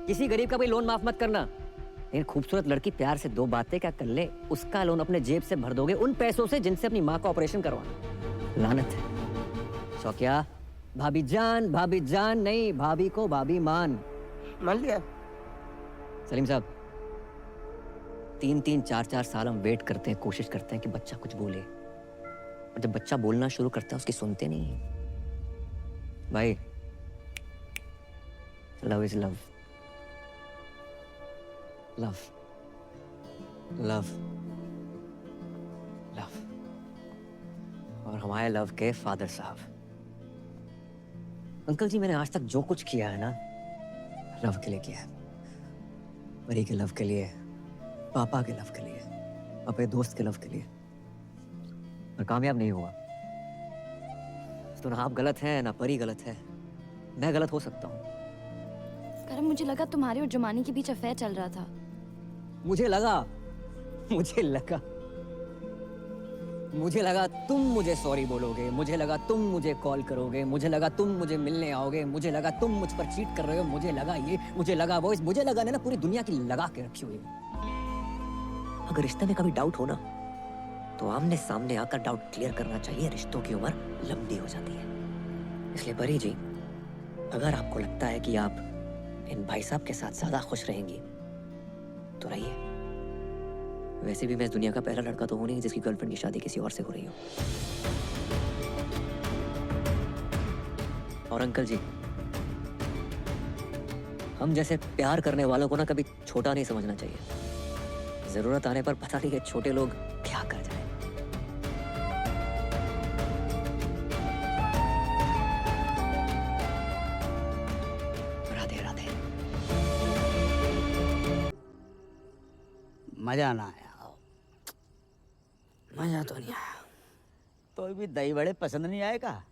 Speaker 3: किसी गरीब का कोई लोन माफ मत करना। लेकिन खूबसूरत लड़की प्यार से 2 बातें क्या कर ले, उसका लोन अपने जेब से भर दोगे उन पैसों से जिनसे अपनी माँ का ऑपरेशन करवाना। लानत है। शौकिया, भाभी जान नहीं, भाभी को भाभी मान
Speaker 13: लिया।
Speaker 3: सलीम साहब, 3-3, 4-4 साल हम वेट करते हैं, कोशिश करते हैं कि बच्चा कुछ बोले, और जब बच्चा बोलना शुरू करता है उसकी सुनते नहीं है। भाई, love is love, love love love. और हमारे लव के फादर साहब, अंकल जी, मैंने आज तक जो कुछ किया है ना, लव के लिए किया है। परी के लव के लिए, पापा के लव के लिए, अपने दोस्त के लव के लिए, पर कामयाब नहीं हुआ। तो ना आप गलत हैं, ना परी गलत है, मैं गलत हो सकता हूँ।
Speaker 18: करम, मुझे लगा तुम्हारे और जुमानी के बीच अफेयर चल रहा था।
Speaker 3: मुझे लगा तुम मुझे सॉरी बोलोगे, मुझे लगा तुम मुझे कॉल करोगे, मुझे लगा तुम मुझे मिलने आओगे, मुझे लगा तुम मुझ पर चीट कर रहे हो, मुझे लगा ये, मुझे लगा वो, मुझे लगा ना पूरी दुनिया की लगा के रखी हुई। अगर रिश्ते में कभी डाउट हो ना, तो आमने सामने आकर डाउट क्लियर करना चाहिए। रिश्तों की उम्र लंबी हो जाती है। इसलिए परी जी, अगर आपको लगता है कि आप इन भाई साहब के साथ ज्यादा खुश रहेंगी तो रहिए। वैसे भी मैं इस दुनिया का पहला लड़का तो हूं नहीं जिसकी गर्लफ्रेंड की शादी किसी और से हो रही हो। और अंकल जी, हम जैसे प्यार करने वालों को ना कभी छोटा नहीं समझना चाहिए। जरूरत आने पर पता नहीं है छोटे लोग क्या कर जाए। राधे राधे।
Speaker 1: मजा ना आया, मजा तो नहीं आया। तो भी दही बड़े पसंद नहीं आएगा।